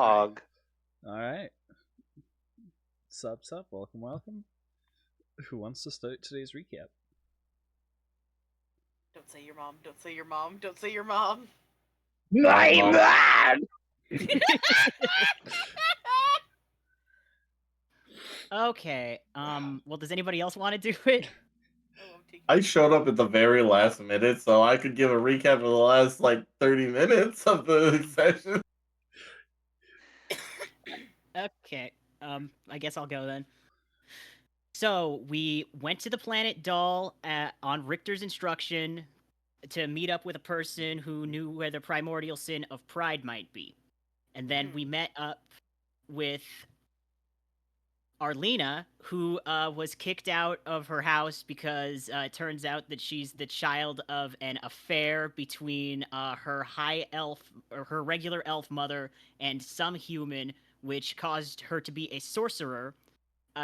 Pog. Alright. Sup, welcome. Who wants to start today's recap? Don't say your mom, don't say your mom, don't say your mom. My man! Okay, well, does anybody else want to do it? I showed up at the very last minute, so I could give a recap of the last, 30 minutes of the session. Okay, I guess I'll go then. So, we went to the planet Doll on Richter's instruction to meet up with a person who knew where the primordial sin of pride might be. And then we met up with Arlena, who was kicked out of her house because it turns out that she's the child of an affair between her high elf, or her regular elf mother, and some human, which caused her to be a sorcerer.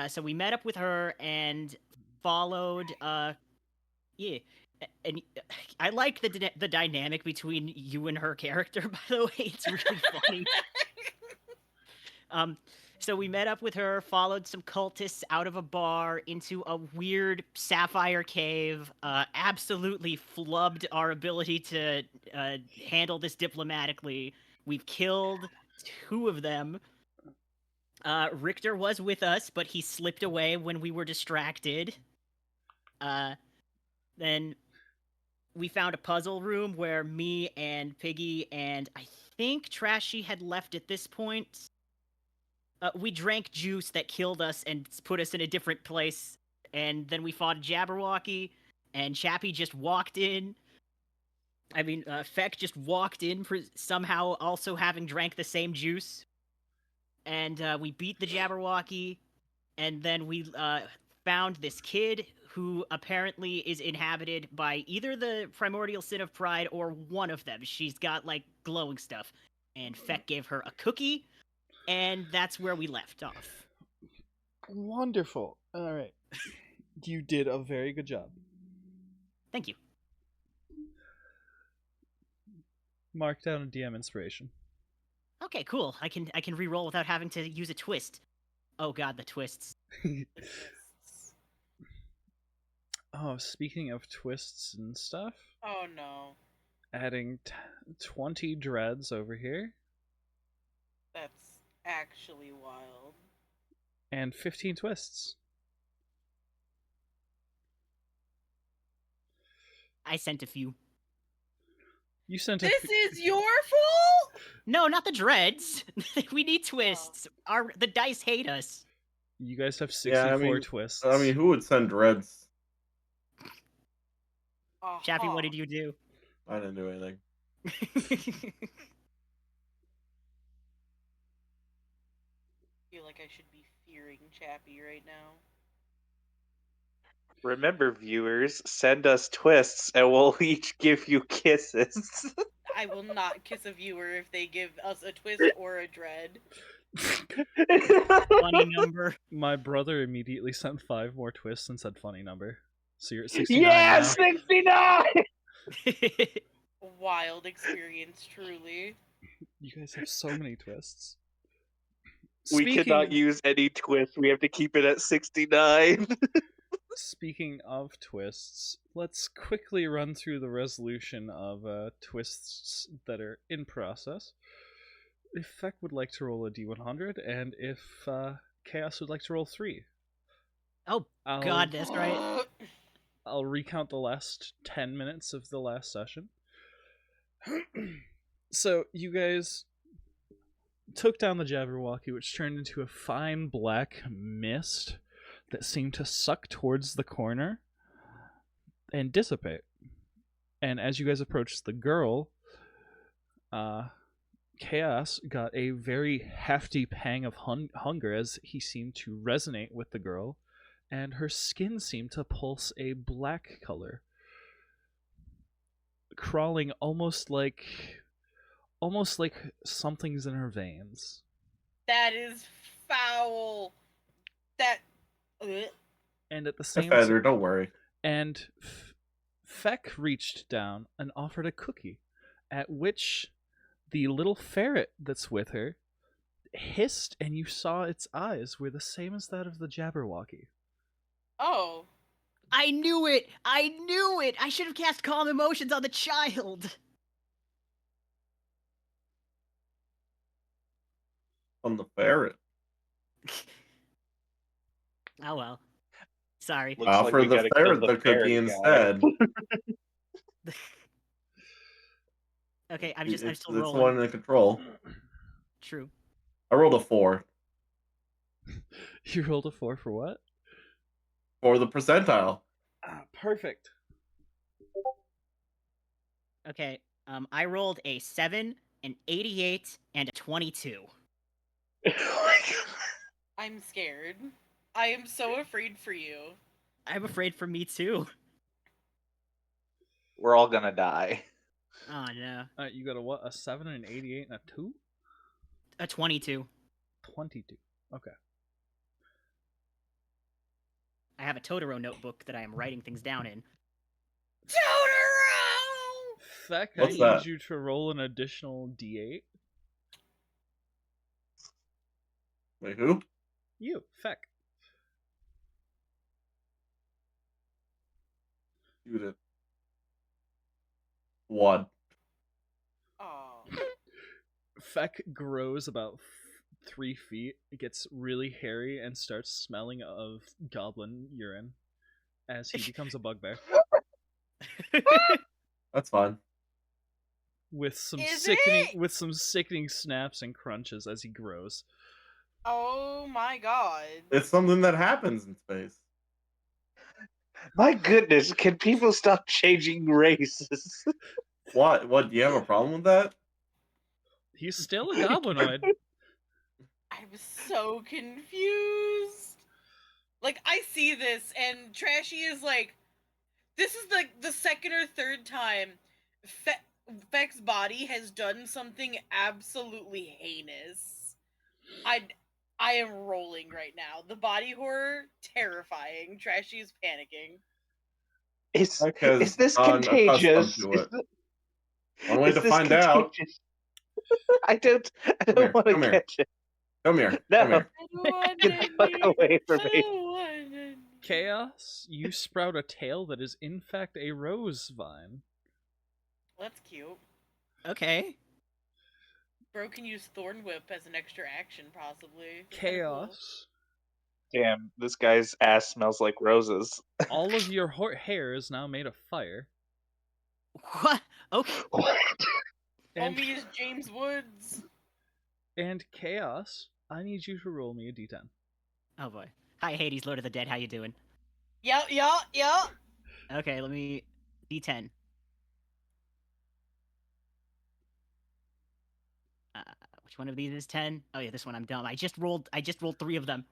So we met up with her and followed. Yeah, and I like the dynamic between you and her character. By the way, it's really funny. So we met up with her, followed some cultists out of a bar into a weird sapphire cave, absolutely flubbed our ability to handle this diplomatically. We've killed 2 of them. Richter was with us, but he slipped away when we were distracted. Then we found a puzzle room where me and Piggy and I think Trashi had left at this point. We drank juice that killed us and put us in a different place, and then we fought a Jabberwocky, and Chappi just walked in. Feck just walked in, somehow also having drank the same juice. And we beat the Jabberwocky, and then we found this kid who apparently is inhabited by either the primordial sin of pride or one of them. She's got, glowing stuff. And Feck gave her a cookie, and that's where we left off. Wonderful. Alright. You did a very good job. Thank you. Mark down a DM inspiration. Okay, cool. I can re-roll without having to use a twist. Oh god, the twists. Oh, speaking of twists and stuff. Oh no. Adding 20 dreads over here. That's actually wild. And 15 twists. I sent a few. You sent This is your fault? No, not the dreads. We need twists. The dice hate us. You guys have 64 twists. Who would send dreads? Chappi, what did you do? I didn't do anything. I feel like I should be fearing Chappi right now. Remember, viewers, send us twists and we'll each give you kisses. I will not kiss a viewer if they give us a twist or a dread. Funny number. My brother immediately sent 5 more twists and said funny number. So you're at 69 Yeah, now. 69! Wild experience, truly. You guys have so many twists. We cannot use any twists. We have to keep it at 69. Speaking of twists, let's quickly run through the resolution of twists that are in process. If Feck would like to roll a D100, and if Chaos would like to roll 3. Oh, God, that's right. I'll recount the last 10 minutes of the last session. So, you guys took down the Jabberwocky, which turned into a fine black mist that seemed to suck towards the corner and dissipate. And as you guys approached the girl, Chaos got a very hefty pang of hunger as he seemed to resonate with the girl, and her skin seemed to pulse a black color, crawling almost like something's in her veins. That is foul. That. And at the same time, don't worry. And Feck reached down and offered a cookie, at which the little ferret that's with her hissed, and you saw its eyes were the same as that of the Jabberwocky. Oh. I knew it! I knew it! I should have cast Calm Emotions on the child! On the ferret. Oh well. Sorry. Looks like Offer we the gotta kill ferret the the cookie ferret guy. instead. Okay, I'm still It's rolling. one in control. True. I rolled a 4 You rolled a 4 for what? for the percentile. Perfect. Okay, I rolled a 7, an 88, and a 22. I'm scared. I am so afraid for you. I'm afraid for me too. We're all gonna die. Oh no. You got a what? A 7, an 88, and a 2? A 22. 22. Okay. I have a Totoro notebook that I am writing things down in. Totoro! Feck, I What's need that? you to roll an additional d8. Wait, who? You, Feck. Shoot it. 1. Oh. Feck grows about 3 feet, gets really hairy, and starts smelling of goblin urine as he becomes a bugbear. That's fine. With some Is sickening, it? with some sickening snaps and crunches as he grows. Oh my god. It's something that happens in space. My goodness, can people stop changing races? What? What? Do you have a problem with that? He's still a goblinoid. I'm so confused. Like, I see this, and Trashy is like, this is the second or third time Feck's body has done something absolutely heinous. I am rolling right now. The body horror, terrifying. Trashy is panicking. Is Because this I'm contagious? accustomed to it. One way Is to this find out. contagious? I don't Come here, want to come here. catch it. Come here. No. Come here. I don't want Get the fuck any. away from I me. don't want any. Chaos, you sprout a tail that is in fact a rose vine. That's cute. Okay. Bro can use Thorn Whip as an extra action, possibly. That's kinda cool. Chaos, Damn, this guy's ass smells like roses. all of your hair is now made of fire. What? Okay. And, Homie is James Woods. and Chaos, I need you to roll me a d10. Oh boy. Hi Hades, Lord of the Dead, how you doing? Yeah. Okay, let me D10. Which one of these is 10? Oh yeah, this one. I'm dumb. I just rolled 3 of them.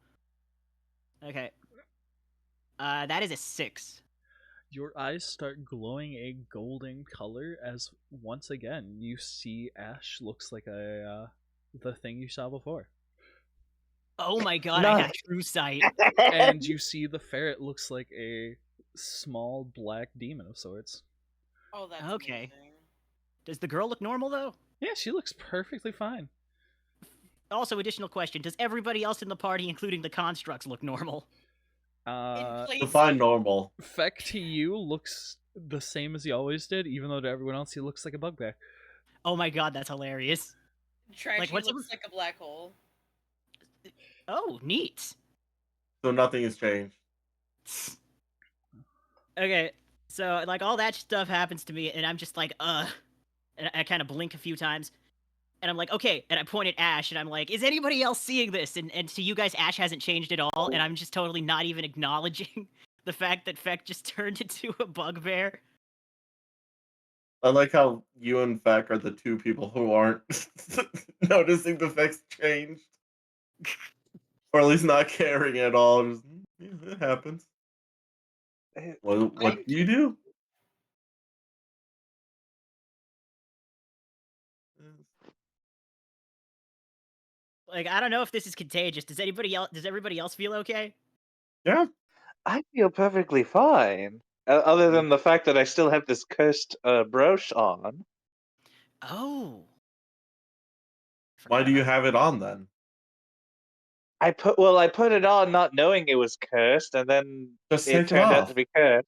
Okay. That is a 6. Your eyes start glowing a golden color as once again you see Ash looks like the thing you saw before. Oh my god, No. I have true sight. And you see the ferret looks like a small black demon of sorts. Oh, that's Okay. amazing. Does the girl look normal though? Yeah, she looks perfectly fine. Also, additional question: does everybody else in the party, including the constructs, look normal? In place Define normal. Feck to you looks the same as he always did, even though to everyone else he looks like a bugbear. Oh my god, that's hilarious. Trashy Like, what's looks like a black hole. Oh, neat. So nothing has changed. Okay, so like all that stuff happens to me, and I'm just like, and I kind of blink a few times, and I'm like, okay, and I point at Ash, and I'm like, is anybody else seeing this? And to you guys, Ash hasn't changed at all, and I'm just totally not even acknowledging the fact that Feck just turned into a bugbear. I like how you and Feck are the two people who aren't noticing the effects changed. Or at least not caring at all. Just, yeah, it happens. What do you do? Like, I don't know if this is contagious. Does everybody else feel okay? Yeah. I feel perfectly fine. Other than the fact that I still have this cursed brooch on. Oh. Why Forgot do you about have it on then? I put it on not knowing it was cursed, and then Just it take it turned out off. to be cursed.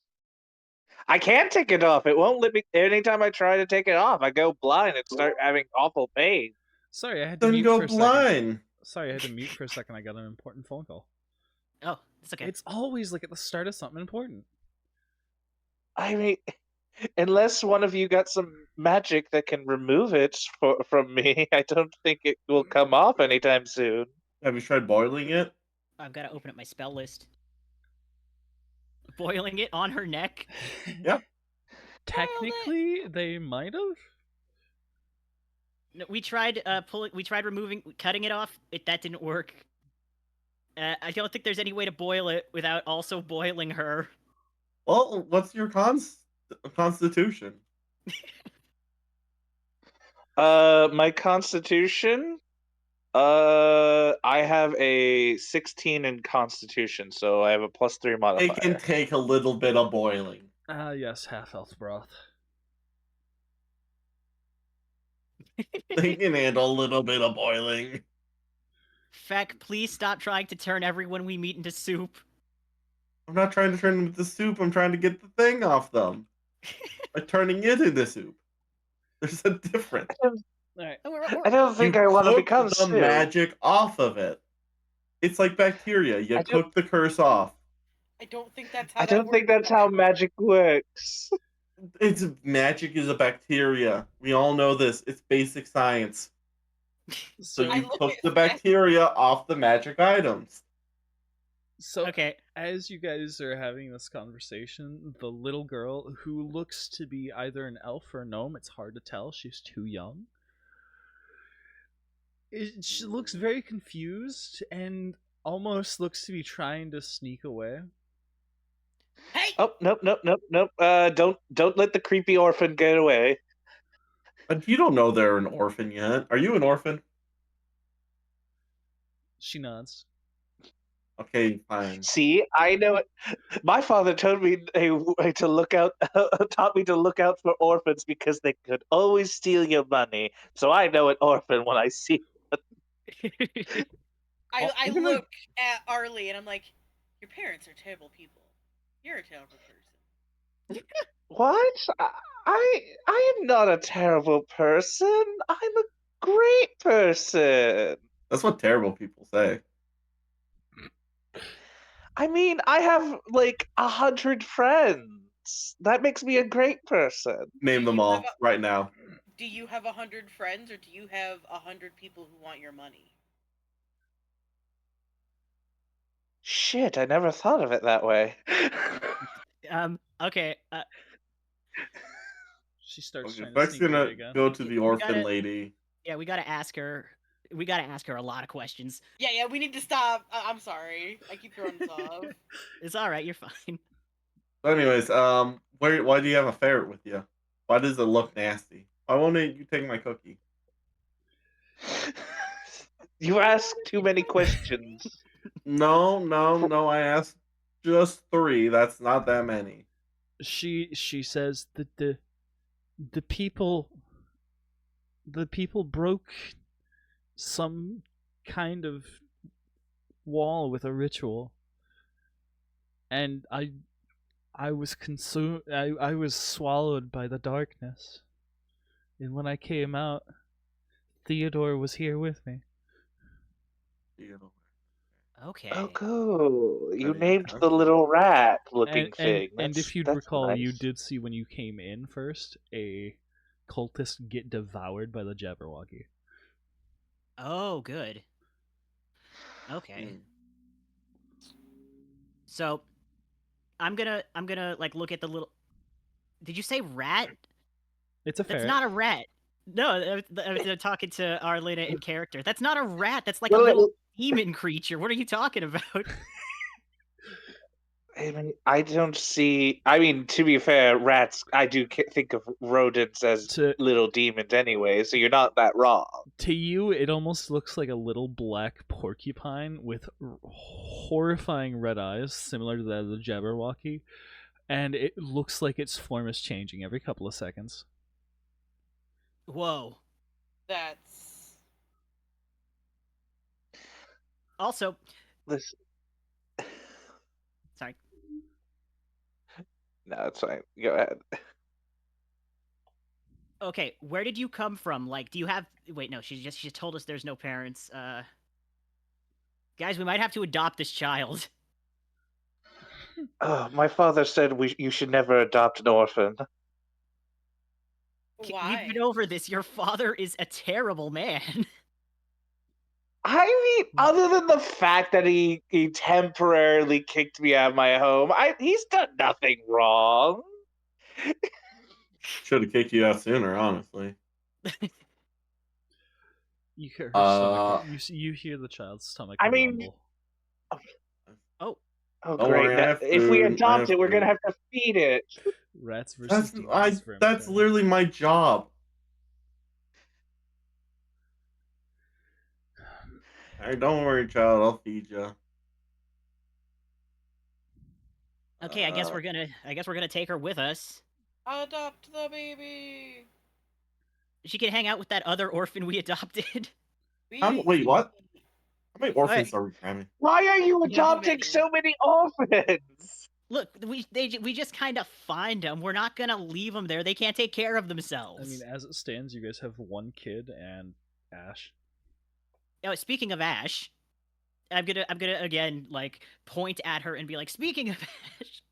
I can't take it off. It won't let me. Anytime I try to take it off, I go blind and start having awful pain. Sorry, I had to Then mute go for a second. blind. Sorry, I had to mute for a second. I got an important phone call. Oh, it's okay. It's always like at the start of something important. I mean, unless one of you got some magic that can remove it from me, I don't think it will come off anytime soon. Have you tried boiling it? I've got to open up my spell list. Boiling it on her neck. Yep. Technically, they might have. No, we tried cutting it off. That didn't work. I don't think there's any way to boil it without also boiling her. Well, what's your constitution? My constitution. I have a 16 in constitution, so I have a +3 It modifier. can take a little bit of boiling. Yes, half elf broth. They can handle a little bit of boiling. Feck, please stop trying to turn everyone we meet into soup. I'm not trying to turn them into soup. I'm trying to get the thing off them. By turning it into soup. There's a difference. Alright. I don't think I want to cook become the soup. magic off of it. It's like bacteria. You cook the curse off. I don't think that's how I that don't think works. that's how magic works. It's magic is a bacteria. We all know this. It's basic science. So So, I you look cook at the that. bacteria off the magic items. Okay. as you guys are having this conversation, the little girl, who looks to be either an elf or a gnome, it's hard to tell, she's too young. She looks very confused and almost looks to be trying to sneak away. Hey! Oh, nope. Don't let the creepy orphan get away. You don't know they're an orphan yet. Are you an orphan? She nods. Okay, fine. See, I know it. My father told me to look out, taught me to look out for orphans because they could always steal your money. So I know an orphan when I see. I Even look at Arlie and I'm like, your parents are terrible people. You're a terrible person. What? I am not a terrible person. I'm a great person. That's what terrible people say. I mean, I have like 100 friends. That makes me a great person. Name them all right now. Do you have 100 friends or do you have 100 people who want your money? Shit, I never thought of it that way. Okay. She starts Okay, trying to Beck's sneak away gonna again. go to the orphan gotta- lady. Yeah, we gotta ask her. We gotta ask her a lot of questions. Yeah, we need to stop. I'm sorry. I keep throwing this off. It's all right. You're fine. So anyways, why do you have a ferret with you? Why does it look nasty? Why won't you take my cookie? You ask too many questions. No. I asked just 3. That's not that many. She says that the people broke some kind of wall with a ritual, and I was consumed. I was swallowed by the darkness, and when I came out, Theodore was here with me. Okay. Oh, cool. You Very named the impressive. little rat-looking thing. And if you'd that's recall, nice. you did see when you came in first a cultist get devoured by the Jabberwocky. Oh, good. Okay. Mm. So, I'm gonna like look at the little. Did you say rat? It's a That's ferret. not a rat. No, they're talking to Arlena in character. That's not a rat. That's like Well, a little demon creature. What are you talking about? I mean, I don't see. I mean, to be fair, rats. I do think of rodents as little demons anyway, so you're not that wrong. To you, it almost looks like a little black porcupine with horrifying red eyes, similar to that of the Jabberwocky, and it looks like its form is changing every couple of seconds. Whoa. That's. Also, Listen, sorry. no, it's fine. Go ahead. Okay, where did you come from? Like, do you have? Wait, no. She just told us there's no parents. Guys, we might have to adopt this child. Oh, my father said you should never adopt an orphan. We've been Why? over this. Your father is a terrible man. I mean, other than the fact that he temporarily kicked me out of my home, he's done nothing wrong. Should have kicked you out sooner, honestly. You hear her stomach. Uh, You hear the child's stomach I mean, rumble. Oh, oh Don't great! worry, I Now, have if we food. I adopt have it, we're gonna food. have to feed it. Rats versus demons. Very That's much. literally my job. Alright, don't worry, child. I'll feed you. okay. I guess we're gonna take her with us. Adopt the baby. She can hang out with that other orphan we adopted. Wait, what? How many orphans Alright, are we having? Why are you Too adopting many. so many orphans? look, we just kind of find them. We're not gonna leave them there. They can't take care of I themselves. mean, as it stands, you guys have one kid and Ash. Oh, speaking of Ash, I'm gonna again like point at her and be like, speaking of Ash,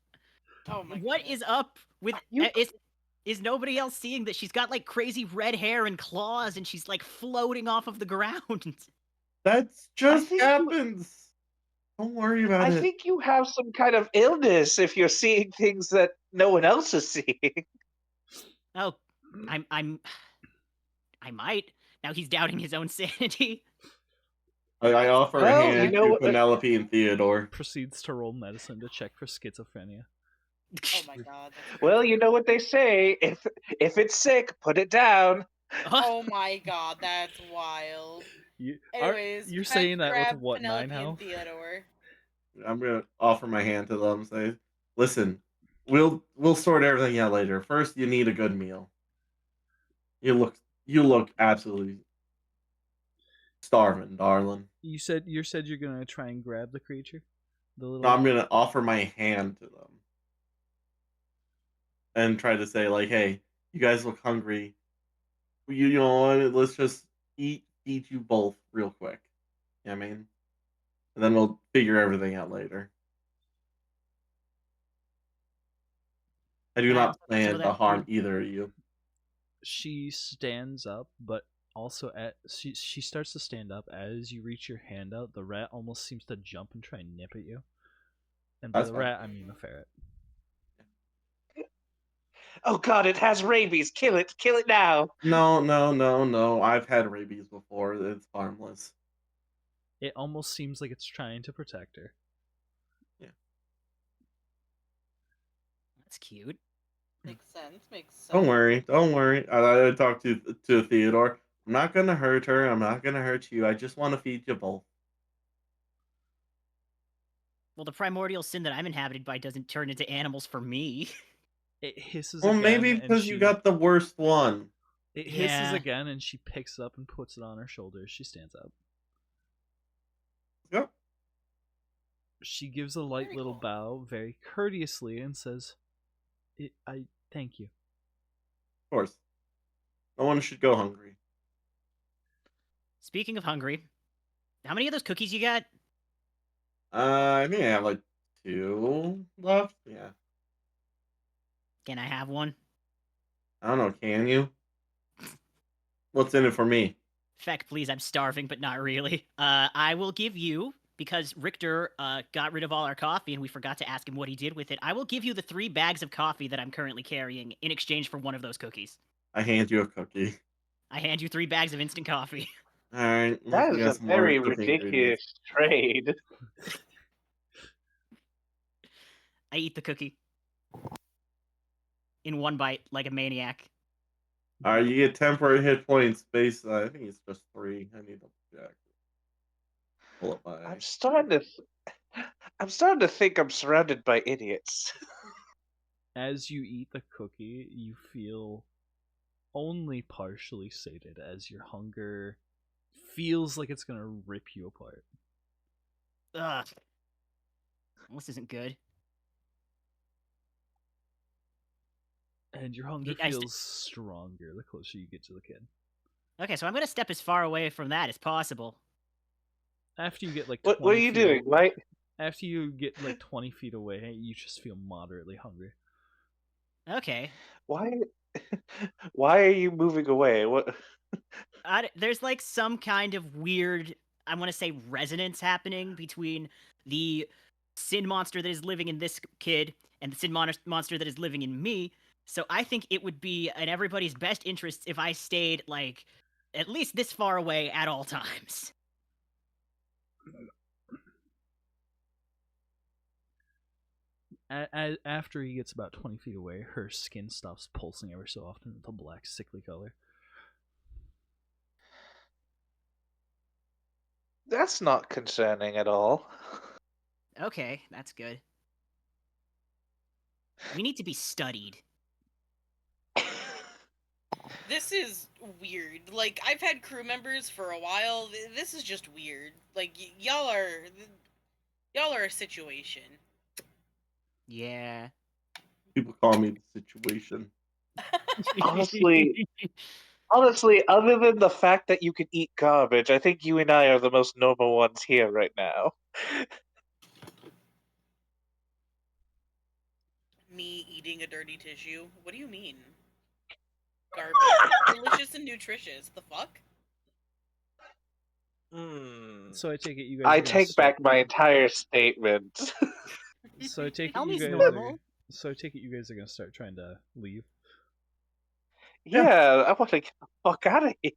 Oh my what goodness. is up with You- is nobody else seeing that she's got like crazy red hair and claws and she's like floating off of the ground? That just think you- happens. Don't worry about I it. think you have some kind of illness if you're seeing things that no one else is seeing. Oh, I might. Now he's doubting his own sanity. I offer a Well, hand you know, to Penelope and Theodore. Proceeds to roll medicine to check for schizophrenia. Oh my god. That's well, crazy. you know what they say: if it's sick, put it down. Oh my god, that's wild. Anyways, you're Peck saying that with grabbed what, 9 Penelope and health? Theodore. I'm gonna offer my hand to them. Say, listen, we'll sort everything out later. First, you need a good meal. You look absolutely starving, darling. You said you're gonna try and grab the creature, the little. No, I'm gonna offer my hand to them and try to say like, hey, you guys look hungry. You know what? Let's just eat you both real quick. You know what I mean? And then we'll figure everything out later. I do not So plan to that harm either of you. She stands up, but also she starts to stand up as you reach your hand out. The rat almost seems to jump and try and nip at you. And by That's the fine. rat, I mean the ferret. Oh God, it has rabies. Kill it now. No. I've had rabies before. It's harmless. It almost seems like it's trying to protect her. That's cute. Makes sense. Makes sense. Don't worry. Don't worry. I talked to Theodore. I'm not gonna hurt her. I'm not gonna hurt you. I just want to feed you both. Well, the primordial sin that I'm inhabited by doesn't turn into animals for me. It hisses Well, again, maybe and because you got the worst one. It hisses Yeah. again, and she picks it up and puts it on her shoulders. She stands up. Yep. She gives a light Very little cool. bow, very courteously, and says, "I thank you." Of course. No one should go hungry. Speaking of hungry, how many of those cookies you got? I think I have like 2 left. Yeah. Can I have one? I don't know. Can you? What's in it for me? Feck, please, I'm starving, but not really. I will give you, because Richter got rid of all our coffee and we forgot to ask him what he did with it, I will give you the 3 bags of coffee that I'm currently carrying in exchange for one of those cookies. I hand you a cookie. I hand you 3 bags of instant coffee. All right. That We is got a some more very cooking ingredients. ridiculous trade. I eat the cookie. In one bite, like a maniac. All right. You get temporary hit points based. I think it's just 3. I need to check. Pull up my. I'm starting to think I'm surrounded by idiots. As you eat the cookie, you feel only partially sated as your hunger feels like it's gonna rip you apart. Ugh. This isn't good. And your hunger feels stronger the closer you get to the kid. Okay, so I'm gonna step as far away from that as possible. After you get like 20 What are you feet doing? Right? After you get like 20 feet away, you just feel moderately hungry. Okay. Why? Why are you moving away? What? There's like some kind of weird, I want to say, resonance happening between the sin monster that is living in this kid and the sin monster that is living in me. So I think it would be in everybody's best interest if I stayed like at least this far away at all times. After he gets about 20 feet away, her skin stops pulsing ever so often with a black, sickly color. That's not concerning at all. Okay, that's good. We need to be studied. This is weird. Like, I've had crew members for a while. This is just weird. Like, y'all are a situation. Yeah. People call me the situation. Honestly, other than the fact that you can eat garbage, I think you and I are the most normal ones here right now. Me eating a dirty tissue? What do you mean? Garbage. Delicious and nutritious. The fuck? So I take it you guys. I take back my entire statement. So I take it Tell you me's guys. normal. So I take it you guys are gonna start trying to leave. Yeah, I want to get the fuck out of here.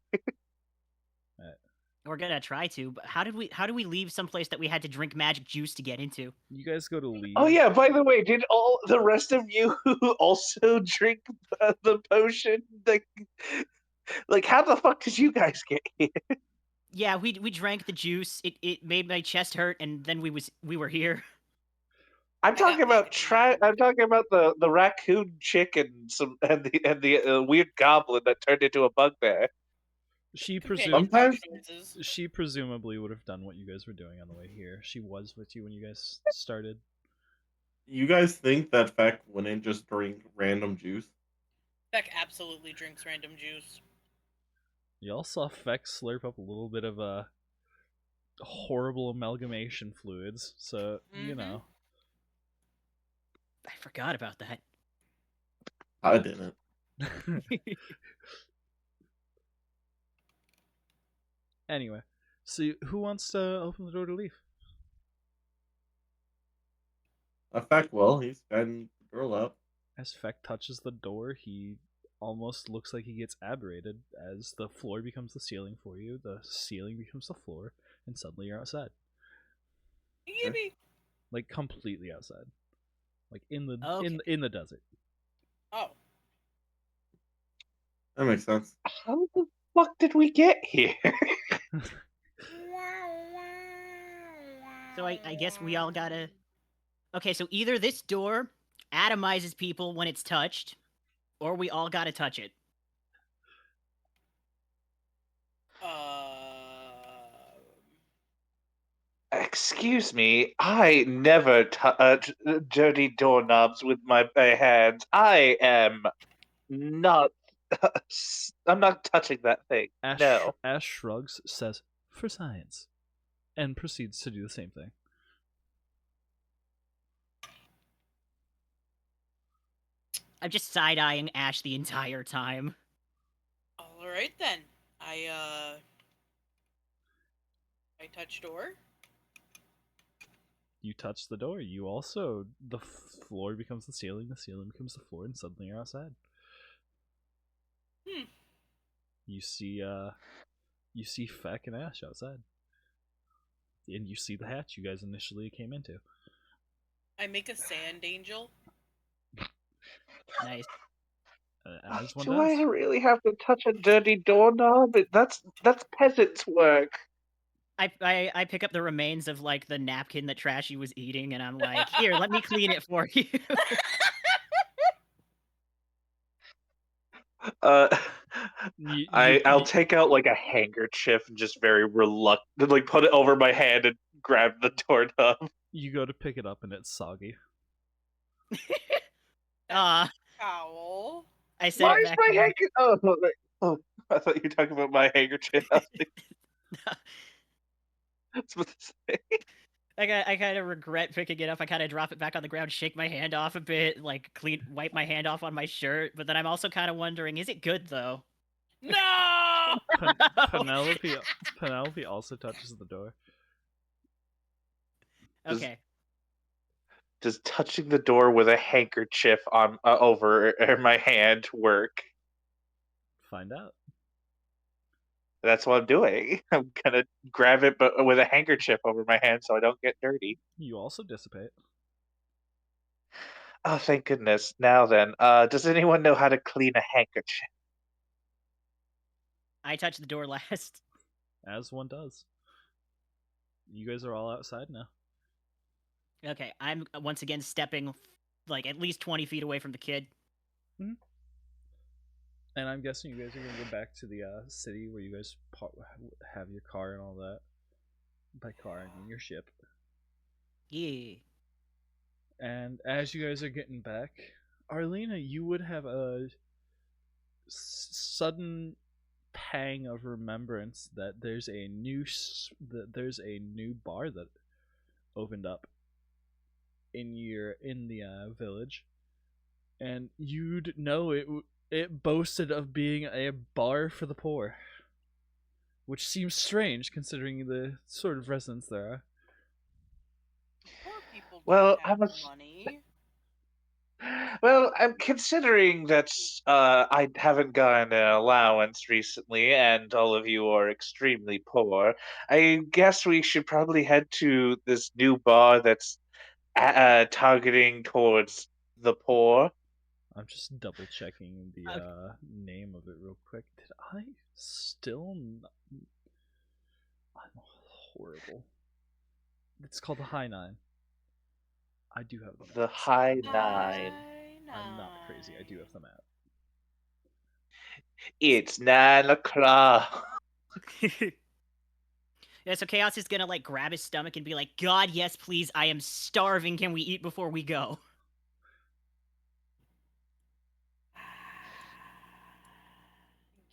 We're gonna try to, but how do we leave someplace that we had to drink magic juice to get into? You guys go to leave. Oh yeah, by the way, did all the rest of you also drink the potion? Like how the fuck did you guys get here? Yeah, we drank the juice. It made my chest hurt, and then we were here. I'm talking about I'm talking about the raccoon chick and the weird goblin that turned into a bugbear. She Sometimes- presumably would have done what you guys were doing on the way here. She was with you when you guys started. You guys think that Feck wouldn't just drink random juice? Beck absolutely drinks random juice. Y'all saw Feck slurp up a little bit of a horrible amalgamation fluids, so you know. I forgot about that. I didn't. Anyway, so who wants to open the door to leave? Feck will. He's guiding the girl up. As Feck touches the door, he almost looks like he gets aberrated as the floor becomes the ceiling for you, the ceiling becomes the floor, and suddenly you're outside. Yippee! Like completely outside. Like in the Okay. in the desert. Oh. That makes sense. How the fuck did we get here? So I guess we all gotta. Okay, so either this door atomizes people when it's touched, or we all gotta touch it. Excuse me, I never touch dirty doorknobs with my bare hands. I am not. I'm not touching that thing. No. Ash shrugs, says, "For science," and proceeds to do the same thing. I'm just side-eyeing Ash the entire time. Alright then. I touch door. You touch the door. You also, the floor becomes the ceiling becomes the floor, and suddenly you're outside. You see Feck and Ash outside. And you see the hatch you guys initially came into. I make a sand angel. Nice. As one Do does. I really have to touch a dirty doorknob? That's peasant's work. I pick up the remains of like the napkin that Trashy was eating, and I'm like, here, let me clean it for you. I'll take out like a handkerchief and just very reluctant, like put it over my hand and grab the doorknob. You go to pick it up and it's soggy. Cowl. I set Why it is back my down. handkerchief? Oh, I thought you were talking about my handkerchief. I was like, that's what to say. I kind of regret picking it up. I kind of drop it back on the ground, shake my hand off a bit, like wipe my hand off on my shirt. But then I'm also kind of wondering, is it good though? No! Penelope also touches the door. Okay. Does touching the door with a handkerchief on over my hand work? Find out. That's what I'm doing. I'm gonna grab it, but with a handkerchief over my hand so I don't get dirty. You also dissipate. Oh, thank goodness. Now then, does anyone know how to clean a handkerchief? I touch the door last. As one does. You guys are all outside now. Okay, I'm once again stepping like at least 20 feet away from the kid. And I'm guessing you guys are going to go back to the city where you guys have your car and all that. By car, I mean your ship. Yeah. And as you guys are getting back, Arlena, you would have a sudden pang of remembrance that there's a new bar that opened up in the village, and you'd know it boasted of being a bar for the poor, which seems strange considering the sort of residents there are. Poor people don't Well, have money. Well, I'm considering that I haven't gotten an allowance recently, and all of you are extremely poor. I guess we should probably head to this new bar that's targeting towards the poor. I'm just double checking the name of it real quick. Did I still? I'm horrible. It's called the High Nine. I do have the map. The High Nine. I'm not crazy. I do have the map. It's 9 o'clock. Yeah, so Chaos is gonna like grab his stomach and be like, God, yes, please, I am starving. Can we eat before we go?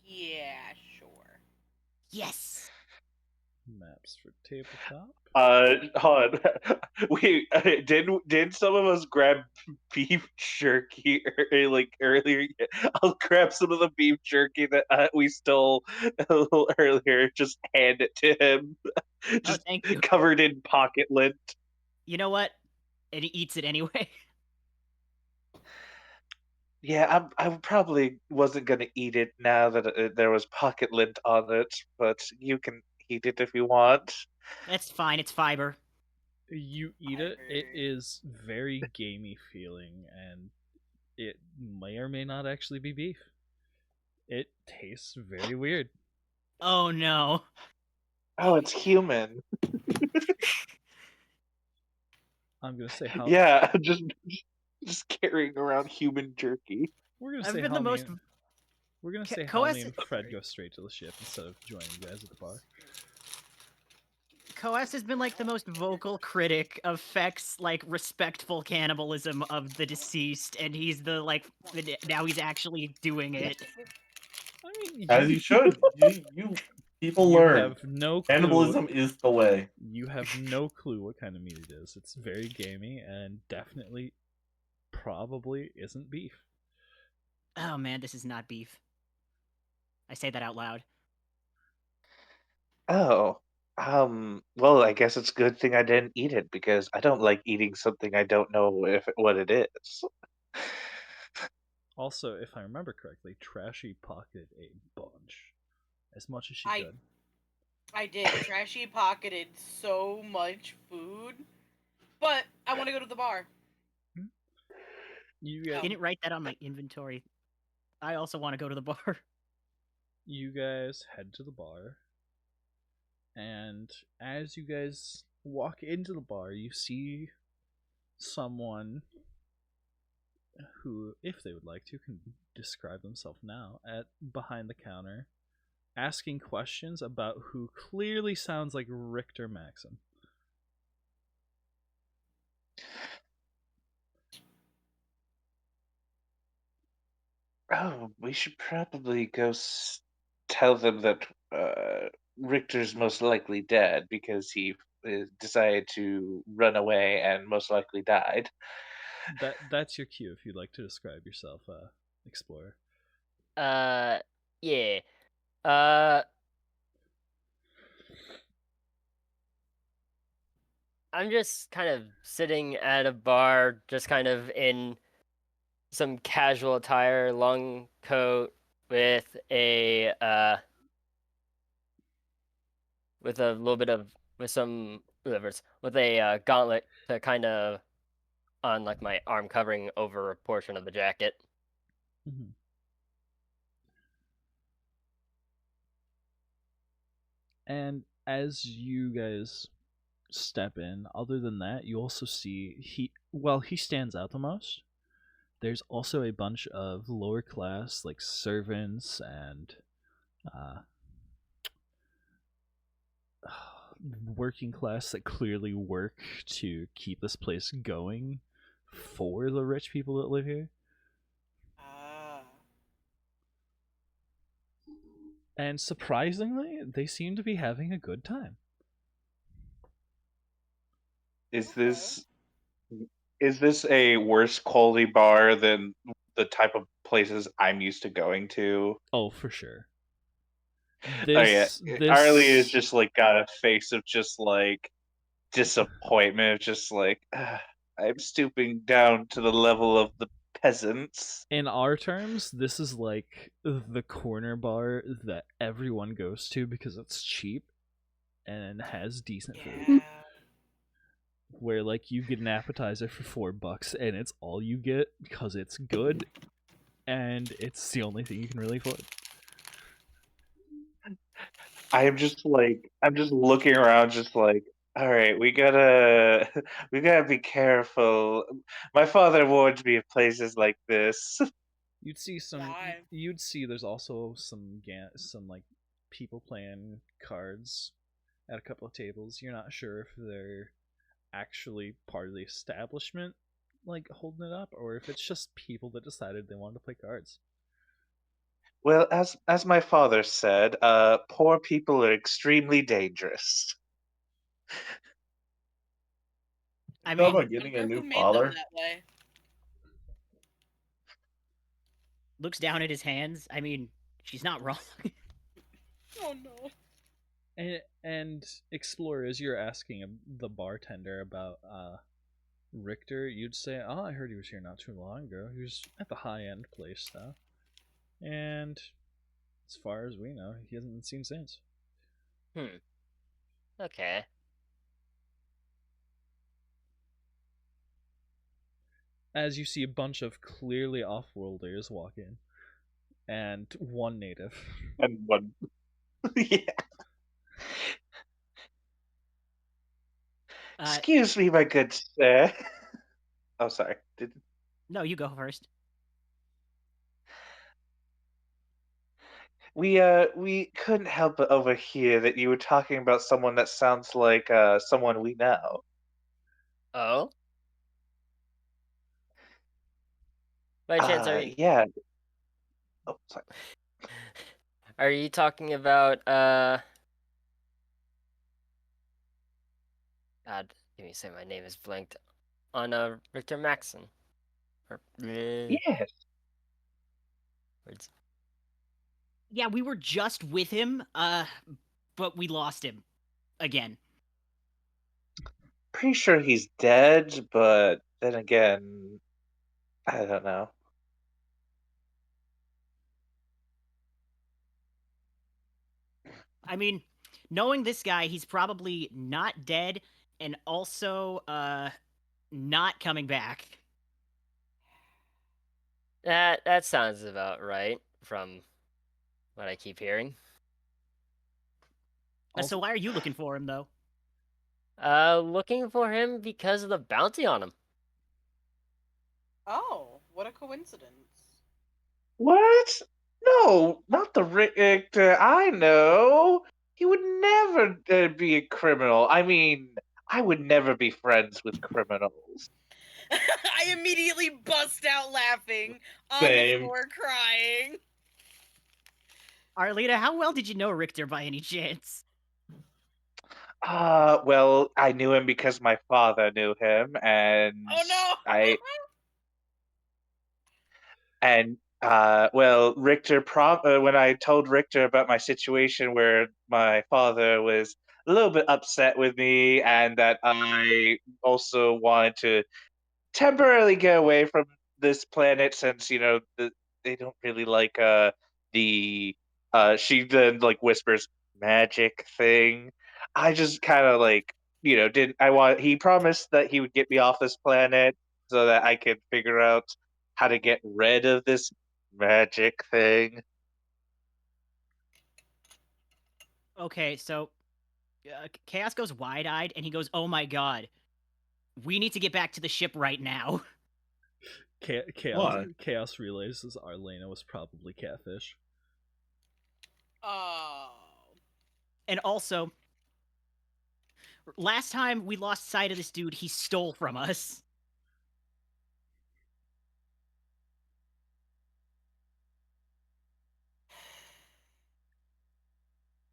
Yeah, sure. Yes. Maps for tabletop. Hold on. We did some of us grab beef jerky like earlier? I'll grab some of the beef jerky that we stole a little earlier. Just hand it to him, just thank you. covered in pocket lint. You know what? And he eats it anyway. Yeah, I probably wasn't gonna eat it now that there was pocket lint on it, but you can eat it if you want. That's fine. It's fiber. You eat it. It Fiber. is very gamey feeling, and it may or may not actually be beef. It tastes very weird. Oh no. Oh, it's human. I'm gonna say how. Yeah, just carrying around human jerky. We're gonna I've say been how the most. We're gonna say Coas- Helmy and Fred go straight to the ship instead of joining you guys at the bar. Coas has been like the most vocal critic of Feck's like respectful cannibalism of the deceased, and he's the like now he's actually doing it. I mean, As you should. You people you learn. have no clue. Cannibalism is the way. You have no clue what kind of meat it is. It's very gamey and definitely, probably isn't beef. Oh man, this is not beef. I say that out loud. Oh, well, I guess it's a good thing I didn't eat it because I don't like eating something I don't know what it is. Also, if I remember correctly, Trashy pocketed a bunch, as much as she I- could. I did. Trashy pocketed so much food. But I want to go to the bar. You I guys, didn't write that on my inventory. I also want to go to the bar. you guys head to the bar, and as you guys walk into the bar, you see someone who, if they would like to, can describe themselves now at behind the counter, asking questions about who clearly sounds like Richter Maxim. Oh, we should probably go tell them that Richter's most likely dead because he decided to run away and most likely died. That's your cue if you'd like to describe yourself, explorer. Yeah. Uh, I'm just kind of sitting at a bar, just kind of in some casual attire, long coat with with a little bit of with some livers with a gauntlet to kind of on like my arm covering over a portion of the jacket. Mm-hmm. And as you guys step in, other than that, you also see he stands out the most. There's also a bunch of lower class like servants and uh, working class that clearly work to keep this place going for the rich people that live here. Ah. And surprisingly, they seem to be having a good time. Is Okay. this a worse quality bar than the type of places I'm used to going to? Oh, for sure. Oh yeah, This Arlie is just like got a face of just like disappointment, just like I'm stooping down to the level of the peasants. in our terms, this is like the corner bar that everyone goes to because it's cheap and has decent food. Yeah. Where like you get an appetizer for $4 and it's all you get because it's good and it's the only thing you can really afford. I'm just looking around, just like, all right, we gotta be careful. My father warned me of places like this. You'd see some. Why? You'd see there's also some like people playing cards at a couple of tables. You're not sure if they're actually part of the establishment, like holding it up, or if it's just people that decided they wanted to play cards. Well, as my father said, poor people are extremely dangerous. I Thought mean, about getting a Wonder new who made them father. that way. looks down at his hands. I mean, she's not wrong. Oh no. And explorer, as you're asking the bartender about Richter, you'd say, "Oh, I heard he was here not too long ago. He was at the high end place though, and as far as we know, he hasn't been seen since." Okay. As you see a bunch of clearly off-worlders walk in, and one native. And one, yeah. Excuse me, my good sir. Oh, sorry. No, you go first. We couldn't help but overhear that you were talking about someone that sounds like someone we know. Oh. By chance, Yeah. Oh, sorry. are you talking about God, give me a second, my name is blanked on Victor Maxon. Or Yes. words. Yeah, we were just with him, but we lost him again. Pretty sure he's dead, but then again, I don't know. I mean, knowing this guy, he's probably not dead and also not coming back. That sounds about right from what I keep hearing. So why are you looking for him though? Looking for him because of the bounty on him. Oh, what a coincidence. What? No, not the Richter I know. He would never be a criminal. I mean, I would never be friends with criminals. I immediately bust out laughing on Same. the floor, crying. Arlena, how well did you know Richter by any chance? Well, I knew him because my father knew him, and Oh no! I and well, when I told Richter about my situation where my father was a little bit upset with me, and that I also wanted to temporarily get away from this planet since they don't really like the she then like whispers magic thing. I just kind of like didn't I want he promised that he would get me off this planet so that I could figure out how to get rid of this magic thing. Okay, so Chaos goes wide-eyed and he goes, "Oh my god, we need to get back to the ship right now." Why? Chaos realizes Arlena was probably catfish. Oh. And also, last time we lost sight of this dude, he stole from us.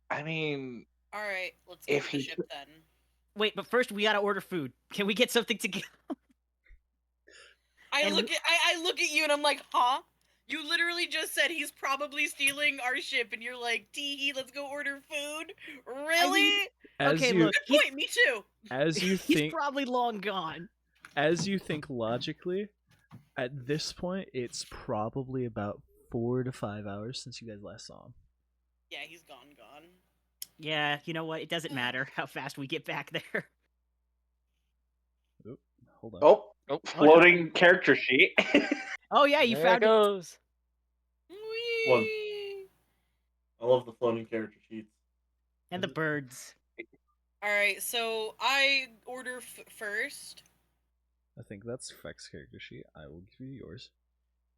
I mean, All right, let's get if to the he ship then. Wait, but first we gotta order food. Can we get something to get? I And look at you and I'm like, huh? You literally just said he's probably stealing our ship, and you're like, tee, let's go order food? Really? Okay, you, look, Good point, me too. as you he's think, probably long gone. as you think logically, at this point, it's probably about 4 to 5 hours since you guys last saw him. Yeah, he's gone. Yeah, you know what? It doesn't matter how fast we get back there. Oop, hold on. oh, floating character sheet. Oh yeah, you There it found it. goes. One. Whee! I love the floating character sheets. And the birds. All right, so I order first. I think that's Feck's character sheet. I will give you yours.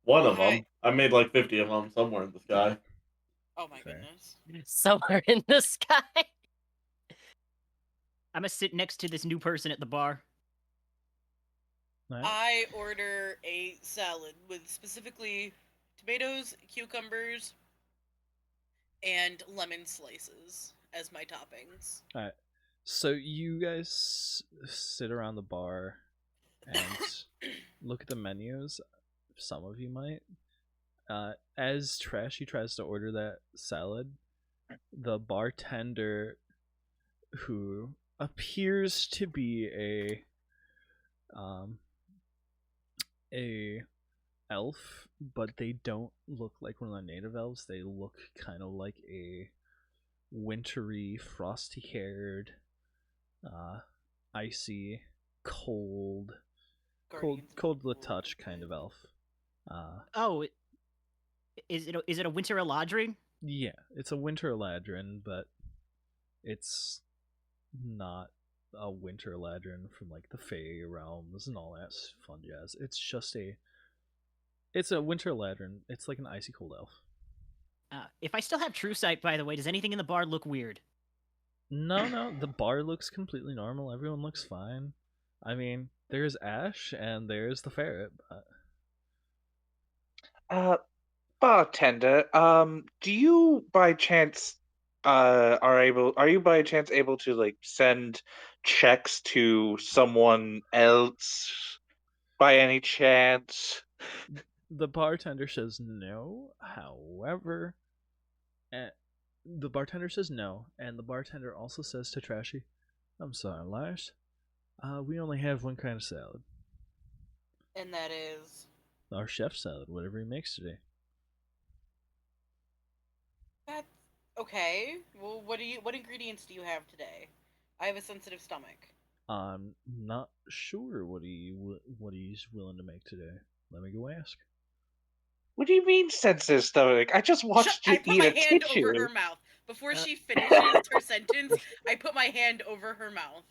One of them. Alright. I made like 50 of them somewhere in the sky. Oh my Fair. goodness. Somewhere in the sky. I'm gonna sit next to this new person at the bar. All right. I order a salad with specifically tomatoes, cucumbers, and lemon slices as my toppings. All right. So you guys sit around the bar and look at the menus. Some of you might. As Trashy tries to order that salad, the bartender, who appears to be a elf, but they don't look like one of the native elves. They look kind of like a wintry, frosty-haired, icy, cold Guardians of to the World. touch kind of elf. Oh, is it a winter eladrin? Yeah, it's a winter eladrin, but it's not a winter eladrin from like the Fey realms and all that fun jazz. It's a winter eladrin. It's like an icy cold elf. If I still have true sight, by the way, does anything in the bar look weird? No, the bar looks completely normal. Everyone looks fine. I mean, there's Ash and there's the ferret, but... Bartender, do you by chance are you by chance able to like send checks to someone else by any chance? The bartender says no. However, the bartender says no, and the bartender also says to Trashy, "I'm sorry, Lars. We only have one kind of salad. And that is. Our chef salad, whatever he makes today." That's okay. Well, what ingredients do you have today? I have a sensitive stomach. I'm not sure what he's willing to make today. Let me go ask. What do you mean sensitive stomach? I just watched I you put eat my a hand tissue. over her mouth. Before she finishes her sentence, I put my hand over her mouth.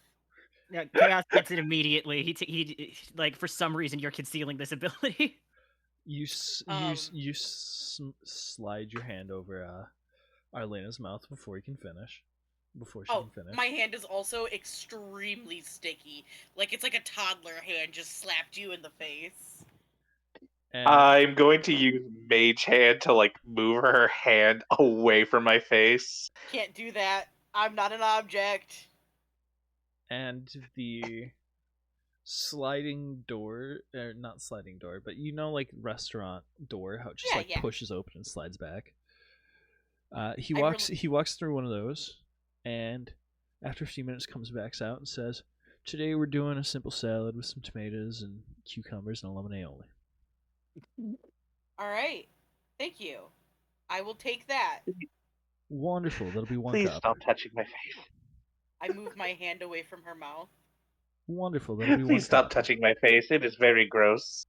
Yeah, Chaos gets it immediately. He like for some reason you're concealing this ability. You slide your hand over Arlena's mouth before you can finish. before she Oh, can finish. my hand is also extremely sticky. Like it's like a toddler hand just slapped you in the face. And I'm going to use Mage Hand to like move her hand away from my face. Can't do that. I'm not an object. and the sliding door, or not sliding door, but like restaurant door, how it just Yeah. pushes open and slides back. He I walks rel- he walks through one of those, and after a few minutes comes back out and says, "Today we're doing a simple salad with some tomatoes and cucumbers and a lemon aioli." All right. Thank you. I will take that. Wonderful. That'll be one Please copper. stop touching my face. I move my hand away from her mouth. Wonderful. That'll be one Please stop copper. touching my face. It is very gross.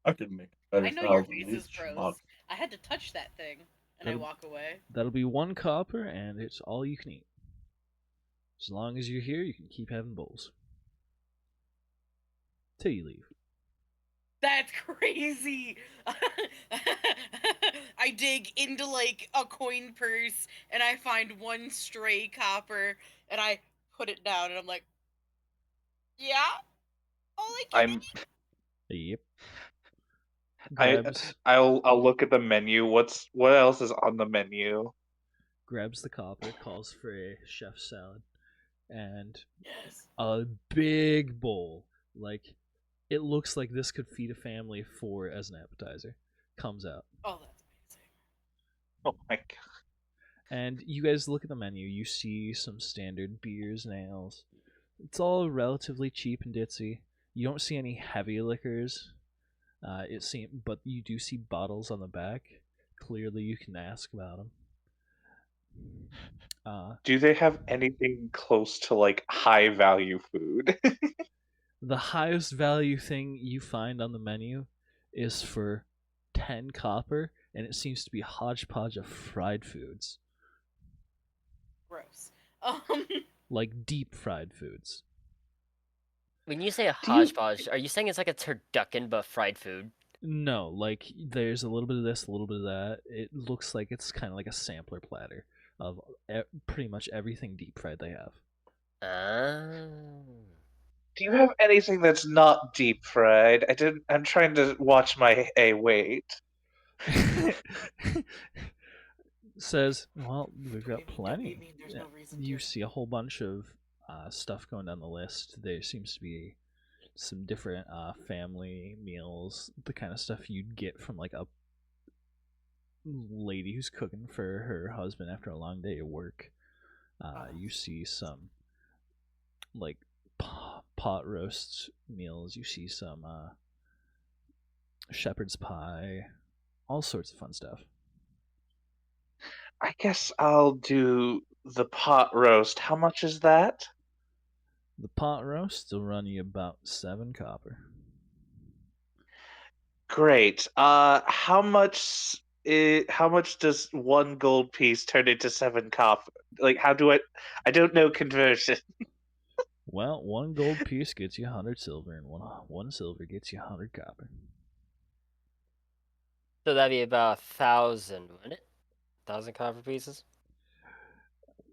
I could make a better I know your salad than face these is gross. schmucks. I had to touch that thing, and I That'll- walk away. That'll be one copper, and it's all you can eat. As long as you're here, you can keep having bowls. Till you leave. That's crazy. I dig into like a coin purse and I find one stray copper and I put it down and I'm like, yeah, all I can Yep. I Grabs I'll look at the menu. What else is on the menu? grabs the copper, calls for a chef's salad, and Yes. a big bowl. Like, it looks like this could feed a family of 4 as an appetizer. Comes out. Oh, that's amazing. Oh my god. And you guys look at the menu, you see some standard beers and ales. It's all relatively cheap and ditzy. You don't see any heavy liquors. But you do see bottles on the back. Clearly, you can ask about them. Do they have anything close to like high value food? The highest value thing you find on the menu is for 10 copper, and it seems to be a hodgepodge of fried foods. Gross. Like deep fried foods. When you say a Do you- hodgepodge, are you saying it's like a turducken but fried food? No, like there's a little bit of this, a little bit of that. It looks like it's kind of like a sampler platter of pretty much everything deep fried they have. Do you have anything that's not deep fried? I'm trying to watch my weight. Says, well, we've got Don't be plenty. mean, there's no reason You to. see a whole bunch of stuff going down the list. There seems to be some different family meals, the kind of stuff you'd get from like a lady who's cooking for her husband after a long day of work. You see some like pot roast meals. You see some shepherd's pie, all sorts of fun stuff. I guess I'll do the pot roast. How much is that? The pot roast will run you about 7 copper. Great. How much does 1 gold piece turn into 7 copper? Like, how do I don't know conversion. Well, 1 gold piece gets you 100 silver, and one silver gets you 100 copper. So that'd be about 1,000, wouldn't it? 1,000 copper pieces?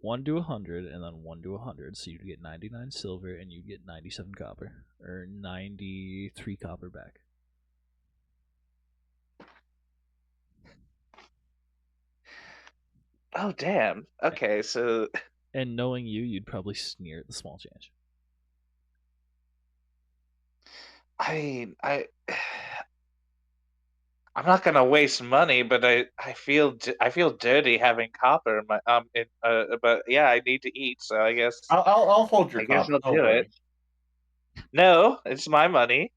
1 to 100, and then 1 to 100, so you'd get 99 silver, and you'd get 97 copper, or 93 copper back. Oh damn. Okay, so And knowing you, you'd probably sneer at the small change. I I'm not gonna waste money, but I feel dirty having copper in my but yeah, I need to eat, so I guess I'll hold your I guess copper. I'll Don't do worry. it. No, it's my money.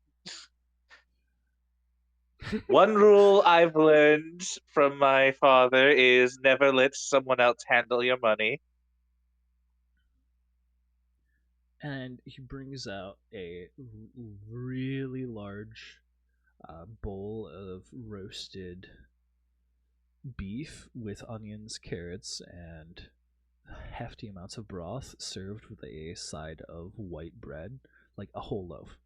One rule I've learned from my father is never let someone else handle your money. And he brings out a really large bowl of roasted beef with onions, carrots, and hefty amounts of broth served with a side of white bread, like a whole loaf.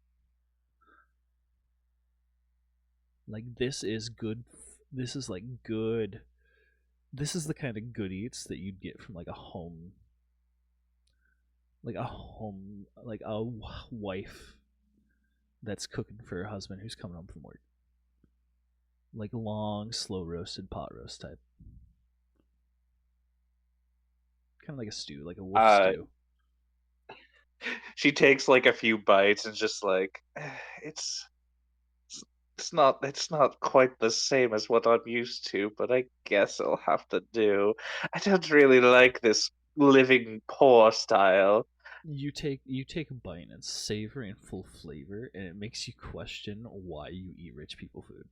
Like, this is good. This is like good. This is the kind of good eats that you'd get from like a home like a wife that's cooking for her husband who's coming home from work. Like long, slow roasted pot roast type. Kind of like a stew, like a wolf stew. She takes like a few bites and just like it's it's not quite the same as what I'm used to, but I guess I'll have to do. I don't really like this living poor style. You take a bite and it's savory and full flavor, and it makes you question why you eat rich people food.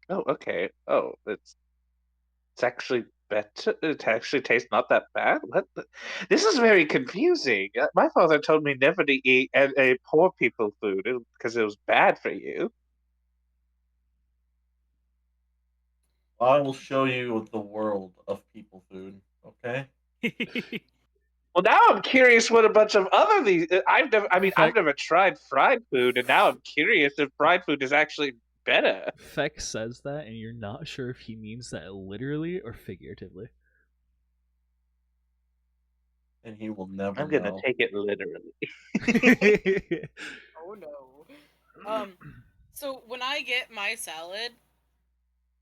Oh, okay. Oh, it's actually better. It actually tastes not that bad. This is very confusing. My father told me never to eat a poor people food because it was bad for you. I will show you the world of people food. Okay. Well, now I'm curious what a bunch of other these. I've never. I mean, I've Feck, never tried fried food, and now I'm curious if fried food is actually better. Feck says that, and you're not sure if he means that literally or figuratively. And he will never I'm gonna know. take it literally. Oh no. So when I get my salad,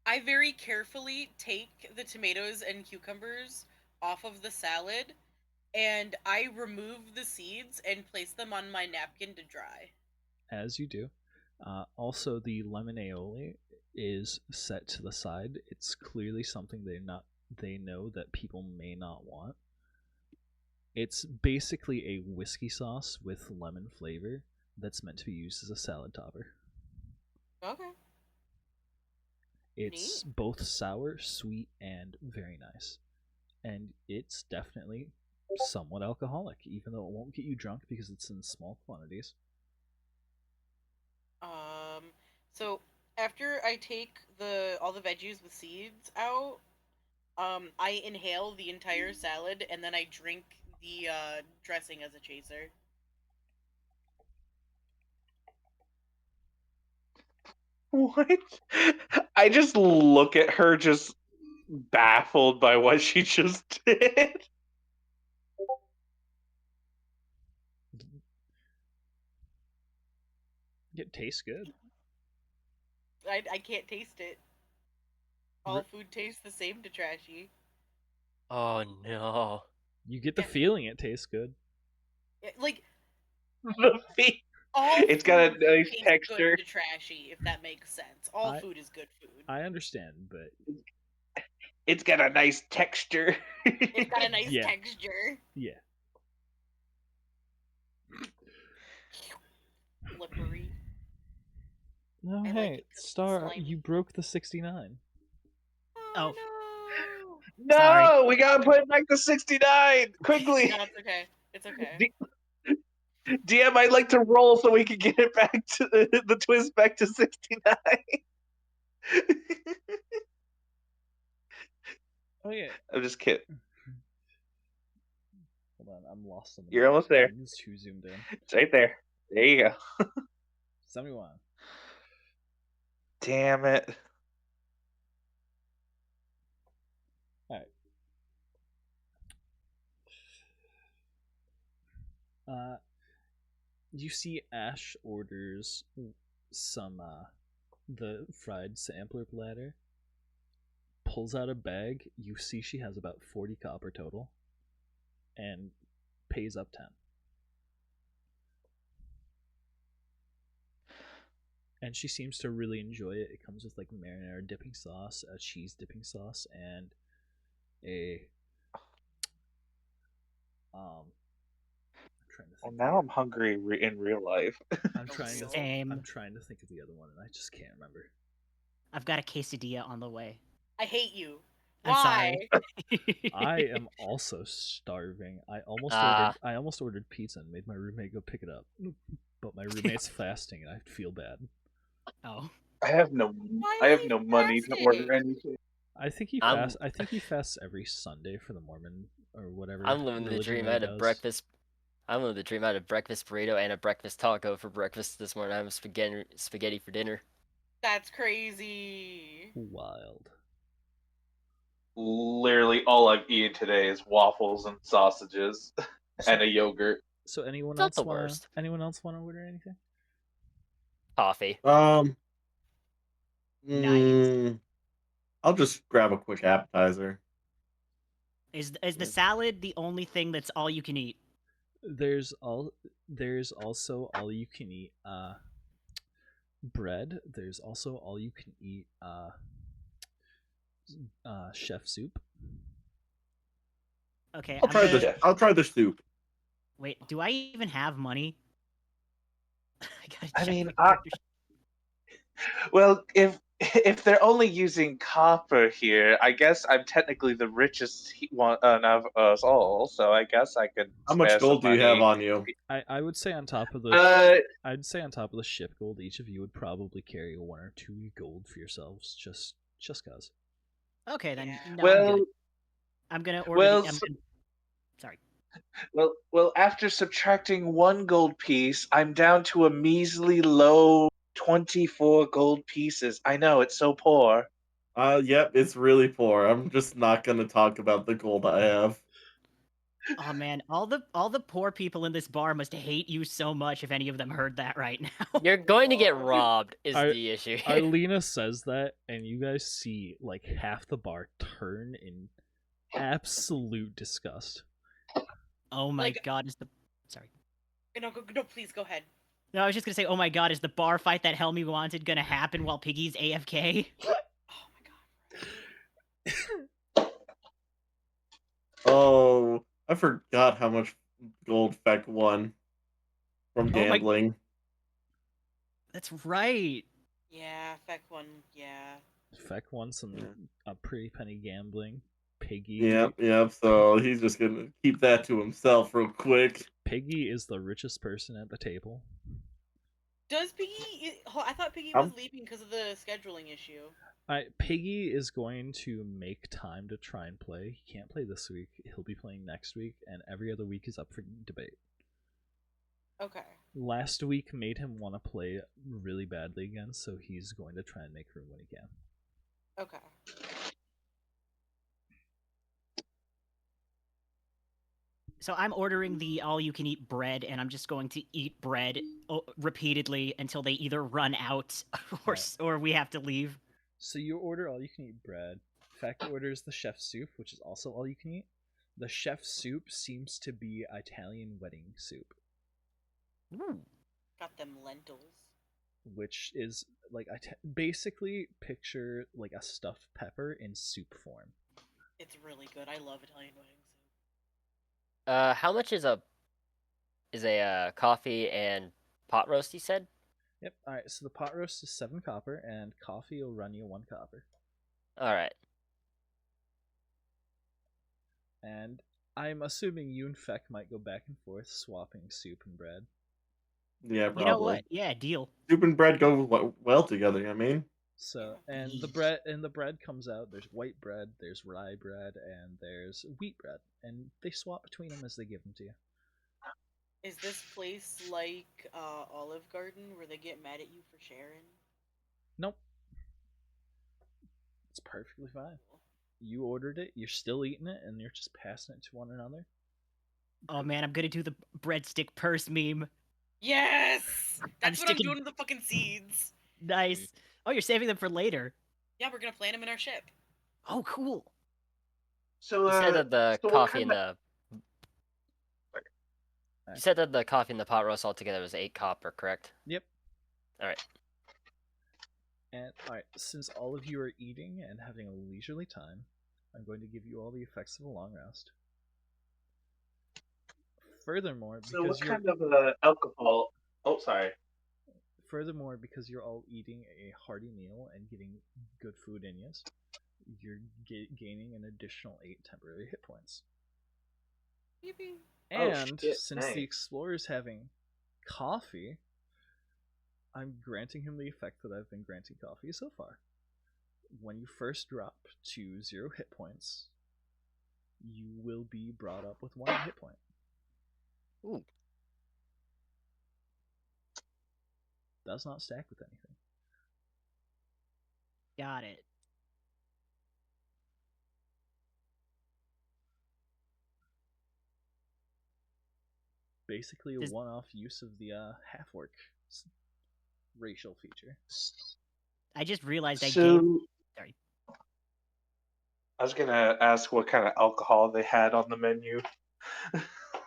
I very carefully take the tomatoes and cucumbers off of the salad, and I remove the seeds and place them on my napkin to dry. As you do. Also, the lemon aioli is set to the side. It's clearly something they know that people may not want. It's basically a whiskey sauce with lemon flavor that's meant to be used as a salad topper. Okay. It's Neat. both sour, sweet, and very nice. And it's definitely somewhat alcoholic, even though it won't get you drunk because it's in small quantities. So after I take all the veggies with seeds out, I inhale the entire salad and then I drink the dressing as a chaser. What? I just look at her, just baffled by what she just did. It tastes good. I can't taste it. All food tastes the same to Trashy. Oh no. You get the feeling it tastes good. Like The feet. all It's got a food nice tastes texture. good to Trashy, if that makes sense. All food is good food. I understand, but It's got a nice texture. It's got a nice Yeah. texture. yeah. Slippery. No, I hey, like it 'cause it's Star, slimy. you broke the 69. Oh. No. No, Sorry. we gotta put it back to 69 quickly. No, it's okay. It's okay. DM, I'd like to roll so we can get it back to the twist back to 69. Oh yeah. I'm just kidding. Hold on, I'm lost on the You're map. almost there. I'm just too zoomed in. It's right there. There you go. 71. Damn it. Alright. You see Ash orders some the fried sampler platter, pulls out a bag. You see she has about 40 copper total, and pays up 10. And she seems to really enjoy it. It comes with like marinara dipping sauce, a cheese dipping sauce, and a I'm trying to Well, think. now I'm hungry in real life. I'm trying to. Same. I'm trying to think of the other one, and I just can't remember. I've got a quesadilla on the way. I hate you. I'm Why? sorry. I am also starving. I almost ordered pizza and made my roommate go pick it up, but my roommate's fasting, and I feel bad. Oh. I have no money to order anything. I think he I'm- fasts. I think he fasts every Sunday for the Mormon or whatever. I'm living the religion dream. that I he had a does. breakfast. I'm living the dream. I had a breakfast burrito and a breakfast taco for breakfast this morning. I have spaghetti for dinner. That's crazy. Wild. Literally all I've eaten today is waffles and sausages. and a yogurt. So anyone Not else the wanna worst. anyone else wanna order anything? Coffee. Um, Nice. I'll just grab a quick appetizer. Is Yeah. the salad the only thing that's all you can eat? There's also all you can eat bread. There's also all you can eat chef soup. Okay, I'll try the I'll try the soup. Wait, do I even have money? I gotta I check mean, my character sheet. well, if they're only using copper here, I guess I'm technically the richest one of us all. So I guess I could How much spare some gold do you have money. on you? I would say on top of the I'd say on top of the ship gold, each of you would probably carry 1 or 2 gold for yourselves, just cause. Okay, then. Yeah. No, well, I'm gonna order well, the. Sorry. well. After subtracting 1 gold piece, I'm down to a measly low 24 gold pieces. I know it's so poor. Yep, it's really poor. I'm just not gonna talk about the gold I have. Oh man, all the poor people in this bar must hate you so much if any of them heard that right now. You're going to get Oh. robbed is I- the issue. Arlena says that, and you guys see like half the bar turn in absolute disgust. Oh my Like- god, is the sorry. No, please go ahead. No, I was just gonna say, oh my god, is the bar fight that Helmy wanted gonna happen while Piggy's AFK? Oh my god. Oh, I forgot how much gold Feck won from Oh my- gambling. That's right. Yeah, Feck one. Yeah. Feck won some a pretty penny gambling. Piggy. Yep. So he's just gonna keep that to himself real quick. Piggy is the richest person at the table. Does Piggy? I thought Piggy Um, was leaving because of the scheduling issue. Piggy is going to make time to try and play. He can't play this week. He'll be playing next week, and every other week is up for debate. Okay. Last week made him want to play really badly again, so he's going to try and make room when he can. Okay. So I'm ordering the all-you-can-eat bread, and I'm just going to eat bread repeatedly until they either run out or we have to leave. So you order all you can eat bread. Feck orders the chef soup, which is also all you can eat. The chef soup seems to be Italian wedding soup, Ooh. Got them lentils. which is like basically picture like a stuffed pepper in soup form. It's really good. I love Italian wedding soup. How much is a coffee and pot roast? You said. Yep. All right. So the pot roast is 7 copper, and coffee will run you 1 copper. All right. And I'm assuming you and Feck might go back and forth swapping soup and bread. Yeah, probably. You know what? Yeah, deal. Soup and bread go well together. I mean, So and Yeesh. the bread comes out. There's white bread, there's rye bread, and there's wheat bread, and they swap between them as they give them to you. Is this place like Olive Garden where they get mad at you for sharing? Nope. It's perfectly fine. You ordered it, you're still eating it, and you're just passing it to one another. Oh man, I'm gonna do the breadstick purse meme. Yes! That's what I'm sticking- doing with the fucking seeds. Nice. Oh, you're saving them for later. Yeah, we're gonna plant them in our ship. Oh, cool. So You said that the so what coffee kind and the. You said that the coffee and the pot roast altogether was 8 copper, correct? Yep. All right. And alright, since all of you are eating and having a leisurely time, I'm going to give you all the effects of a long rest. Furthermore, So because what you're kind of alcohol? Oh, sorry. Furthermore, because you're all eating a hearty meal and getting good food in you, you're gaining an additional 8 temporary hit points. Yippee. Oh, And shit, since the nice. explorer's having coffee, I'm granting him the effect that I've been granting coffee so far. When you first drop to 0 hit points, you will be brought up with 1 hit point. Ooh. Does not stack with anything. Got it. basically a Does- one-off use of the half-orc racial feature. I just realized I So gave. Sorry. I was gonna ask what kind of alcohol they had on the menu.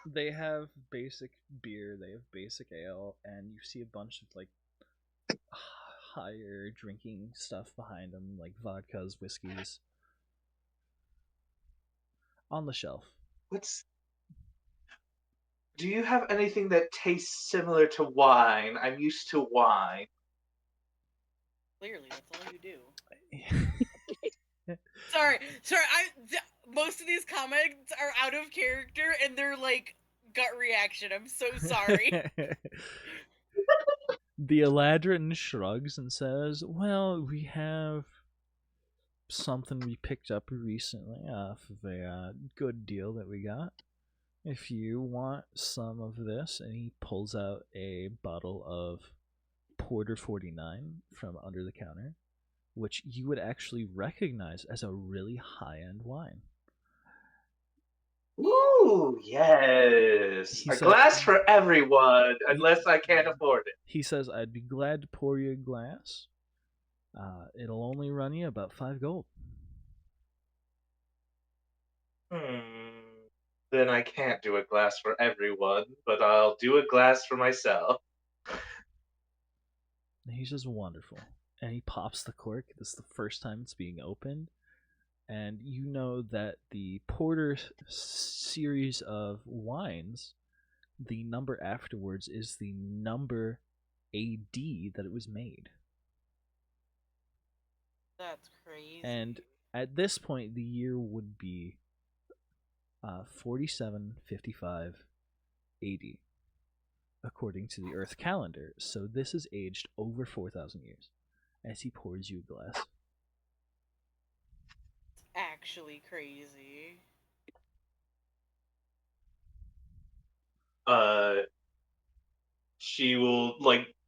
They have basic beer, they have basic ale, and you see a bunch of like higher drinking stuff behind them, like vodkas, whiskeys, on the shelf. Do you have anything that tastes similar to wine? I'm used to wine. Clearly, that's all you do. Sorry. Most of these comments are out of character, and they're like gut reaction. I'm so sorry. The Eladrin shrugs and says, "Well, we have something we picked up recently off of a good deal that we got. If you want some of this," and he pulls out a bottle of Porter 49 from under the counter, which you would actually recognize as a really high-end wine. Ooh, yes. He A said- glass for everyone, unless I can't afford it. He says, "I'd be glad to pour you a glass. It'll only run you about 5 gold." Then I can't do a glass for everyone, but I'll do a glass for myself. And he's just wonderful. And he pops the cork. This is the first time it's being opened. And you know that the Porter series of wines, the number afterwards is the number AD that it was made. That's crazy. And at this point, the year would be 4755 AD, according to the Earth calendar. So this is aged over 4,000 years as he pours you a glass. It's actually crazy.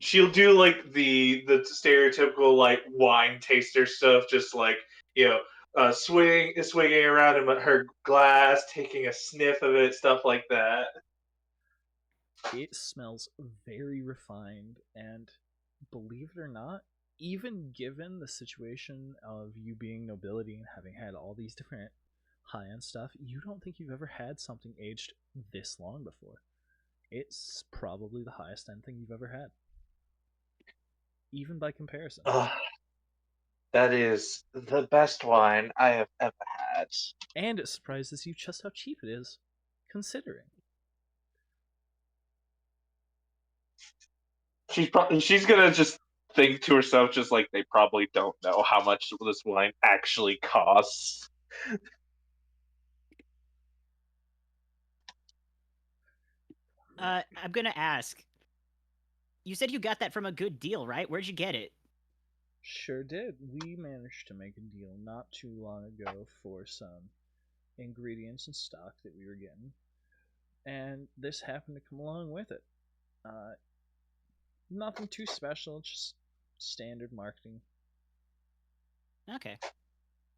She'll do like the stereotypical like wine taster stuff, just like swinging around in her glass, taking a sniff of it, stuff like that. It smells very refined, and believe it or not, even given the situation of you being nobility and having had all these different high-end stuff, you don't think you've ever had something aged this long before. It's probably the highest end thing you've ever had, even by comparison. That is the best wine I have ever had. And it surprises you just how cheap it is, considering. She's gonna just think to herself, just like they probably don't know how much this wine actually costs. I'm gonna ask. You said you got that from a good deal, right? Where'd you get it? Sure did. We managed to make a deal not too long ago for some ingredients and stock that we were getting, and this happened to come along with it. Nothing too special, just standard marketing. Okay.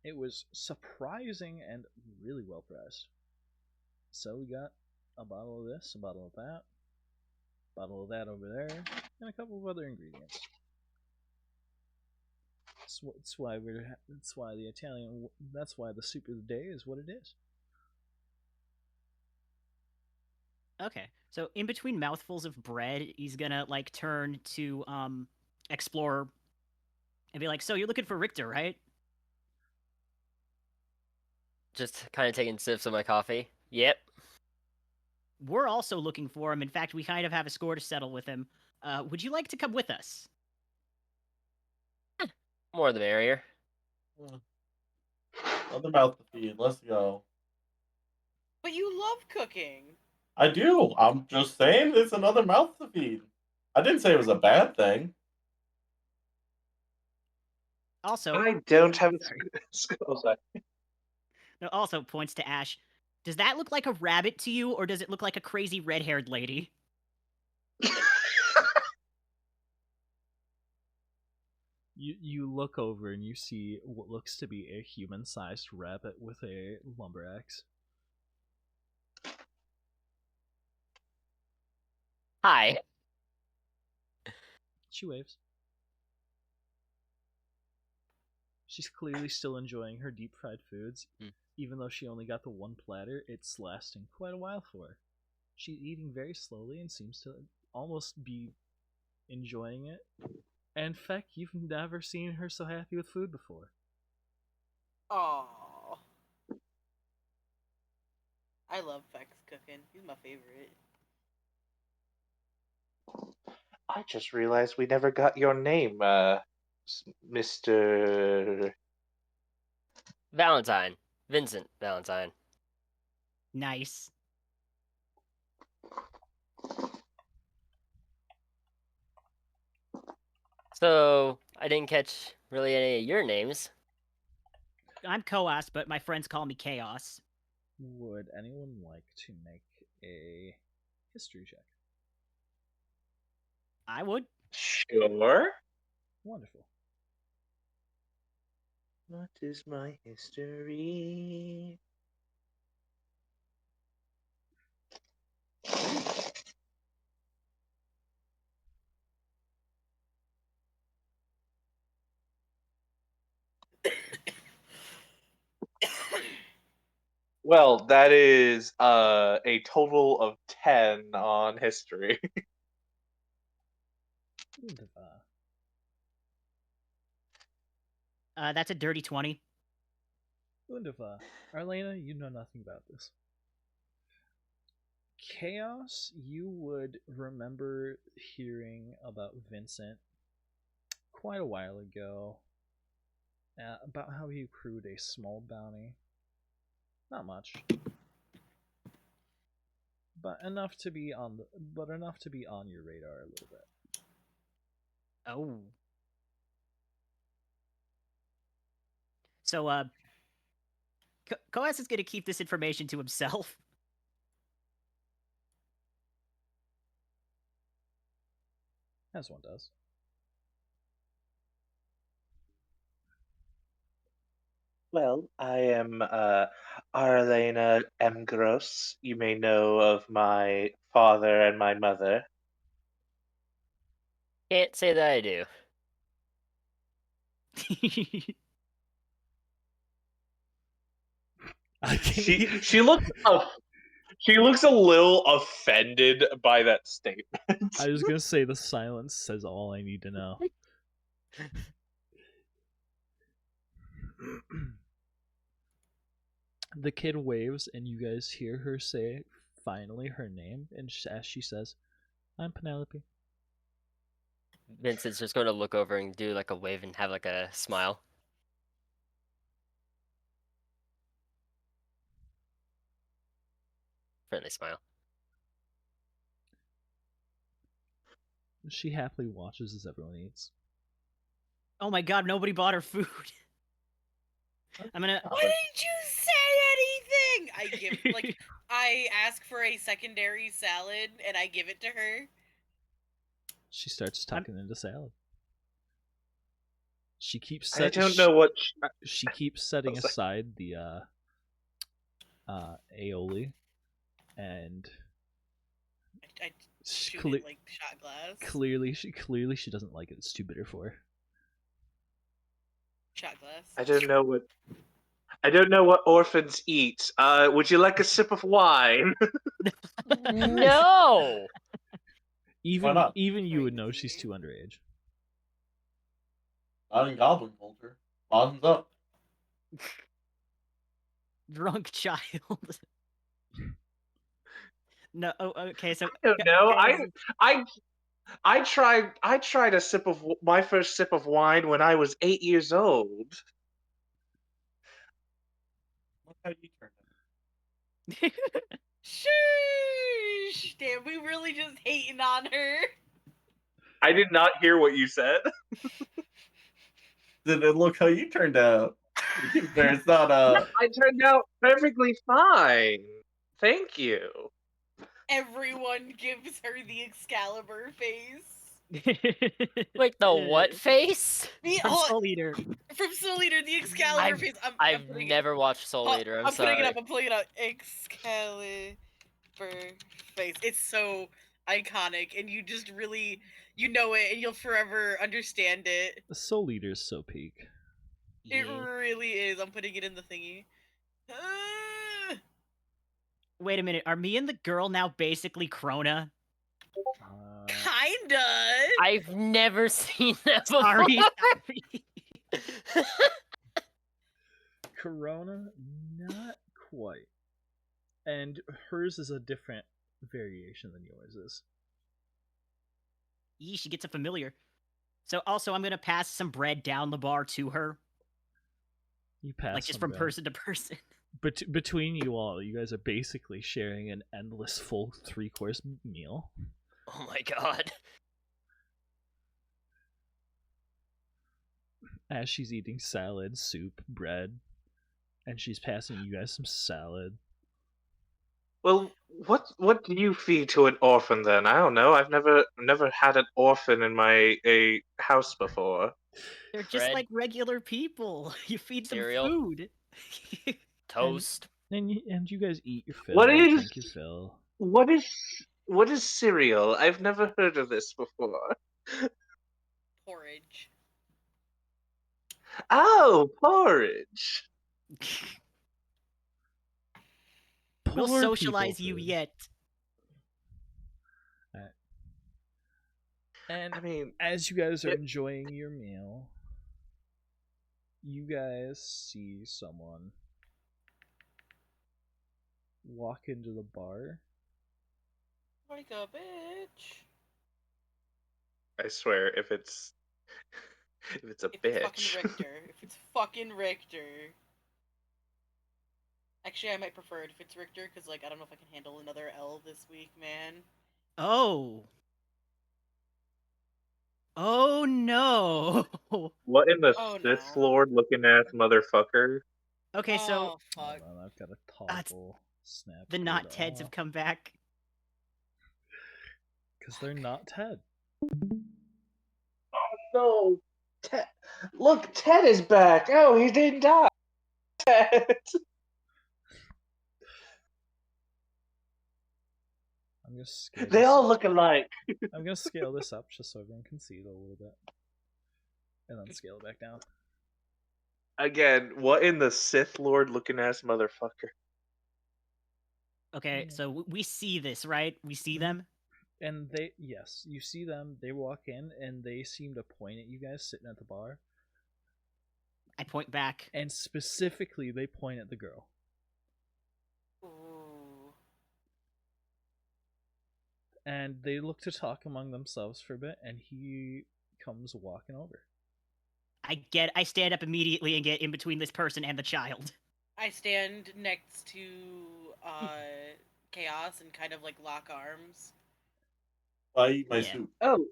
It was surprising and really well priced. So we got a bottle of this, a bottle of that, a bottle of that over there, and a couple of other ingredients. That's why the Italian. That's why the soup of the day is what it is. Okay. So in between mouthfuls of bread, he's gonna like turn to Explorer and be like, "So you're looking for Richter, right?" Just kind of taking sips of my coffee. Yep. We're also looking for him. In fact, we kind of have a score to settle with him. Would you like to come with us? More the merrier. Another mouth to feed. Let's go. But you love cooking. I do. I'm just saying it's another mouth to feed. I didn't say it was a bad thing. Also, I don't have a Sorry. skill set. no, also points to Ash. Does that look like a rabbit to you, or does it look like a crazy red-haired lady? You look over and you see what looks to be a human-sized rabbit with a lumber axe. Hi. She waves. She's clearly still enjoying her deep fried foods. Even though she only got the one platter, it's lasting quite a while for her. She's eating very slowly and seems to almost be enjoying it. And Feck, you've never seen her so happy with food before. Aww. I love Feck's cooking. He's my favorite. I just realized we never got your name, Mr. Valentine. Vincent Valentine. Nice. So, I didn't catch really any of your names. I'm Koas, but my friends call me Chaos. Would anyone like to make a history check? I would. Sure. Wonderful. What is my history? Well, that is a total of 10 on history. Wunderbar. That's a dirty 20. Wunderbar. Arlena, you know nothing about this. Chaos, you would remember hearing about Vincent quite a while ago, about how he accrued a small bounty. Not much, but enough to be on your radar a little bit. Oh. So, Koas is going to keep this information to himself. As one does. Well, I am Arlena M. Gross. You may know of my father and my mother. Can't say that I do. She looks she looks a little offended by that statement. I was gonna say the silence says all I need to know. The kid waves, and you guys hear her say finally her name, and as she says, "I'm Penelope." Vincent's just going to look over and do like a wave and have like a smile. Friendly smile. She happily watches as everyone eats. Oh my god, nobody bought her food. I'm gonna. Why didn't you say anything? I give I ask for a secondary salad and I give it to her. She starts tucking into salad. She keeps. I don't know what. She keeps setting aside the aioli, and I shoot it like shot glass. Clearly, she doesn't like it. It's too bitter for her. Shot glass. I don't know what orphans eat. Would you like a sip of wine? No. Even you would know she's too underage. Not in goblin culture. Bottoms up. Drunk child. No. Oh, okay. So I don't know. I tried a sip of my first sip of wine when I was 8 years old. Look how you turned out. Sheesh! Damn, we really just hating on her. I did not hear what you said. Did it look how you turned out? There's not I turned out perfectly fine. Thank you. Everyone gives her the Excalibur face. Like the what face? From Soul Eater. From Soul Eater, the Excalibur face. I've never watched Soul Eater. I'm sorry. Putting it up. Excalibur face. It's so. iconic, and you just really you know it, and you'll forever understand it. The Soul Eater is so peak. It Yeah. really is. I'm putting it in the thingy. Wait a minute. Are me and the girl now basically Krona? Kinda. I've never seen that before. Sorry. Sorry. Corona, not quite. And hers is a different variation than yours is. Yee, she gets a familiar. So also, I'm gonna pass some bread down the bar to her, You pass like just some from bread. person to person. Between you all, you guys are basically sharing an endless full 3-course meal. Oh my god. As she's eating salad, soup, bread, and she's passing you guys some salad. Well, what do you feed to an orphan then? I don't know. I've never had an orphan in my house before. They're just Bread. like regular people. You feed them Cereal. food. Toast. And you guys eat your fill, What is- drink your fill. What is cereal? I've never heard of this before. Porridge. Oh, porridge. We'll Poor socialize people you food. yet. And I mean, as you guys are it- enjoying your meal, you guys see someone walk into the bar. Like a bitch. I swear, if it's a If it's fucking bitch. Richter. If it's fucking Richter. Actually, I might prefer it if it's Richter, because, like, I don't know if I can handle another L this week, man. Oh. Oh no. What in the Oh, Sith no. Lord looking ass motherfucker? Okay, so Oh, fuck. Hold on, I've got to That's- toggle snap. the not Teds have come back. Because they're not Ted. No, Ted. Look, Ted is back. Oh, he didn't die. Ted. I'm gonna scale. They this all up. look alike. I'm gonna scale this up just so everyone can see it a little bit, and then scale it back down. Again, what in the Sith Lord looking ass motherfucker? Okay, so we see this, right? We see them. And yes, you see them. They walk in and they seem to point at you guys sitting at the bar. I point back. And specifically, they point at the girl. Ooh. And they look to talk among themselves for a bit, and he comes walking over. I stand up immediately and get in between this person and the child. I stand next to, Chaos and kind of, like, lock arms. I eat my Yeah. soup. Oh,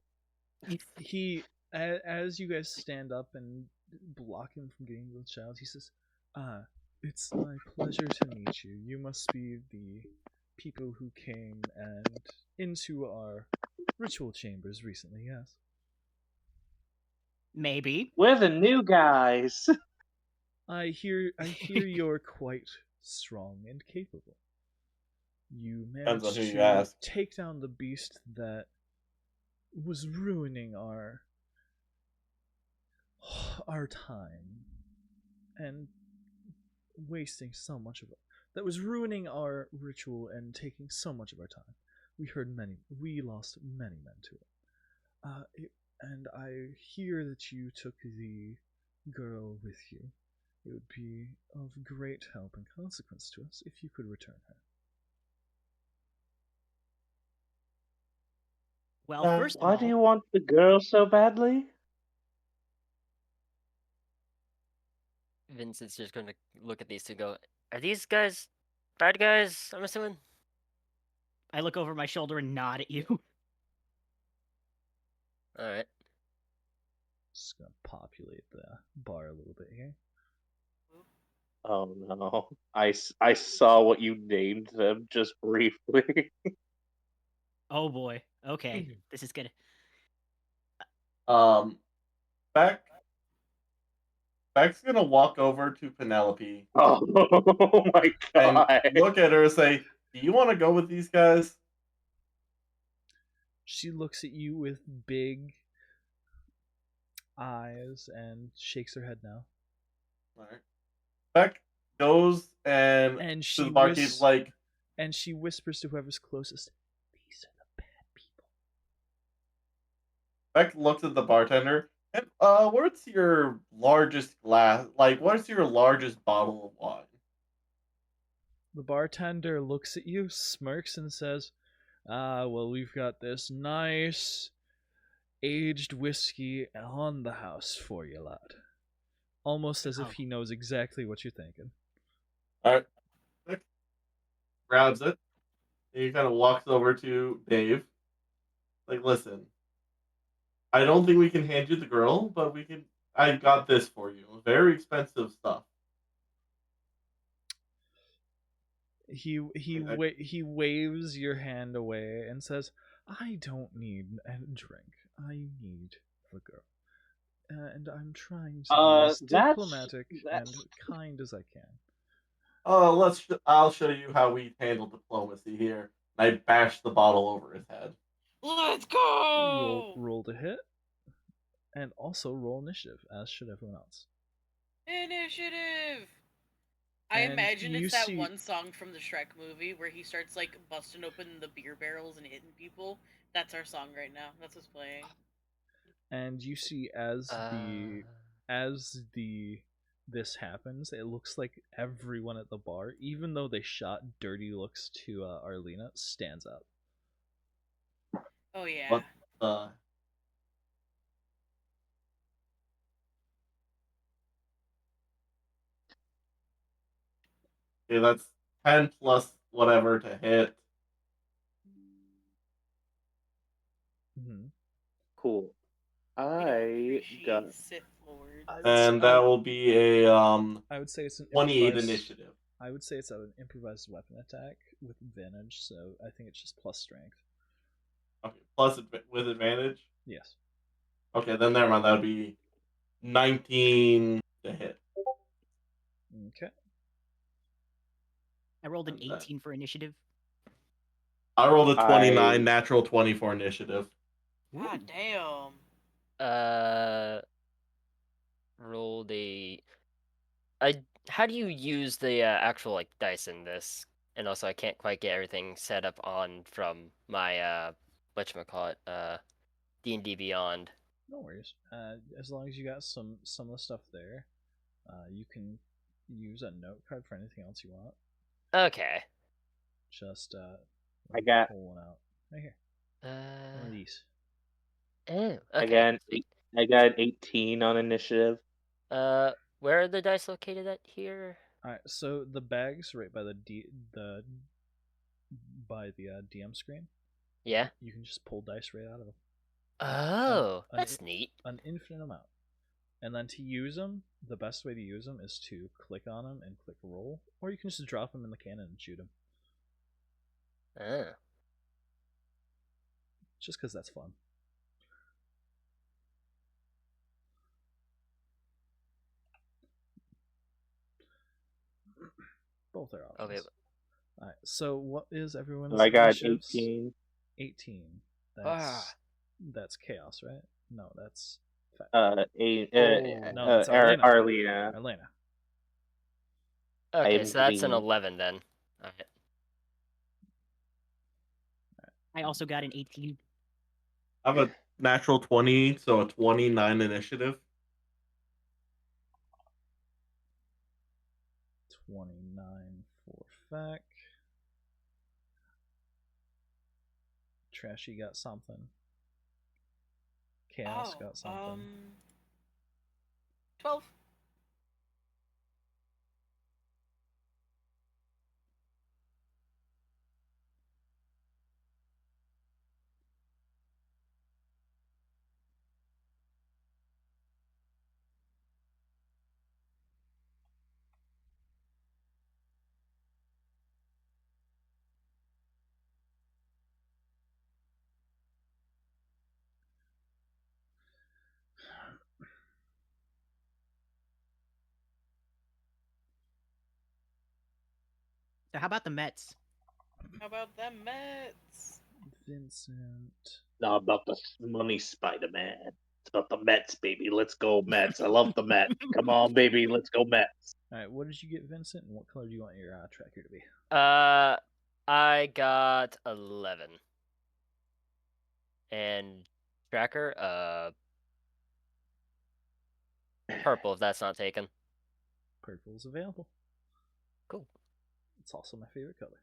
He, as you guys stand up and block him from getting to the child, he says, it's my pleasure to meet you. You must be the people who came and into our ritual chambers recently, yes? Maybe. we're the new guys. I hear you're quite strong and capable. You Depends on managed who you to ask. take down the beast that was ruining our time and wasting so much of it. That was ruining our ritual and taking so much of our time. We lost many men to it. And I hear that you took the girl with you. It would be of great help and consequence to us if you could return her. Well, Nah, first of Why all, do you want the girl so badly? Vincent's just gonna look at these two and go, are these guys bad guys, I'm assuming? I look over my shoulder and nod at you. Alright. Just gonna populate the bar a little bit here. Oh no. I saw what you named them just briefly. Oh boy. Okay, this is good. Beck's gonna walk over to Penelope Oh my and god. look at her and say, "Do you want to go with these guys?" She looks at you with big eyes and shakes her head no. All right. Beck goes and And to she the barkeep like, and she whispers to whoever's closest, "These are the bad people." Beck looks at the bartender. And what's your largest glass? Like, what's your largest bottle of wine? The bartender looks at you, smirks, and says, "Ah, well, we've got this nice aged whiskey on the house for you, lad." Almost as if Oh. he knows exactly what you're thinking. All right. Beck grabs it. And he kind of walks over to Dave. Like, listen, I don't think we can hand you the girl, but we can. I got this for you. Very expensive stuff. He waves your hand away and says, "I don't need a drink. I need the girl, and I'm trying to be as diplomatic and kind as I can." Oh, I'll show you how we handle diplomacy here. And I bash the bottle over his head. Let's Roll go! roll to hit, and also roll initiative, as should everyone else. Initiative! I And imagine you it's that see- one song from the Shrek movie where he starts like busting open the beer barrels and hitting people. That's our song right now. That's what's playing. And you see as the this happens, it looks like everyone at the bar, even though they shot dirty looks to Arlena, stands up. Oh yeah. What the? Okay, that's 10 plus whatever to hit. Mm-hmm. Cool. We don't I appreciate got Sith Lords. And that will be a I would say it's an 28 improvised, initiative. I would say it's an improvised weapon attack with advantage, so I think it's just plus strength. Okay, plus with advantage. Yes. Okay, then never mind. That would be 19 to hit. Okay. I rolled an And then- 18 for initiative. I rolled a 29, I- natural 20 for initiative. God damn. Rolled a. How do you use the actual like dice in this? And also, I can't quite get everything set up on from my whatchamacallit, D&D Beyond. No worries. As long as you got some of the stuff there, you can use a note card for anything else you want. Okay. Just I got- pull one out right here. One of these. Oh, I okay. got Sweet. I got an 18 on initiative. Where are the dice located at here? All right. So the bag's right by the DM screen. Yeah. You can just pull dice right out of them. Oh, an- that's neat. An infinite amount. And then to use them, the best way to use them is to click on them and click roll, or you can just drop them in the cannon and shoot them. Oh. Just because that's fun. Both are options. Okay. Alright, so what is everyone's So I got initiatives? 18. 18. Ah. That's chaos, right? No, that's Oh. No, that's Arlena. Arlena. Arlena. Okay, am so that's an green. 11 then. Alright. I also got an 18. I have a natural 20, so a 29 initiative. 29 for Feck. Trashy got something. Chaos got something. 12. So how about the Mets? How about them Mets? Vincent. No, about the money, Spider-Man. It's about the Mets, baby. Let's go Mets. I love the Mets. Come on, baby. Let's go Mets. All right, what did you get, Vincent? And what color do you want your tracker to be? I got 11. And tracker, purple if that's not taken. Purple is available. Cool. It's also my favorite color.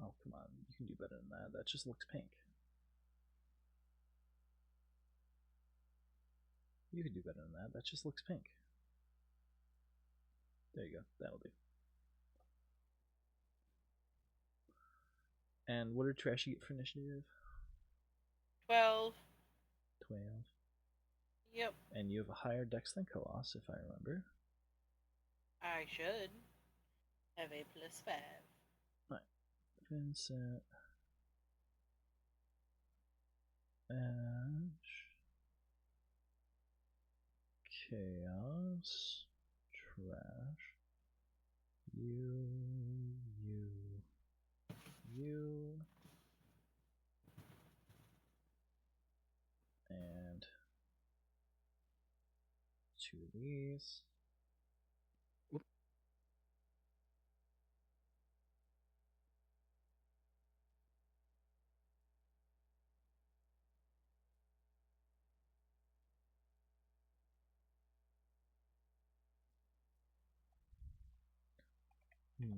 Oh, come on. You can do better than that. That just looks pink. You can do better than that. That just looks pink. There you go. That'll do. And what did Trashy get for initiative? 12. 12. Yep, And you have a higher dex than Koos, if I remember. I should have a +5. Vincent. Ash. Chaos. Trash. You. And 2 of these.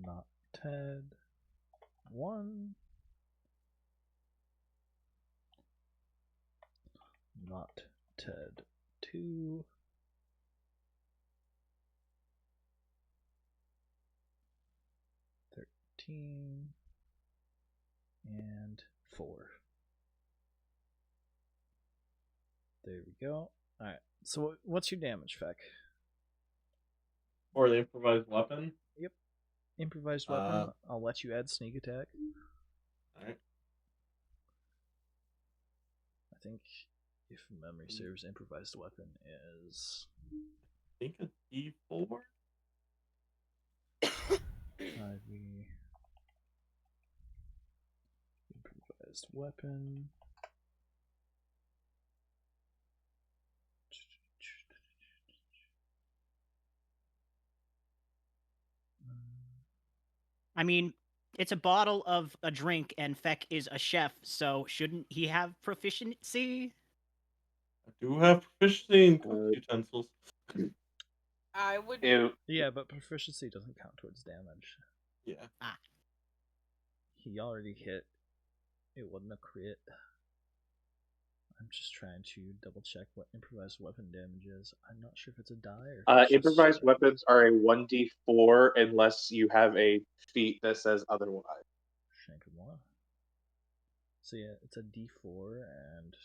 Not Ted. 1. Not Ted. 2. And 4. There we go. Alright, so what's your damage, Feck? Or the improvised weapon. Yep. Improvised weapon. I'll let you add sneak attack. Alright. I think, if memory serves, improvised weapon is... I think a D4? 5e. Improvised weapon. I mean, it's a bottle of a drink, and Feck is a chef, so shouldn't he have proficiency? I do have proficiency in cook utensils. I would. Ew. Yeah, but proficiency doesn't count towards damage. Yeah. He already hit. It wasn't a crit. I'm just trying to double check what improvised weapon damage is. I'm not sure if it's a die or if it's Improvised just, weapons are a 1d4 unless you have a feat that says otherwise. Shank of one. So yeah, it's a D4 and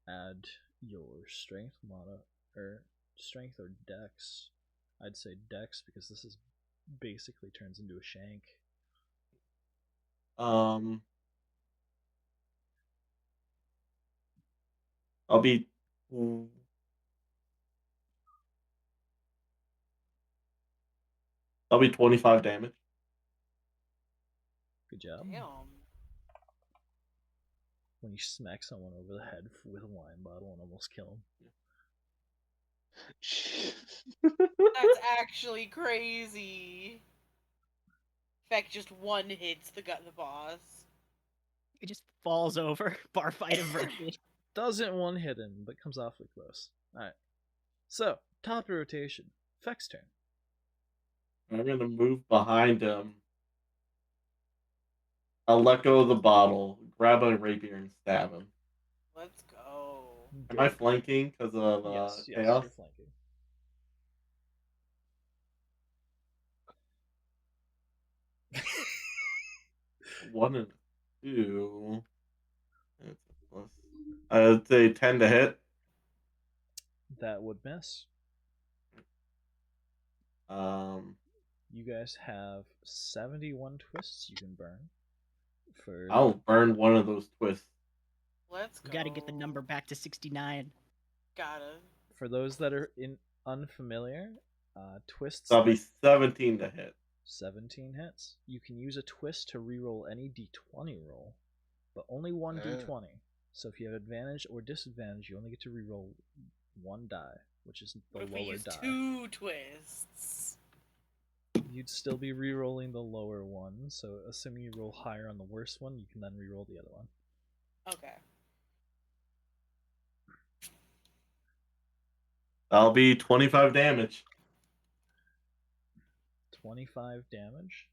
add your strength or strength or dex. I'd say dex because this is basically turns into a shank. I'll be 25 damage. Good job. Damn. When you smack someone over the head with a wine bottle and almost kill them. That's actually crazy. In fact, just one hits the boss. He just falls over. Bar fight averted. Doesn't one hit him, but comes awfully close. Alright. So, top of rotation. Feck's turn. I'm gonna move behind him. I'll let go of the bottle, grab a rapier, and stab him. Let's go. Am I flanking because of yes, chaos? you're flanking. One and 2. That's a plus. I'd say 10 to hit. That would miss. You guys have 71 twists you can burn. I'll burn one of those twists. Let's go. We gotta get the number back to 69. Gotta. For those that are unfamiliar, twists. So I'll be 17 to hit. 17 hits. You can use a twist to reroll any d20 roll, but only one d20. So if you have advantage or disadvantage, you only get to reroll one die, which is the What if we lower use die. 2 twists? You'd still be re-rolling the lower one, so assuming you roll higher on the worst one, you can then re-roll the other one. Okay. That'll be 25 damage. 25 damage.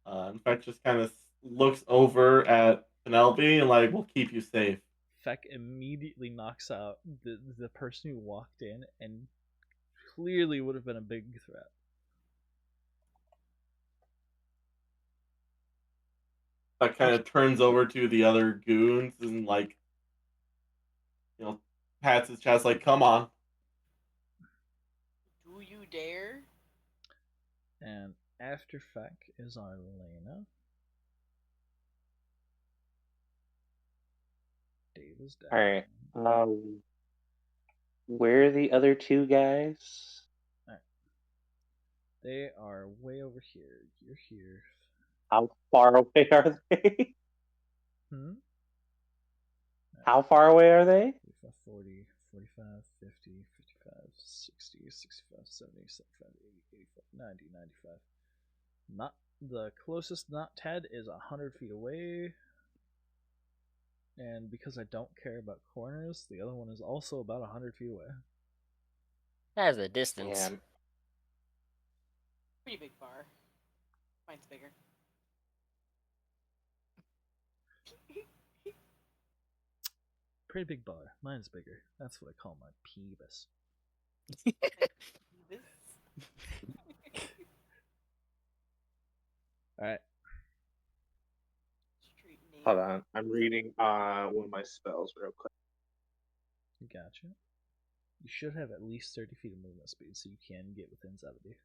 In fact, just kind of looks over at Penelope and like, we'll keep you safe. Feck immediately knocks out the person who walked in and clearly would have been a big threat. That kind of turns over to the other goons and like, pats his chest like, come on. Do you dare? And after Feck is Arlena. Dave is down. Alright. Where are the other two guys? Alright. They are way over here. You're here. How far away are they? How far away are they? 40, 45, 50, 55, 60, 65, 70, 75, 80, 85, 90, 95. Not the closest not Ted is 100 feet away. And because I don't care about corners, the other one is also about 100 feet away. That is a distance. Yeah. Pretty big bar. Mine's bigger. Pretty big bar. Mine's bigger. That's what I call my peebus. Alright. Street name. Hold on. I'm reading one of my spells real quick. Gotcha. You should have at least 30 feet of movement speed, so you can get within 70.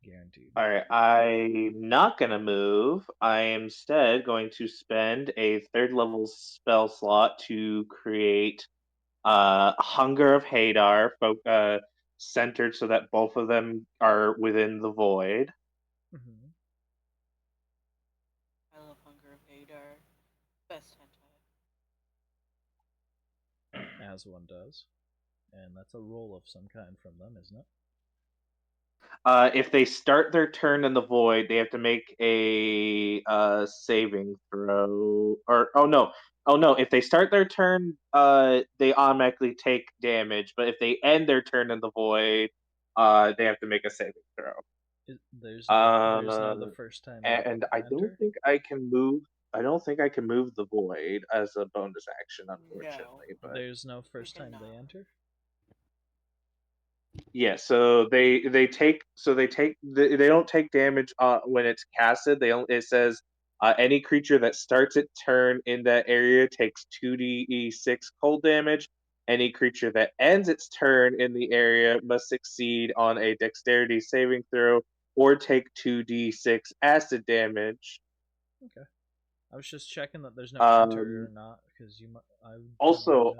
Guaranteed. Alright, I'm not gonna move. I am instead going to spend a 3rd level spell slot to create Hunger of Hadar, centered so that both of them are within the void. Mm-hmm. I love Hunger of Hadar. Best hentai. As one does. And that's a roll of some kind from them, isn't it? If they start their turn in the void, they have to make a saving throw. Or oh no, if they start their turn, they automatically take damage. But if they end their turn in the void, they have to make a saving throw. There's no the first time. And I don't think I can move. I don't think I can move the void as a bonus action, unfortunately. No. But there's no first time they enter. yeah, so they don't take damage when it's casted. It says any creature that starts its turn in that area takes 2d6 cold damage. Any creature that ends its turn in the area must succeed on a dexterity saving throw or take 2d6 acid damage. Okay. I was just checking that there's no enter or not because you might. Also,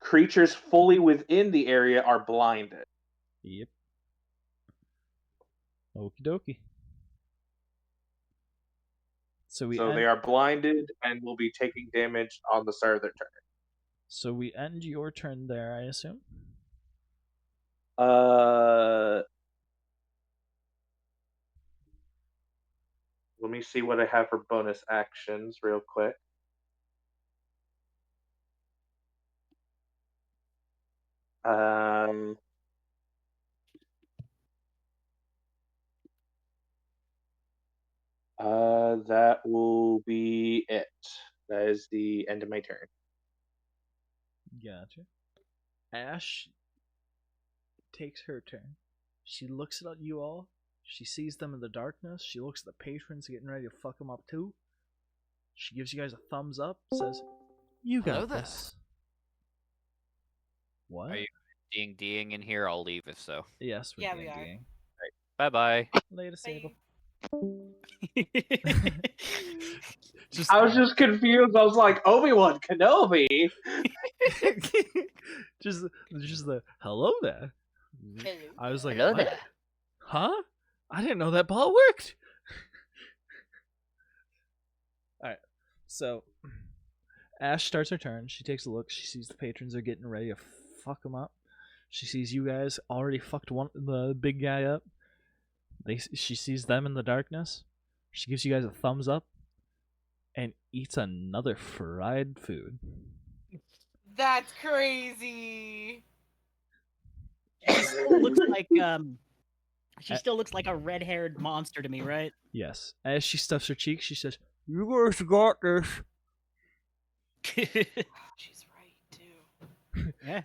creatures fully within the area are blinded. Yep. Okie dokie. So they are blinded and will be taking damage on the start of their turn. So we end your turn there, I assume? Let me see what I have for bonus actions real quick. That will be it. That is the end of my turn. Gotcha. Ash takes her turn. She looks at you all. She sees them in the darkness. She looks at the patrons getting ready to fuck them up too. She gives you guys a thumbs up. Says, "You got this." What? Are you D&Ding in here? I'll leave if so. Yes, we're we are. D&Ding. Bye bye. Later, Sable. Just I was just confused. I was like, Obi-Wan Kenobi. just the hello there. Hello I was like, Hello what? there. Huh? I didn't know that ball worked. All right, so Ash starts her turn. She takes a look. She sees the patrons are getting ready to fuck them up. She sees you guys already fucked the big guy up. She sees them in the darkness. She gives you guys a thumbs up and eats another fried food. That's crazy. She still looks like she still looks like a red-haired monster to me, right? Yes. As she stuffs her cheeks, she says, "You guys got this." She's right too. Yeah.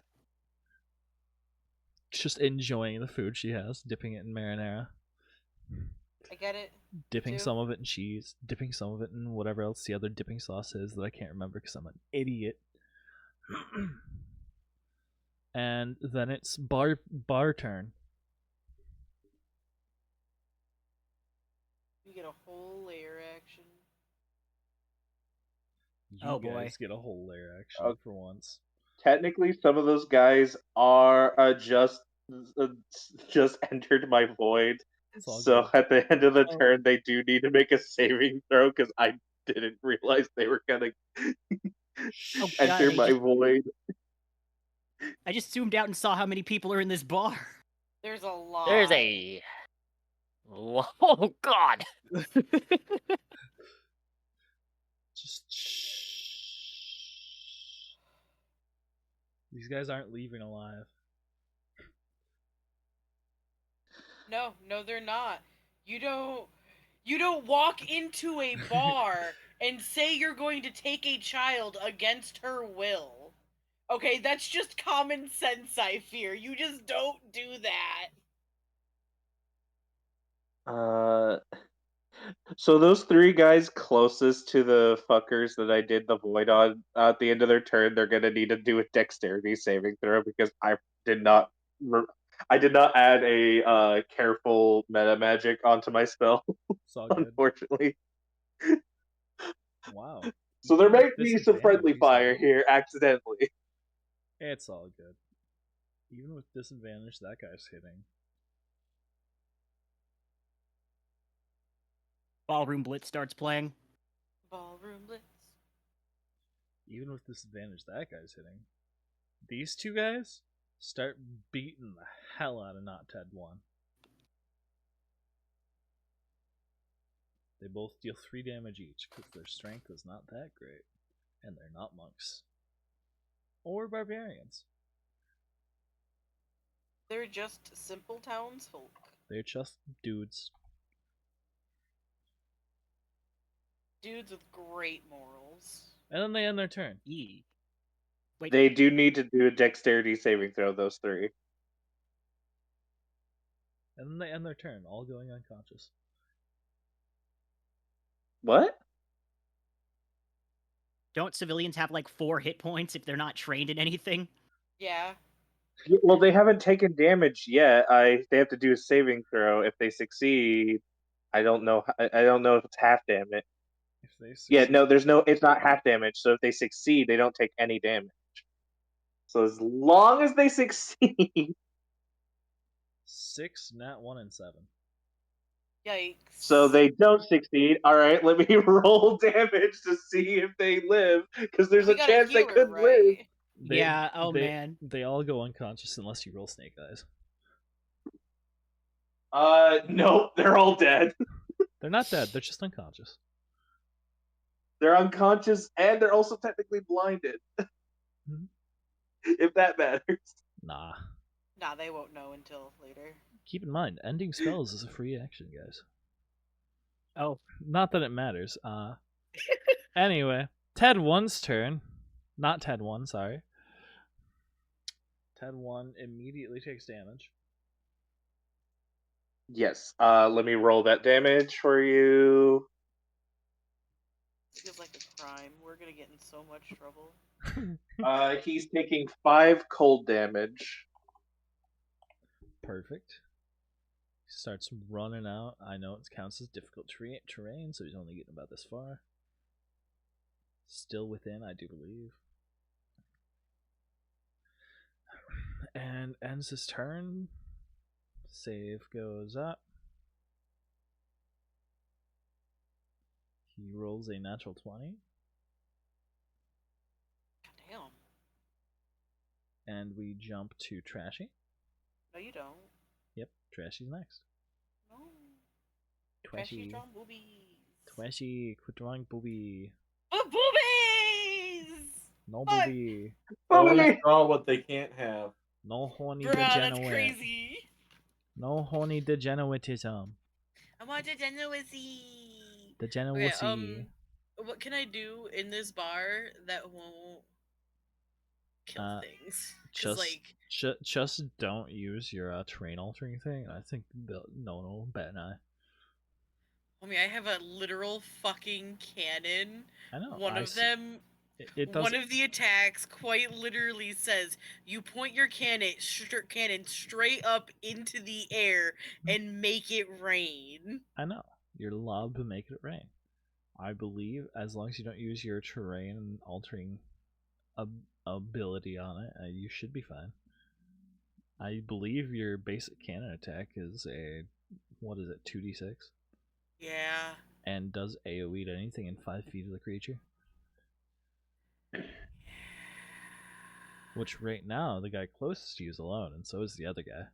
Just enjoying the food she has, dipping it in marinara, I get it. dipping too. some of it in cheese, dipping some of it in whatever else the other dipping sauce is that I can't remember because I'm an idiot. And then it's bar turn. You get a whole layer action. You Oh, guys boy. get a whole layer action Oh. for once. Technically, some of those guys are just entered my void. It's all So good. at the end of the Oh. turn, they do need to make a saving throw because I didn't realize they were gonna Oh, enter God, my void. I just zoomed out and saw how many people are in this bar. There's a lot. There's a. Oh God! Just these guys aren't leaving alive. No, they're not. You don't walk into a bar and say you're going to take a child against her will. Okay, that's just common sense, I fear. You just don't do that. So those three guys closest to the fuckers that I did the void on at the end of their turn, they're gonna need to do a dexterity saving throw because did not I did not add a careful meta magic onto my spell, It's all good. unfortunately. Wow. So there Even may with be some disadvantage, friendly you fire said. here accidentally. It's all good. Even with disadvantage, that guy's hitting. Ballroom Blitz starts playing. Ballroom Blitz. Even with disadvantage, that guy's hitting. These two guys start beating the hell out of Not Ted 1. They both deal 3 damage each because their strength is not that great. And they're not monks. Or barbarians. They're just simple townsfolk. They're just dudes. Dudes with great morals. And then they end their turn. Yee. Wait, They do need to do a dexterity saving throw, those three. And then they end their turn, all going unconscious. What? don't civilians have like 4 hit points if they're not trained in anything? Yeah. Well, they haven't taken damage yet. They have to do a saving throw. If they succeed, I don't know. I don't know if it's half damage. If they Yeah, succeed, no, there's no. It's not half damage. So if they succeed, they don't take any damage. So as long as they succeed, 6, nat 1, and 7. Yikes. so they don't succeed. All right, let me roll damage to see if they live, because there's We a got a chance they healer, could live. right? Yeah, oh, they, man. They all go unconscious unless you roll snake eyes. Nope, they're all dead. They're not dead, they're just unconscious. They're unconscious and they're also technically blinded. Mhm. If that matters. Nah. Nah, they won't know until later. Keep in mind, ending spells is a free action, guys. Oh. Not that it matters. Anyway, Ted 1's turn. Not Ted 1, sorry. Ted 1 immediately takes damage. Yes. Let me roll that damage for you. Feels like a crime. We're gonna get in so much trouble. He's taking 5 cold damage. Perfect. He starts running out. I know it counts as difficult terrain, so he's only getting about this far. Still within, I do believe. And ends his turn. Save goes up. He rolls a natural 20. Damn. And we jump to Trashy. No, you don't. Yep, Trashy's next. No. Trashy Twashy. strong boobies. Twashy, quit drawing booby. Oh, boobies! No Fuck. booby. Always draw what they can't have. No horny Bruh, that's degenerate. crazy. No horny degeneratism. I want degeneracy. Degeneracy. Okay, what can I do in this bar that won't kill things? Because, like... Just don't use your terrain altering thing. I think no, bet not. Homie, I have a literal fucking cannon. I know. One of them... It does. One of the attacks quite literally says, you point your cannon straight up into the air and make it rain. I know. You're allowed to make it rain. I believe as long as you don't use your terrain altering ability on it, you should be fine. I believe your basic cannon attack is a, what is it, 2d6? Yeah. And does AoE to anything in 5 feet of the creature. Which right now, the guy closest to you is alone, and so is the other guy.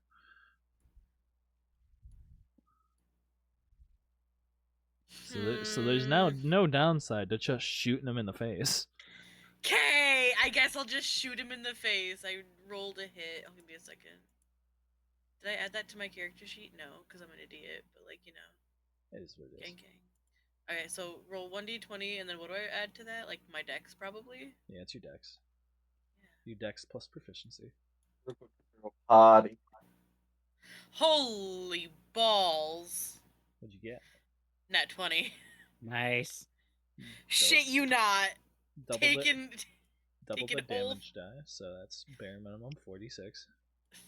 So there's now no downside to just shooting him in the face. Okay, I guess I'll just shoot him in the face. I rolled a hit. Oh, give me a second. Did I add that to my character sheet? No, because I'm an idiot, but like, you know. It is what it is. Gang. Okay, so roll 1d20, and then what do I add to that? Like my dex, probably? Yeah, it's your dex. Your dex plus proficiency. Potty. Holy balls. What'd you get? Nat 20. Nice. Shit you not. Double Taking the all damage die, so that's bare minimum 46.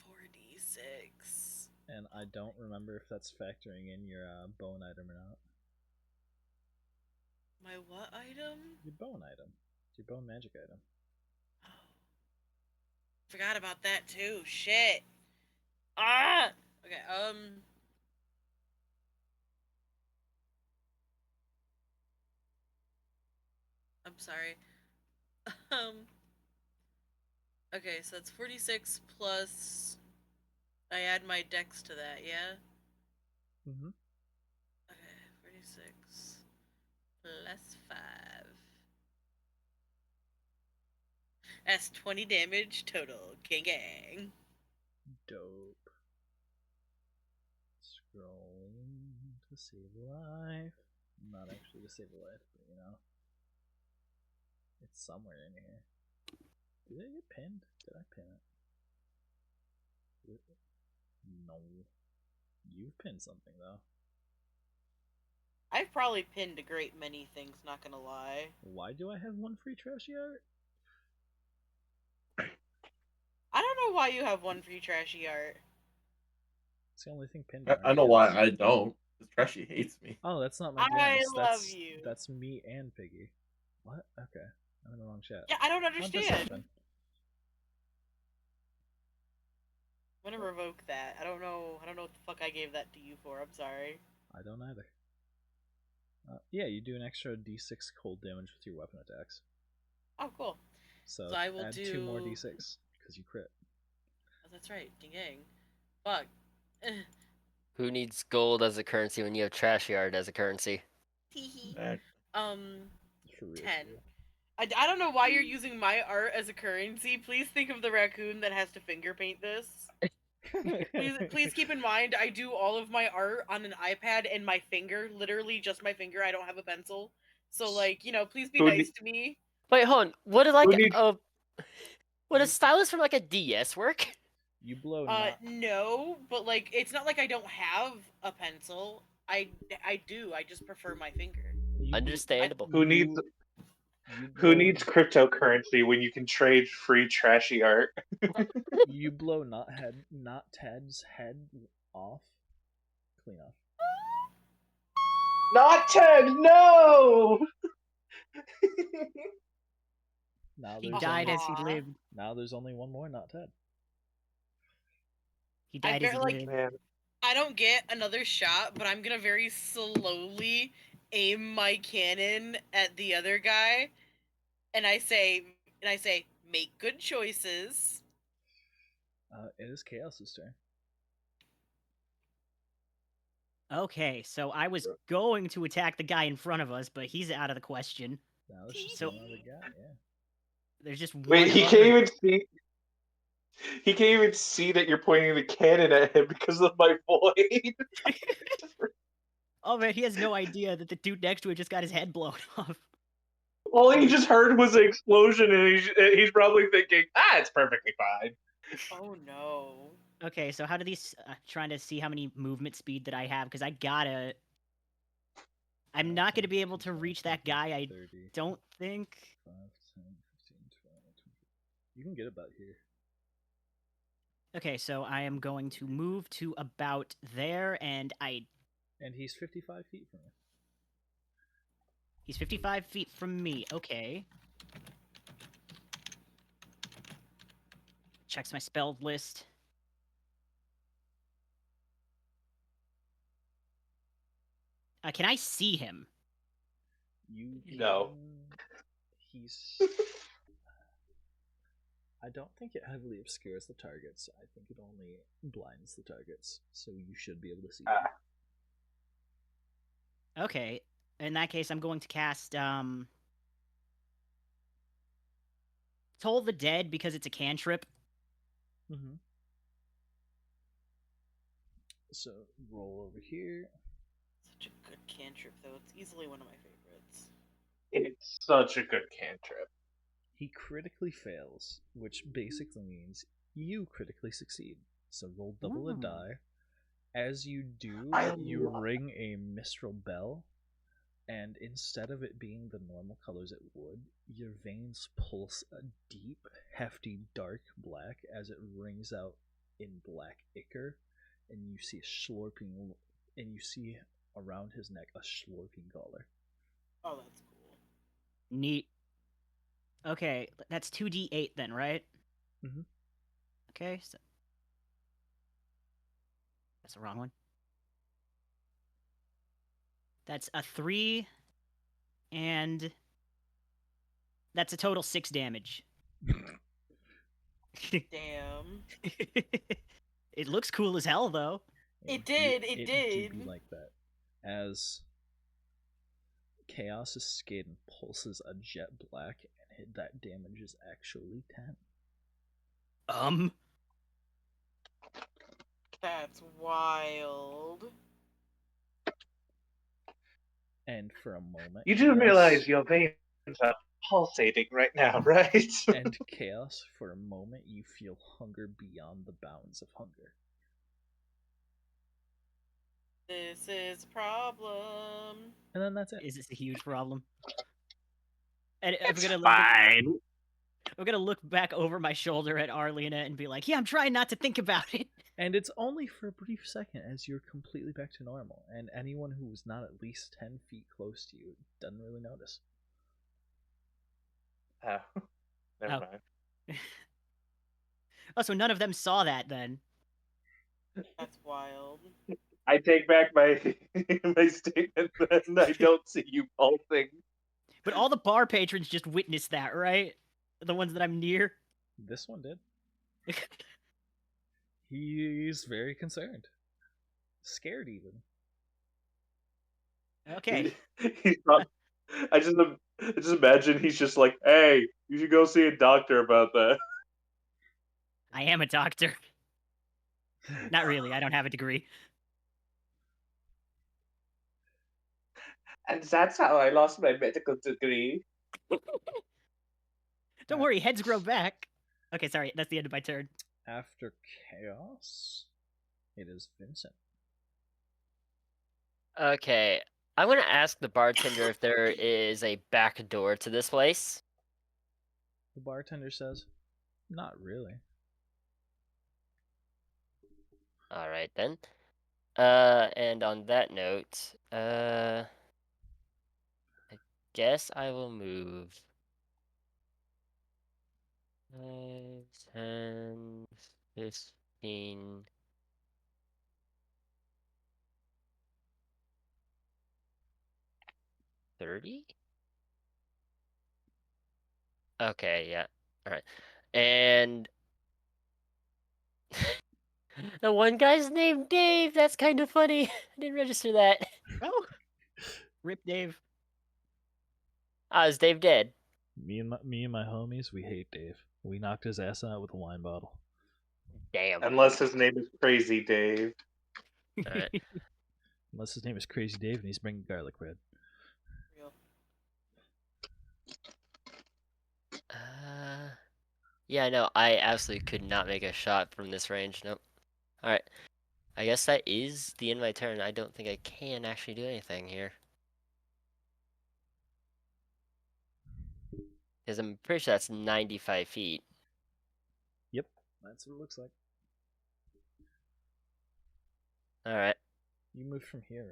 46. And I don't remember if that's factoring in your bone item or not. My what item? Your bone item. It's your bone magic item. Oh. Forgot about that too. Shit. Ah! Okay, I'm sorry. Okay, so that's 46 plus... I add my dex to that, yeah? Mm-hmm. Okay, 46 plus 5. That's 20 damage total. Gang. Dope. Scrolling to save a life. Not actually to save a life, but you know. It's somewhere in here. Did it get pinned? Did I pin it? No. You've pinned something though. I've probably pinned a great many things, not gonna lie. Why do I have one free trashy art? I don't know why you have one free trashy art. It's the only thing pinned. I know why I don't. Because Trashy hates me. Oh, that's not my I games. love you. That's me and Piggy. What? Okay. I'm in the wrong chat. Yeah, I don't How'd this understand. happen? I'm gonna revoke that. I don't know what the fuck I gave that to you for. I'm sorry. I don't either. Yeah, you do an extra d6 cold damage with your weapon attacks. Oh, cool. So I will add do 2 more d6 because you crit. Oh, that's right. Gang. Fuck. Who needs gold as a currency when you have trashy art as a currency? Teehee. For real, 10. for real. I don't know why you're using my art as a currency. Please think of the raccoon that has to finger paint this. Please keep in mind, I do all of my art on an iPad and my finger, literally just my finger. I don't have a pencil. So, like, you know, please be nice to me. Wait, hold on. Would it like need- would a stylus from like a DS work? You blow No, but like, it's not like I don't have a pencil. I do. I just prefer my finger. Understandable. Who needs cryptocurrency when you can trade free trashy art? You blow not Ted's head off. Clean off. Not Ted, no! Now He there's died only, as he Aw. lived. now there's only one more, not Ted. He I died as he feel like lived. Man, I don't get another shot, but I'm gonna very slowly aim my cannon at the other guy, and I say, make good choices. It is Chaos's turn. Okay, so I was going to attack the guy in front of us, but he's out of the question. Now it's just So- another guy. Yeah. There's just one wait, he other. can't even see. He can't even see that you're pointing the cannon at him because of my void. Oh man, he has no idea that the dude next to it just got his head blown off. All he just heard was an explosion, and he's probably thinking, it's perfectly fine. Oh no. Okay, so how do these? Trying to see how many movement speed that I have because I gotta. I'm not gonna be able to reach that guy. I 30, don't think. 5, 10, 15, 20, 20. You can get about here. Okay, so I am going to move to about there, and And he's 55 feet from you. he's 55 feet from me. Okay. Checks my spell list. Can I see him? You No. can- He's. I don't think it heavily obscures the targets. I think it only blinds the targets. So you should be able to see them. Okay. In that case, I'm going to cast Toll the Dead because it's a cantrip. Mm-hmm. So roll over here. Such a good cantrip, though. It's easily one of my favorites. It's such a good cantrip. He critically fails, which basically means you critically succeed. So roll double a Ooh. die. As you do, I you love ring a mistral bell, and instead of it being the normal colors it would, your veins pulse a deep, hefty, dark black as it rings out in black ichor, and you see around his neck a slurping collar. Oh, that's cool. Neat. Okay, that's 2d8 then, right? Mhm. Okay, so that's the wrong one. That's a 3, and that's a total 6 damage. Damn. It looks cool as hell, though. It did, it do did. be like that. As Chaos's skin pulses a jet black, and that damage is actually 10. That's wild. And for a moment, You do realize your veins are pulsating right now, right? and Chaos, for a moment, you feel hunger beyond the bounds of hunger. This is a problem. And then that's it. Is this a huge problem? And I'm It's gonna fine. I'm gonna look back over my shoulder at Arlena and be like, "Yeah, I'm trying not to think about it." And it's only for a brief second as you're completely back to normal, and anyone who's not at least 10 feet close to you doesn't really notice. Oh, never Oh. mind. Oh, so none of them saw that then. That's wild. I take back my my statement. Then I don't see you pulsing. But all the bar patrons just witnessed that, right? The ones that I'm near. This one did. He's very concerned. Scared, even. Okay. He's not. I just imagine he's just like, hey, you should go see a doctor about that. I am a doctor. Not really. I don't have a degree. And that's how I lost my medical degree. Don't worry, heads grow back. Okay, sorry. That's the end of my turn. After Chaos, it is Vincent. Okay, I'm gonna ask the bartender if there is a back door to this place. The bartender says, not really. All right then. And on that note, I guess I will move 5, 10, 15. $30? Okay, yeah. Alright. And the one guy's named Dave. That's kind of funny. I didn't register that. Oh, rip Dave. Ah, is Dave dead? Me and my homies, we hate Dave. We knocked his ass out with a wine bottle. Damn. Unless his name is Crazy Dave. Alright. Unless his name is Crazy Dave and he's bringing garlic bread. Real. Yeah, no, I absolutely could not make a shot from this range. Nope. Alright. I guess that is the end of my turn. I don't think I can actually do anything here. Because I'm pretty sure that's 95 feet. Yep, that's what it looks like. Alright. You moved from here,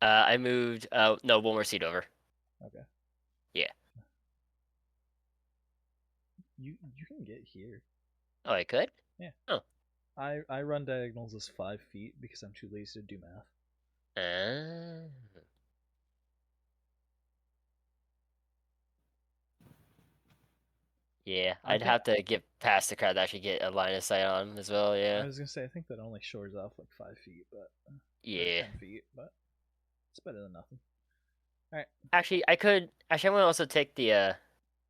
right? I moved, no, one more seat over. Okay. Yeah. You can get here. Oh, I could? Yeah. Oh. I run diagonals as 5 feet because I'm too lazy to do math. Yeah, I I'd think- have to get past the crowd to actually get a line of sight on him as well, I yeah. was gonna say I think that only shores off like 5 feet, but or Yeah. 10 feet, but it's better than nothing. Actually, I want to also take the,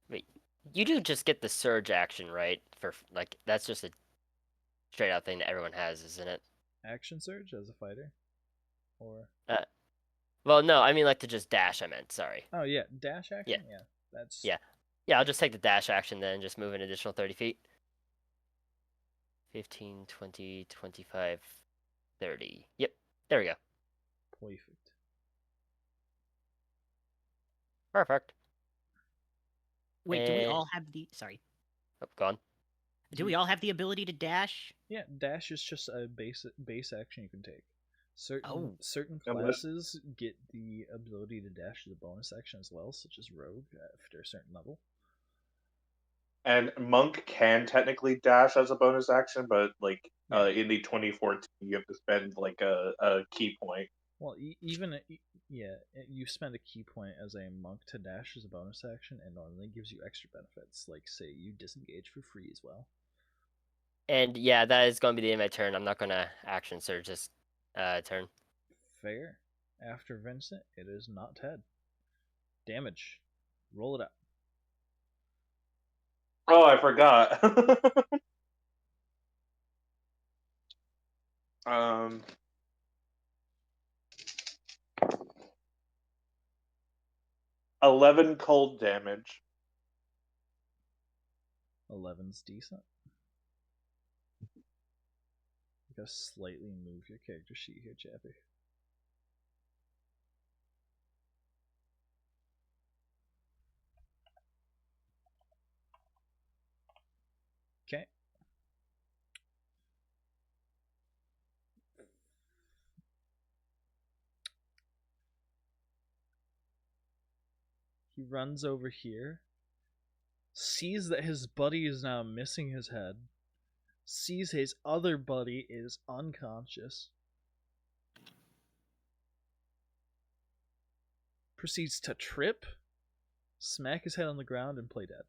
wait, you do just get the surge action, right? For, like, that's just a straight out thing that everyone has, isn't it? Action surge as a fighter, or Well, no, I mean like to just dash, I meant, sorry. oh yeah, dash action. Yeah, that's Yeah. Yeah, I'll just take the dash action then and just move an additional 30 feet. 15, 20, 25, 30. Yep, there we go. perfect. Perfect. Wait, do we Eh. all have the? Sorry, Oh, gone. do we all have the ability to dash? Yeah, dash is just a base action you can take. Oh. Certain Unless- classes get the ability to dash as a bonus action as well, such as rogue after a certain level. And Monk can technically dash as a bonus action, but like Yeah. in the 2014, you have to spend like a key point. Well, you spend a key point as a monk to dash as a bonus action, and normally gives you extra benefits, like say you disengage for free as well. And yeah, that is going to be the end of my turn. I'm not going to action surge this turn. Fair. After Vincent, it is not Ted. Damage. Roll it up. Oh, I forgot. 11 cold damage. 11's decent. You gotta slightly move your character sheet here, Chappy. Okay. He runs over here, sees that his buddy is now missing his head, sees his other buddy is unconscious, proceeds to trip, smack his head on the ground, and play dead.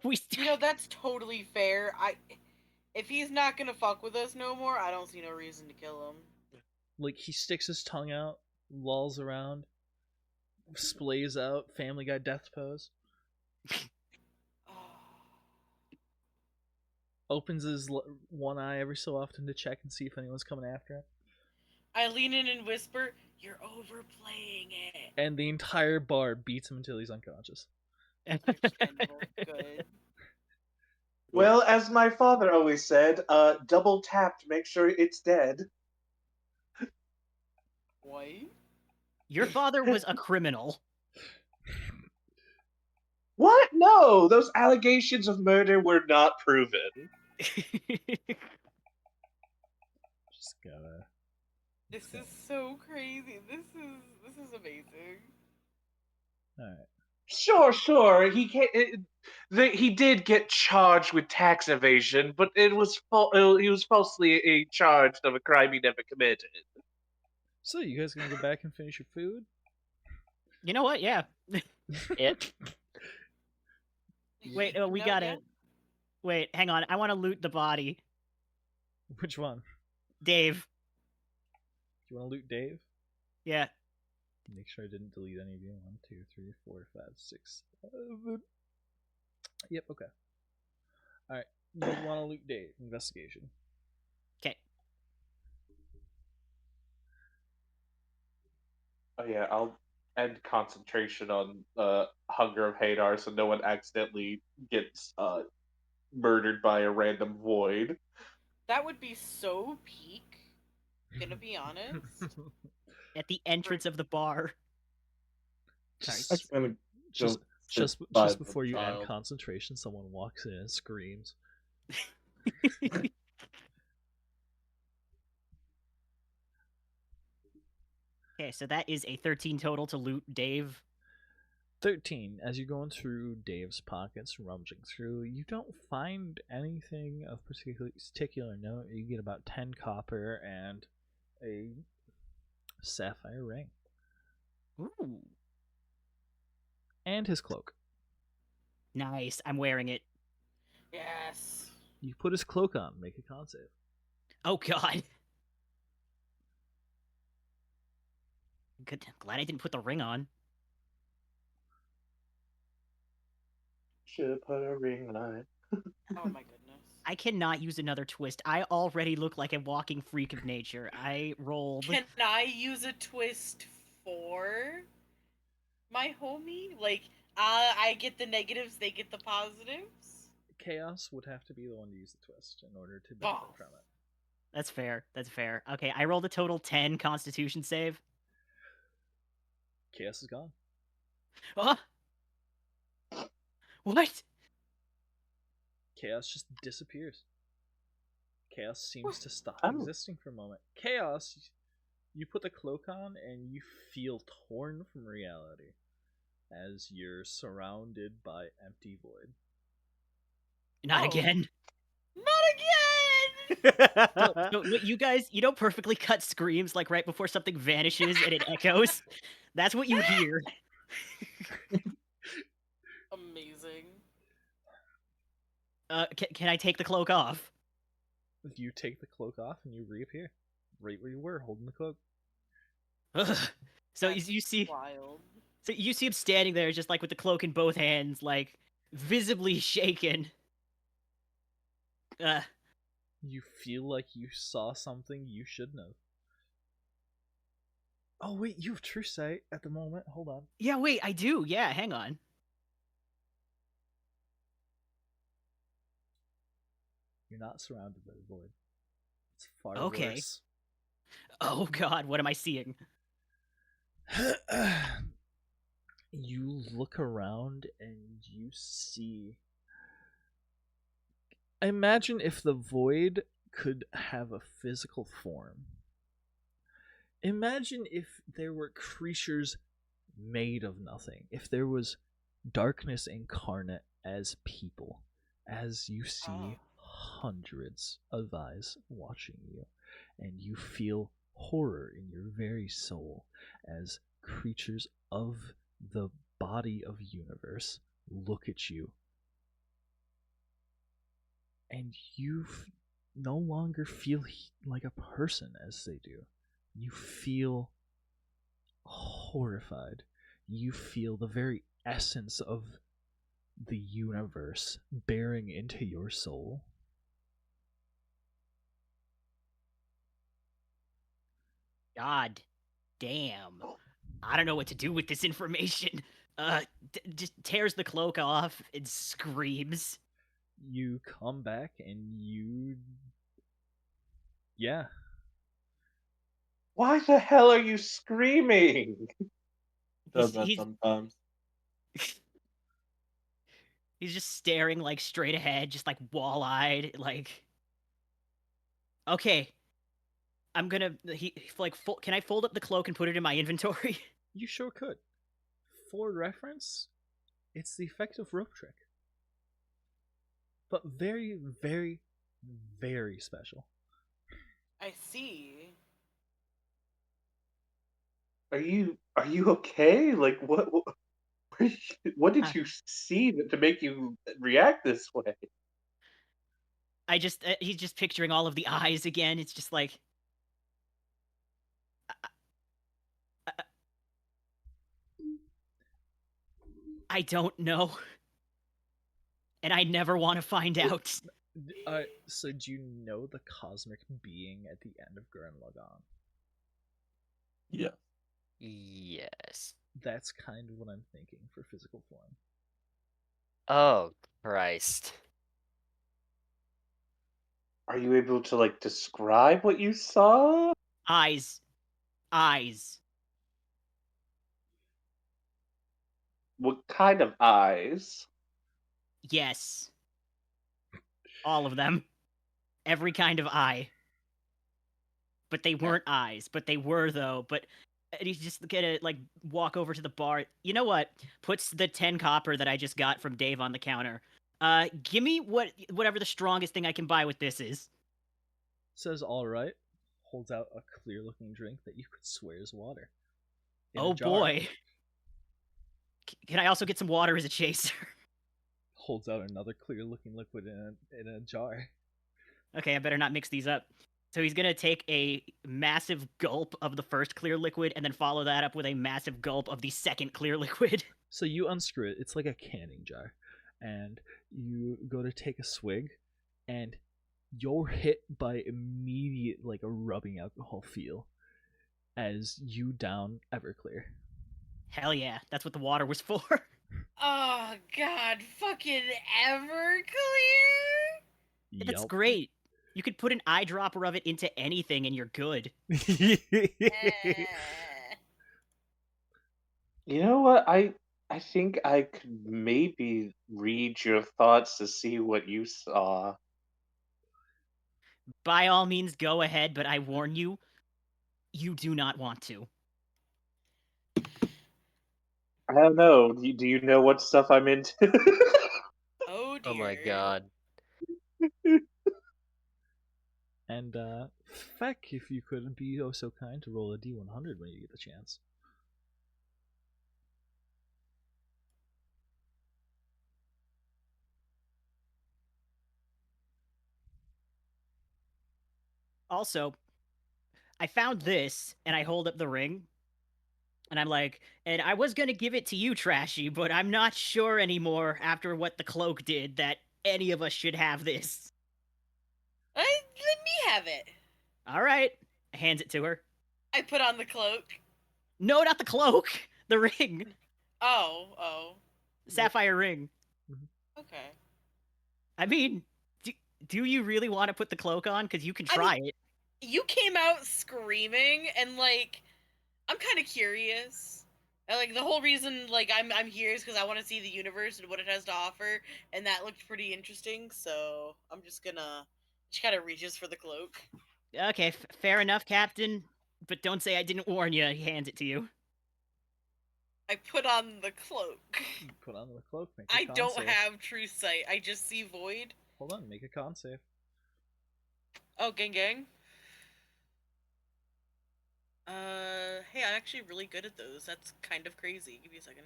We You know, that's totally fair. If he's not gonna fuck with us no more, I don't see no reason to kill him. Like, he sticks his tongue out, lolls around, splays out, Family Guy death pose, opens his one eye every so often to check and see if anyone's coming after him. I lean in and whisper, "You're overplaying it." And the entire bar beats him until he's unconscious. Understandable. Good. Well, as my father always said, double tap to make sure it's dead. What? Your father was a criminal. What? No, those allegations of murder were not proven. Just gotta. This is so crazy. This is amazing. Alright. Sure. He did get charged with tax evasion, but he was falsely charged of a crime he never committed. So you guys gonna go back and finish your food? You know what? Yeah. It. Wait, You we know, gotta. yeah. Wait, hang on. I want to loot the body. Which one? Dave. Do you want to loot Dave? Yeah. Make sure I didn't delete any of you. 1, 2, 3, 4, 5, 6, 7. Yep. Okay. All right. You want to loot Dave? Investigation. Okay. Oh yeah, I'll end concentration on Hunger of Hadar so no one accidentally gets murdered by a random void. That would be so peak. Gonna be honest. At the entrance of the bar. Just, I'm gonna just, go just, sit by just the before you end child. concentration, someone walks in and screams. Okay, so that is a 13 total to loot Dave. 13. As you're going through Dave's pockets, rummaging through, you don't find anything of particular note. You get about 10 copper and a sapphire ring. Ooh. And his cloak. Nice. I'm wearing it. Yes. You put his cloak on, make a con save. Oh god. Good. Glad I didn't put the ring on. Should have put a ring on it. Oh my goodness. I cannot use another twist. I already look like a walking freak of nature. I rolled. Can I use a twist for my homie? Like, I get the negatives, they get the positives. Chaos would have to be the one to use the twist in order to benefit from it. That's fair. That's fair. Okay, I rolled a total 10 Constitution save. Chaos is gone. Huh? What? Chaos just disappears. Chaos seems to stop Oh. existing for a moment. Chaos, you put the cloak on and you feel torn from reality as you're surrounded by empty void. Not Oh. again. Not again! No, you guys, you know perfectly cut screams like right before something vanishes and it echoes? That's what you hear. Amazing. Can I take the cloak off? You take the cloak off and you reappear right where you were, holding the cloak. Ugh. So That's you see, wild. so you see him standing there, just like with the cloak in both hands, like visibly shaken. You feel like you saw something you shouldn't have. Oh wait, you have true sight at the moment. Hold on. Yeah, wait, I do. Yeah, hang on. You're not surrounded by the void. It's far Okay. worse. Oh god, what am I seeing? You look around and you see. Imagine if the void could have a physical form. Imagine if there were creatures made of nothing. If there was darkness incarnate as people. As you see Oh. hundreds of eyes watching you. And you feel horror in your very soul as creatures of the body of universe look at you. And you no longer feel like a person as they do. You feel horrified. You feel the very essence of the universe bearing into your soul. God damn. I don't know what to do with this information. Just tears the cloak off and screams. You come back and you... Yeah. Why the hell are you screaming? Does He's- that sometimes. He's just staring like straight ahead, just like wall-eyed, like. Okay, I'm gonna. Can I fold up the cloak and put it in my inventory? You sure could. For reference, It's the effective rope trick. But very, very, very special. I see. Are you okay? Like what did you see to make you react this way? He's just picturing all of the eyes again. It's just like, I don't know. And I never want to find out. So do you know the cosmic being at the end of Gurren Lagann? Yeah. Yes. That's kind of what I'm thinking for physical form. Oh, Christ. Are you able to like describe what you saw? Eyes. Eyes. What kind of eyes? Yes. All of them. Every kind of eye. But they weren't eyes. But they were, though. But he's just gonna, like, walk over to the bar. You know what? Puts the 10 copper that I just got from Dave on the counter. Give me whatever the strongest thing I can buy with this is. Says all right. Holds out a clear-looking drink that you could swear is water. In Oh a jar. boy. Can I also get some water as a chaser? Holds out another clear-looking liquid in a jar. Okay, I better not mix these up. So he's gonna take a massive gulp of the first clear liquid and then follow that up with a massive gulp of the second clear liquid. So you unscrew it. It's like a canning jar. And you go to take a swig, and you're hit by immediate, like, a rubbing alcohol feel as you down Everclear. Hell yeah, that's what the water was for. Oh god, fucking Everclear? That's Yup. great. You could put an eyedropper of it into anything and you're good. Eh. You know what? I think I could maybe read your thoughts to see what you saw. By all means, go ahead, but I warn you, you do not want to. I don't know. Do you know what stuff I'm into? Oh dear. Oh my god. And, Feck, if you could be oh so kind to roll a D100 when you get the chance. Also, I found this and I hold up the ring. And I'm like, and I was gonna give it to you, Trashy, but I'm not sure anymore after what the cloak did that any of us should have this. Let me have it. All right. Hands it to her. I put on the cloak. No, not the cloak. The ring. Oh. Sapphire ring. Okay. I mean, do you really want to put the cloak on? Because you can try it. You came out screaming, and like, I'm kind of curious. And, like, the whole reason like I'm here is because I want to see the universe and what it has to offer, and that looked pretty interesting. So I'm just gonna. She kind of reaches for the cloak. Okay, fair enough, Captain. But don't say I didn't warn you. He hands it to you. I put on the cloak. Put on the cloak, make a I con don't save. have true sight. I just see void. Hold on, make a con save. Oh, gang. Hey, I'm actually really good at those. That's kind of crazy. Give me a second.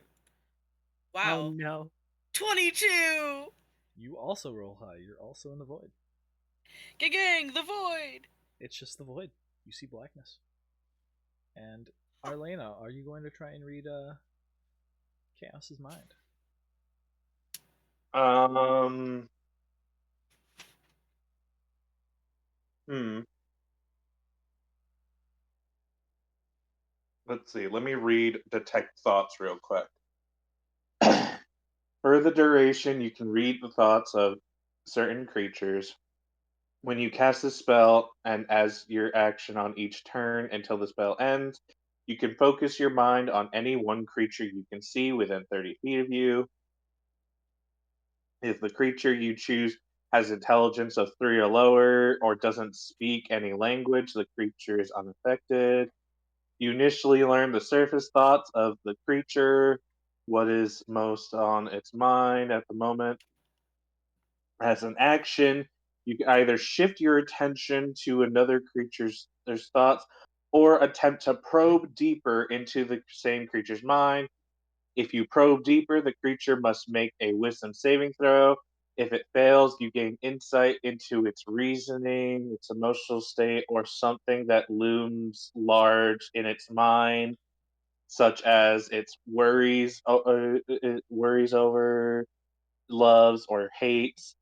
Wow. Oh no. 22! You also roll high. You're also in the void. Gang, the void! It's just the void. You see blackness. And Arlena, are you going to try and read Chaos's mind? Let's see. Let me read Detect Thoughts real quick. For the duration, you can read the thoughts of certain creatures. When you cast a spell, and as your action on each turn until the spell ends, you can focus your mind on any one creature you can see within 30 feet of you. If the creature you choose has intelligence of 3 or lower, or doesn't speak any language, the creature is unaffected. You initially learn the surface thoughts of the creature. what is most on its mind at the moment. As an action, you can either shift your attention to another creature's their thoughts, or attempt to probe deeper into the same creature's mind. If you probe deeper, the creature must make a wisdom saving throw. If it fails, you gain insight into its reasoning, its emotional state, or something that looms large in its mind, such as its worries over, loves, or hates.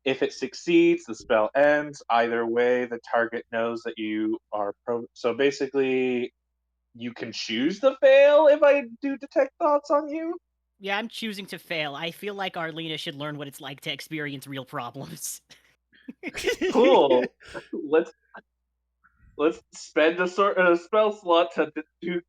If it succeeds, the spell ends. Either way, the target knows that you are So basically, you can choose to fail if I do detect thoughts on you. Yeah, I'm choosing to fail. I feel like Arlena should learn what it's like to experience real problems. Cool. let's let's spend a spell slot to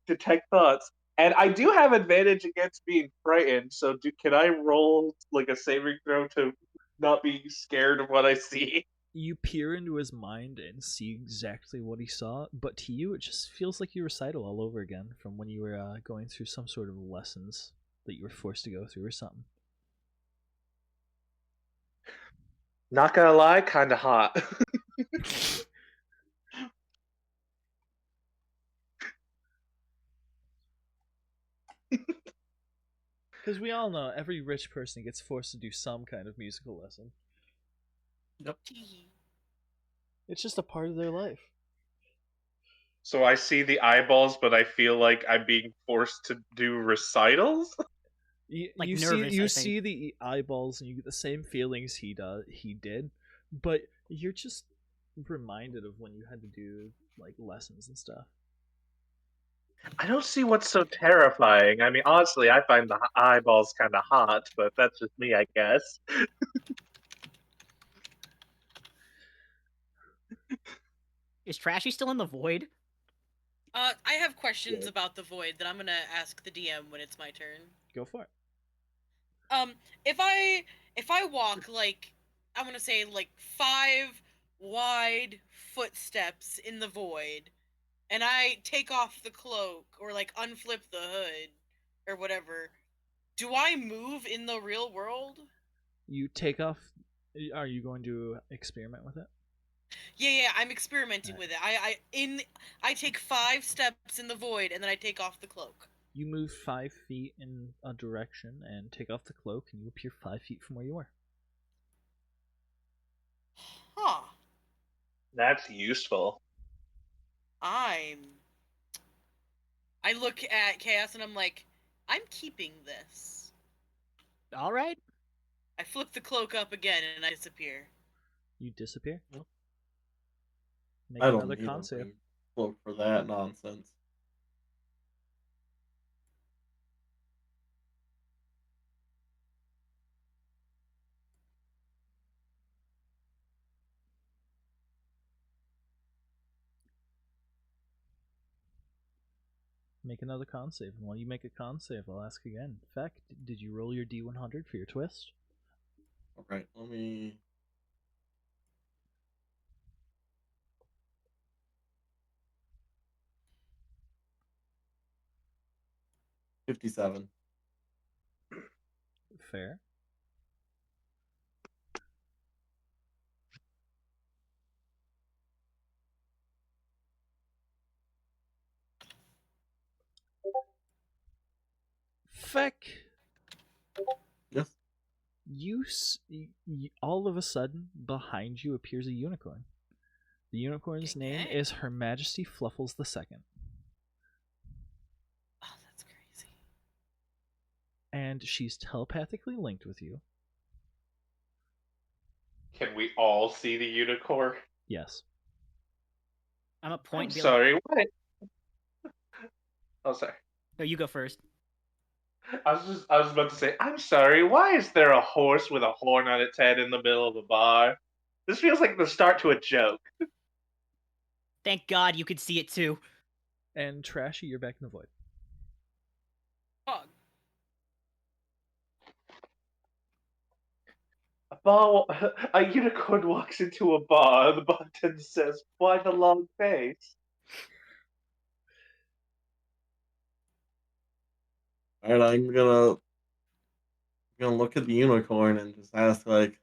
detect thoughts. And I do have advantage against being frightened. So can I roll like a saving throw to not be scared of what I see? You peer into his mind and see exactly what he saw, but to you, it just feels like your recital all over again from when you were going through some sort of lessons that you were forced to go through or something. Not gonna lie, kind of hot. Because we all know every rich person gets forced to do some kind of musical lesson. Tee. It's just a part of their life. So I see the eyeballs, but I feel like I'm being forced to do recitals. Like You nervous, I think. see the eyeballs and you get the same feelings he did, but you're just reminded of when you had to do like lessons and stuff. I don't see what's so terrifying. I mean, honestly, I find the eyeballs kind of hot, but that's just me, I guess. Is Trashy still in the void? I have questions about the void that I'm gonna ask the DM when it's my turn. Go for it. If I walk like I'm gonna say like 5 wide footsteps in the void, and I take off the cloak or like unflip the hood or whatever, do I move in the real world? You take off. Are you going to experiment with it? Yeah, I'm experimenting with it. I take 5 steps in the void and then I take off the cloak. You move 5 feet in a direction and take off the cloak, and you appear 5 feet from where you were. Huh. That's useful. I look at Chaos and I'm like, I'm keeping this. All right. I flip the cloak up again and I disappear. You disappear. Make I don't another need con a save. ring cloak for that nonsense. Make another con save, and while you make a con save, I'll ask again. Feck, did you roll your D100 for your twist? Alright, let me. $57. Fair. Feck, Yes. all of a sudden, behind you appears a unicorn. The unicorn's name is Her Majesty Fluffles II. Oh, that's crazy. And she's telepathically linked with you. Can we all see the unicorn? Yes. I'm a I'm point. Be like, sorry, what? Oh, sorry. no, you go first. I was about to say, I'm sorry, why is there a horse with a horn on its head in the middle of the bar? This feels like the start to a joke. Thank God you could see it too. And Trashy, you're back in the void. Fog. A unicorn walks into a bar, the bartender says, why the long face? All right, I'm gonna look at the unicorn and just ask like,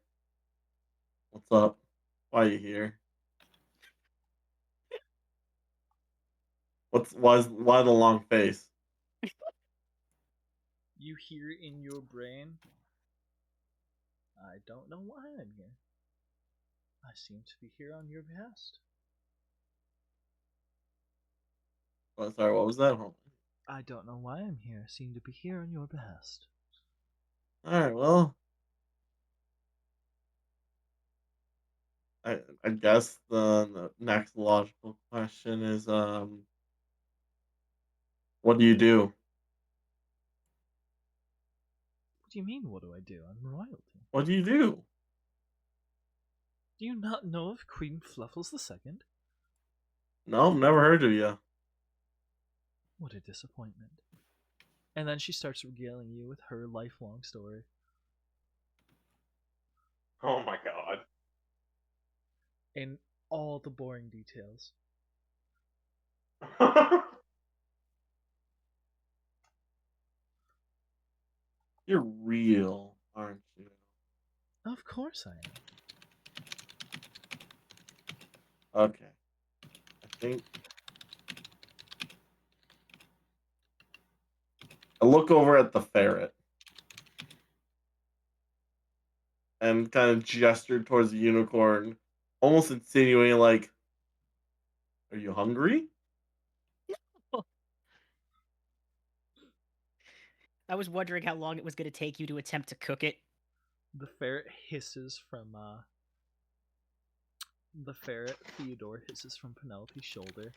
"What's up? Why are you here? Why the long face?" You hear in your brain, I don't know why I'm here. I seem to be here on your behest. Oh, sorry, what was that? Hold I don't know why I'm here. I seem to be here on your behest. on. All right, well, I guess the next logical question is what do you do? What do you mean, what do I do? I'm royalty. What do you do? Do you not know of Queen Fluffles II? No, never heard of you. What a disappointment. And then she starts regaling you with her lifelong story. Oh my god. In all the boring details. You're real, aren't you? Of course I am. Okay. I think I look over at the ferret and kind of gesture towards the unicorn, almost insinuating like, "Are you hungry?" I was wondering how long it was going to take you to attempt to cook it. The ferret hisses from, The ferret, Theodore, hisses from Penelope's shoulder.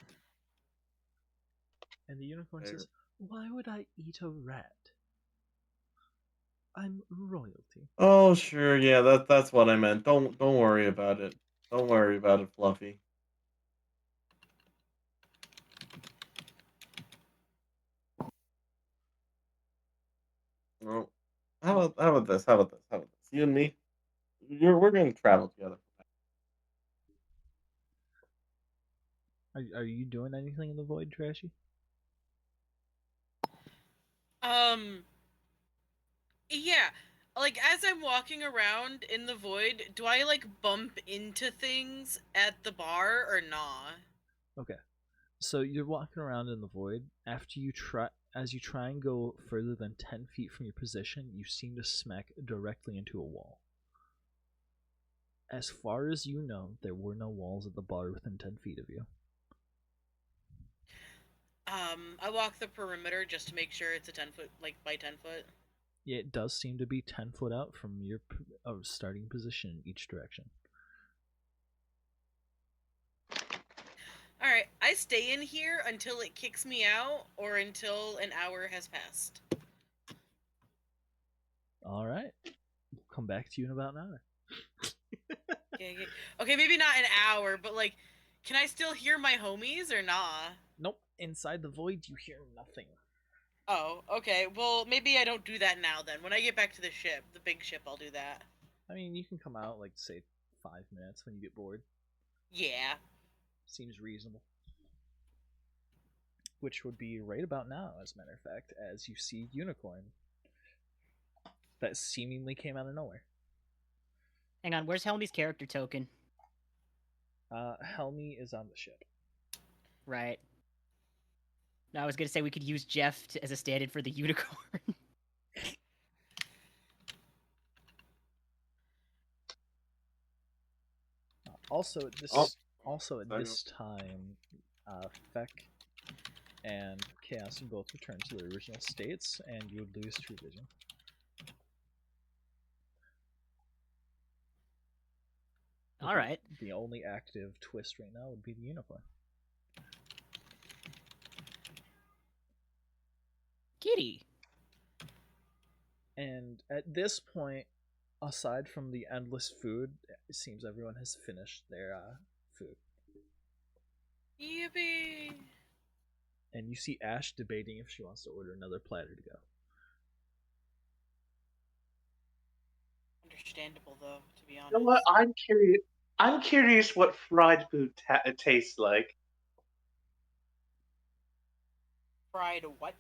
And the unicorn says, "Why would I eat a rat? I'm royalty." Oh, sure, yeah, that's what I meant. Don't worry about it. Don't worry about it, Fluffy. Well, how about this? How about this? How about this? You and me, we're gonna travel together. Are you doing anything in the void, Trashy? Yeah. Like as I'm walking around in the void, do I like bump into things at the bar or nah? Okay. So you're walking around in the void. As you try and go further than 10 feet from your position, you seem to smack directly into a wall. As far as you know, there were no walls at the bar within 10 feet of you. I walk the perimeter just to make sure it's a 10 foot, like by 10 foot. It does seem to be 10 foot out from your starting position in each direction. All right, I stay in here until it kicks me out or until an hour has passed. All right. We'll come back to you in about an hour. Okay, maybe not an hour, but like, can I still hear my homies or nah? Nope. Inside the void, you hear nothing. Oh, okay. Well, maybe I don't do that now then. When I get back to the ship, the big ship, I'll do that. I mean, you can come out, like, say, 5 minutes when you get bored. Yeah. Seems reasonable. Which would be right about now, as a matter of fact, as you see Unicorn. That seemingly came out of nowhere. Hang on, where's Helmy's character token? Helmy is on the ship. Right. No, I was gonna say we could use Jeff as a stand-in for the unicorn. Also, at Sorry. this time, Feck and Chaos would both return to their original states, and you would lose True Vision. All right. The only active twist right now would be the unicorn. Kitty. And at this point, aside from the endless food, it seems everyone has finished their food. Yippee! And you see Ash debating if she wants to order another platter to go. Understandable, though, to be You know honest. what? I'm curious. I'm curious what fried food tastes like. Fried what?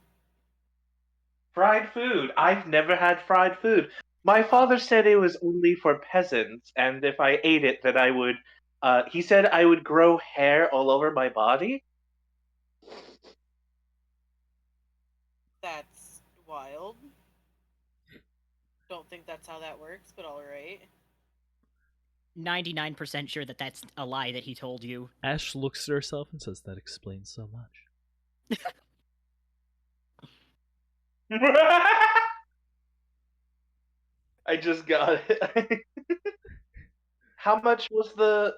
Fried food. I've never had fried food. My father said it was only for peasants, and if I ate it, that I would. He said I would grow hair all over my body. That's wild. Don't think that's how that works, but alright. 99% sure that that's a lie that he told you. Ash looks at herself and says, "That explains so much." I just got it. How much was the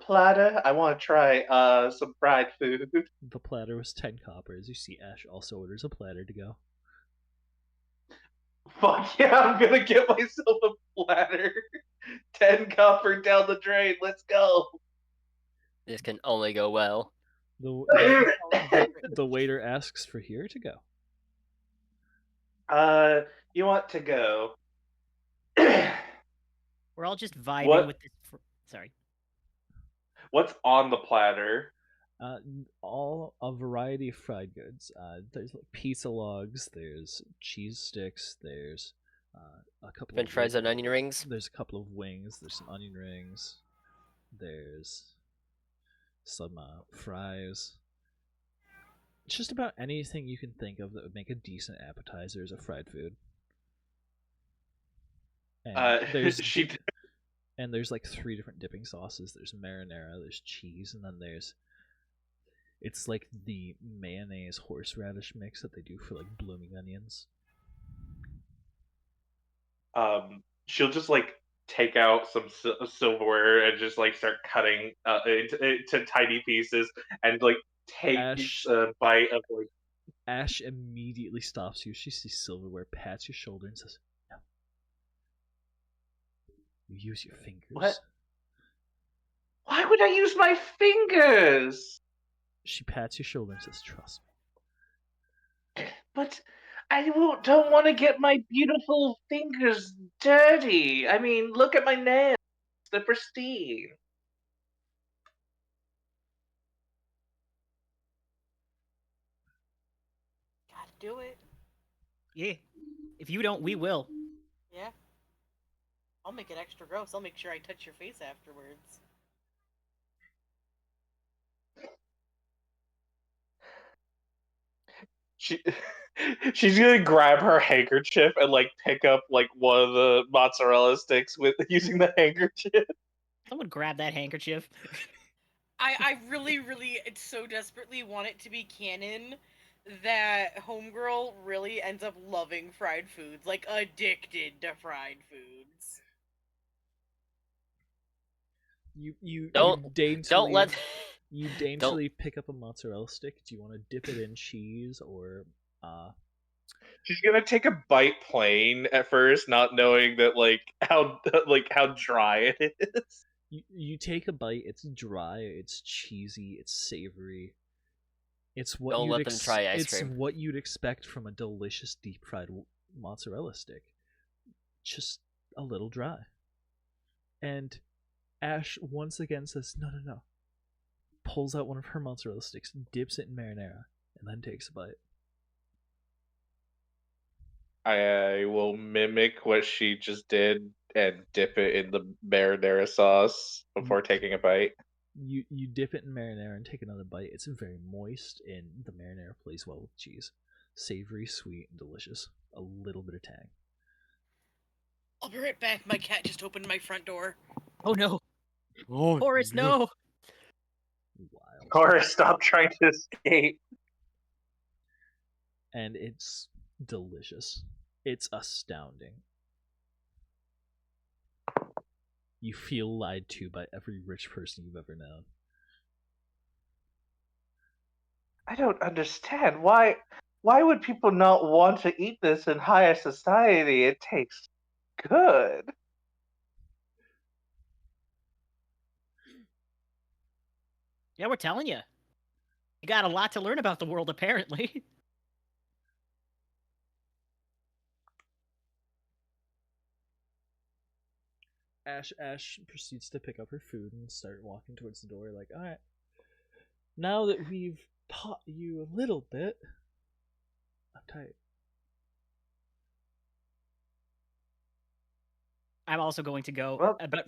platter? I want to try some fried food. The platter was 10 coppers. You see Ash also orders a platter to go. Fuck yeah, I'm gonna get myself a platter. 10 copper down the drain. Let's go. This can only go well. The waiter asks for here to go. You want to go? We're all just vibing What? with this. Sorry. What's on the platter? All a variety of fried goods. There's like pizza logs. There's cheese sticks. There's a couple French of fries and onion rings. There's a couple of wings. There's some onion rings. There's some fries. Just about anything you can think of that would make a decent appetizer is a fried food. And there's like 3 different dipping sauces. There's marinara, there's cheese, and then it's like the mayonnaise horseradish mix that they do for like blooming onions. She'll just like take out some silverware and just like start cutting into tiny pieces and like take a bite of like. Ash immediately stops you. She sees silverware, pats your shoulder, and says, "No. You use your fingers." What? Why would I use my fingers? She pats your shoulder and says, "Trust me." But I don't want to get my beautiful fingers dirty. I mean, look at my nails. They're pristine. Gotta do it. Yeah. If you don't, we will. Yeah. I'll make it extra gross. I'll make sure I touch your face afterwards. She's gonna grab her handkerchief and like pick up like one of the mozzarella sticks with using the handkerchief. Someone grab that handkerchief. I really, really, so desperately want it to be canon that Homegirl really ends up loving fried foods, like addicted to fried foods. You Don't daintily let you daintily pick up a mozzarella stick. Do you want to dip it in cheese or She's gonna take a bite plain at first, not knowing that how dry it is. You take a bite, it's dry, it's cheesy, it's savory. It's what Don't you'd let them try ice it's cream. what you'd expect from a delicious deep fried mozzarella stick. Just a little dry. And Ash once again says, "No, no, no." Pulls out one of her mozzarella sticks, dips it in marinara, and then takes a bite. I will mimic what she just did and dip it in the marinara sauce before taking a bite. You dip it in marinara and take another bite. It's very moist, and the marinara plays well with cheese. Savory, sweet, and delicious. A little bit of tang. I'll be right back. My cat just opened my front door. Oh no. Horace, no. Wild. Horace, stop trying to escape. And it's delicious. It's astounding. You feel lied to by every rich person you've ever known. I don't understand. Why would people not want to eat this in higher society? It tastes good. Yeah, we're telling you. You got a lot to learn about the world, apparently. Ash proceeds to pick up her food and start walking towards the door like, "Alright, now that we've taught you a little bit..." I'm tired. I'm also going to go. Well- But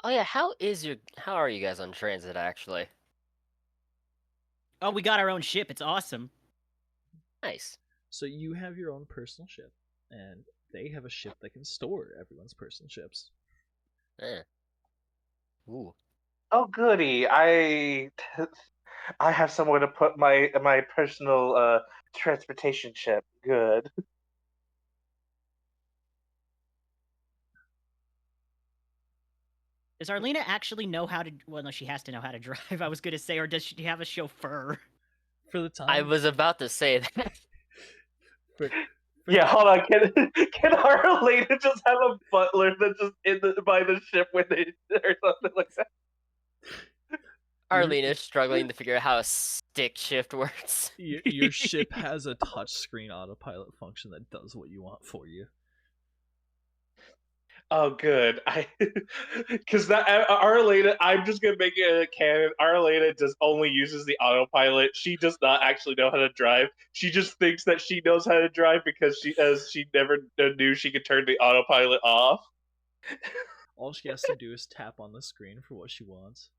Oh yeah, how are you guys on transit actually? oh, we got our own ship. It's awesome. Nice. So you have your own personal ship, and they have a ship that can store everyone's personal ships. Eh. Ooh. Oh goody! I have somewhere to put my personal transportation ship. Good. Does Arlena actually know how to? Well, no, she has to know how to drive. I was gonna say, or does she have a chauffeur? For the time, I was about to say that. for Yeah, hold on. Can our lady just have a butler that's just by the ship with it or something like that? Arlene is struggling to figure out how a stick shift works. your ship has a touchscreen autopilot function that does what you want for you. Oh, good. Because Arlena, I'm just gonna make it a canon. Arlena just only uses the autopilot. She does not actually know how to drive. She just thinks that she knows how to drive because she never knew she could turn the autopilot off. All she has to do is tap on the screen for what she wants.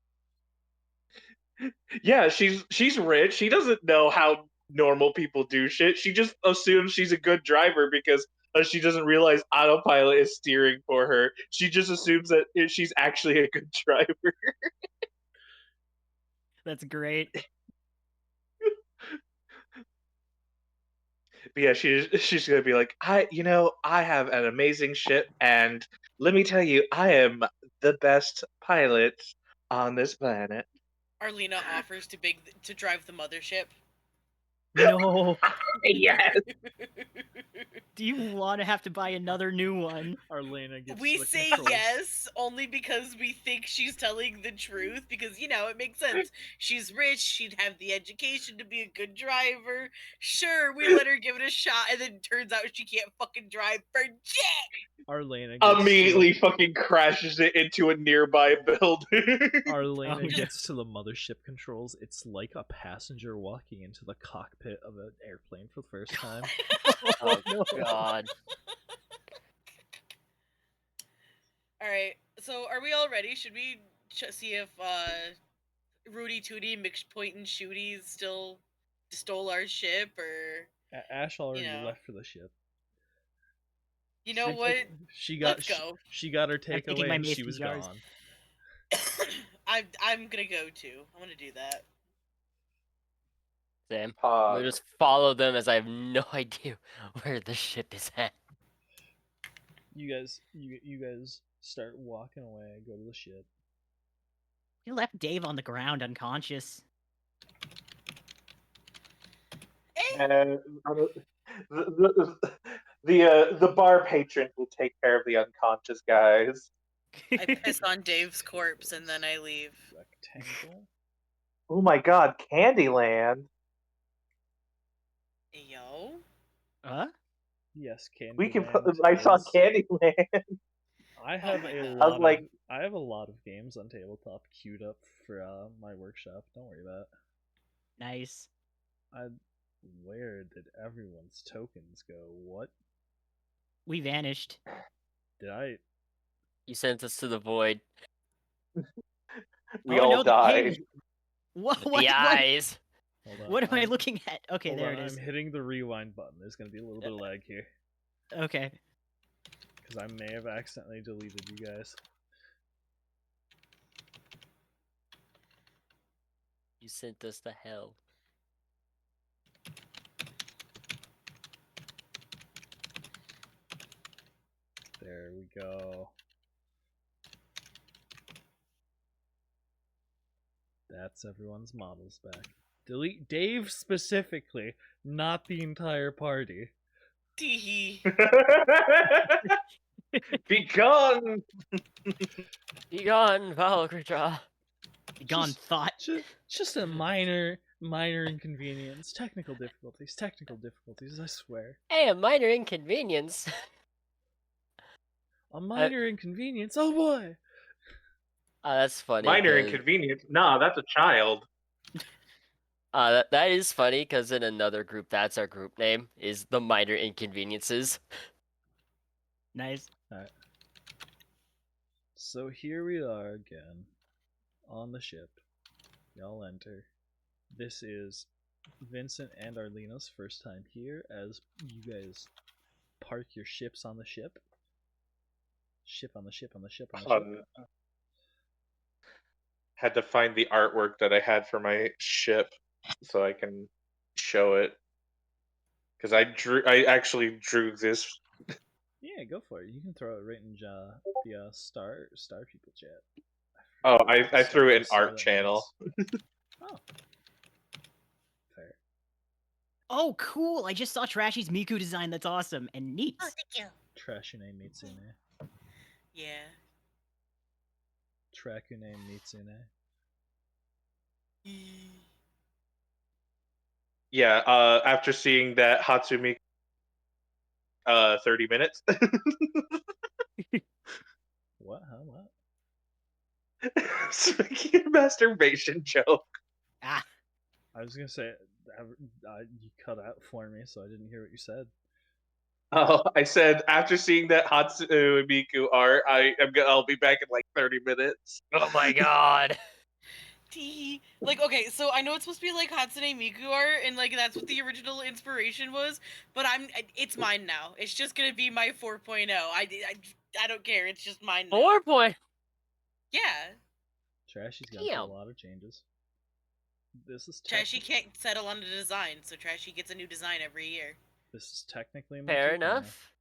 Yeah, she's rich. She doesn't know how normal people do shit. She just assumes she's a good driver because she doesn't realize autopilot is steering for her. She just assumes that she's actually a good driver. That's great. But yeah, she's gonna be like, I have an amazing ship, and let me tell you, I am the best pilot on this planet. Arlena offers to drive the mothership. No. Yes. Do you want to have to buy another new one? Arlena gets We the say controls. yes only because we think she's telling the truth, because it makes sense. She's rich, she'd have the education to be a good driver. Sure, we let her give it a shot, and then turns out she can't fucking drive for shit. Arlena gets Immediately fucking crashes it into a nearby building. Arlena Oh, gets to the mothership controls. It's like a passenger walking into the cockpit of an airplane for the first time. Oh no. god. All right, so are we all ready? Should we see if Rudy Tooty, McPoint, and Shooty still stole our ship, or Ash already know. left for the ship. you know what? She got Let's go. she got her taking takeaway my and she mason was jars. gone. I'm gonna go too. I'm gonna do that. Sam. Pog. We'll just follow them as I have no idea where the ship is at. You guys start walking away, go to the ship. You left Dave on the ground unconscious. And the bar patron will take care of the unconscious guys. I piss on Dave's corpse and then I leave. Rectangle. Oh my god, Candyland! Yo. Huh? Yes, Candyland. We can put. I saw is- Candyland. I have my a God. lot. I was like- I have a lot of games on tabletop queued up for my workshop. Don't worry about it. Nice. Where did everyone's tokens go? What We vanished. did I? You sent us to the void. We Oh, all no, the died. pig. What? The eyes. Hold on. What am I I'm- looking at? Okay, hold there on, it is. I'm hitting the rewind button. There's gonna be a little bit of lag here Okay. because I may have accidentally deleted you guys. You sent us to hell. There we go. That's everyone's models back. Delete Dave specifically, not the entire party. Teehee. Be gone! Be gone, Valgridraw. Gone Just- thought. Just a minor inconvenience. Technical difficulties, I swear. Hey, a minor inconvenience. A minor inconvenience, oh boy! That's funny. Minor 'cause- inconvenience. Nah, that's a child. that is funny because in another group, that's our group name, is the minor inconveniences. Nice. Alright. So here we are again on the ship. Y'all enter. This is Vincent and Arlena's first time here as you guys park your ships on the ship. Ship on the ship on the ship on the ship. Had to find the artwork that I had for my ship so I can show it. Because I actually drew this. Yeah, go for it. You can throw it right in the star people chat. Oh, forget what I the threw it in star art that channel. means. Oh. Fair. Oh, cool! I just saw Trashy's Miku design. That's awesome and neat. Oh, thank you. Trashune Mitsune. Yeah. Trakune Mitsune. Yeah, after seeing that Hatsumi 30 minutes. What? Huh? What? Making a masturbation joke. Ah, I was gonna say you cut out for me, so I didn't hear what you said. Oh, I said after seeing that Hatsune Miku art, I'll be back in like 30 minutes. Oh my god. Tee. Like, okay, so I know it's supposed to be like Hatsune Miku art, and like that's what the original inspiration was, but it's mine now. It's just gonna be my 4.0. I don't care. It's just mine now. 4 point. Yeah. Trashy's gone through a Damn. lot of changes. This is Trashy can't settle on a design, so Trashy gets a new design every year. This is technically my Fair 2.0. enough.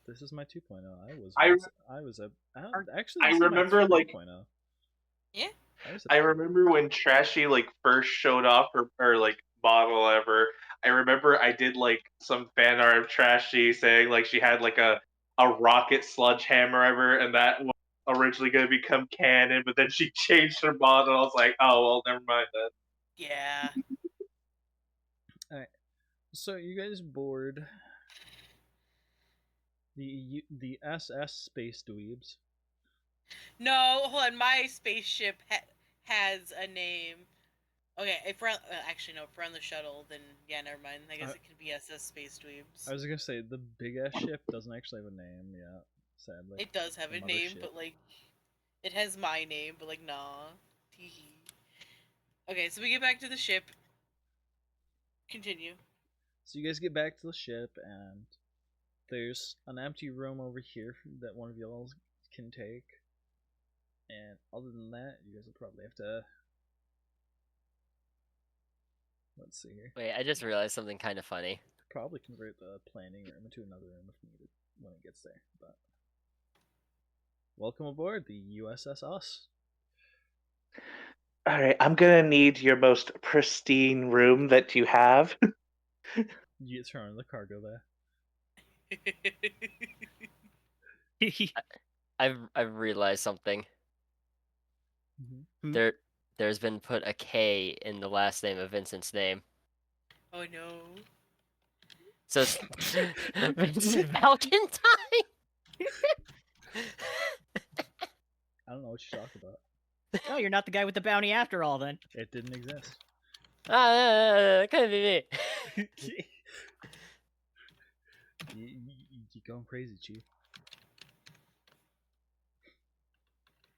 This is my 2.0. Actually, I this is my remember, like- 3.0. Yeah. I remember when Trashy like first showed off her like model ever. I remember I did like some fan art of Trashy saying like she had like a rocket sludge hammer ever, and that was originally going to become canon, but then she changed her model. I was like, oh well, never mind then. Yeah. So you guys board the SS Space Dweebs. No, hold on. My spaceship has a name. Okay, if we're actually no, if we're on the shuttle, then yeah, never mind. I guess it could be SS Space Dweebs. I was gonna say the big ass ship doesn't actually have a name. Yeah, sadly. It does have The a name, mothership. but like, it has my name, but like, nah. Teehee. Okay, so we get back to the ship. Continue. So you guys get back to the ship, and there's an empty room over here that one of y'all can take. And other than that, you guys will probably have to. Let's see here. Wait, I just realized something kind of funny. Probably convert the planning room into another room if needed when it gets there. But welcome aboard the USS Us. All right, I'm gonna need your most pristine room that you have. You get thrown in the cargo bay. I've realized something. Mm-hmm. There's been put a K in the last name of Vincent's name. Oh no. So it's Vincent Valentine. I don't know what you're talking about. oh, you're not the guy with the bounty after all, then. It didn't exist. Could be me. You're going crazy, Chief.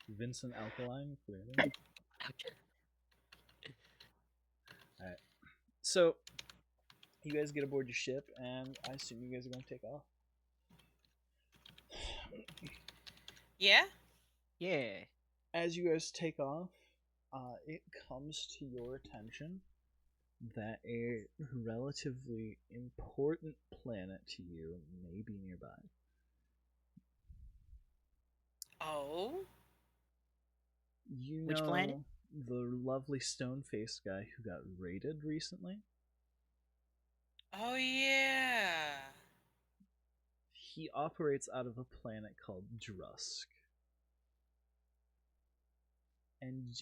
Vincent Alkaline, clearly. Alright. So, you guys get aboard your ship, and I assume you guys are going to take off. Yeah? Yeah. As you guys take off, it comes to your attention that a relatively important planet to you may be nearby. Oh? You know Which planet? the lovely stone-faced guy who got raided recently? Oh yeah. He operates out of a planet called Drusk. And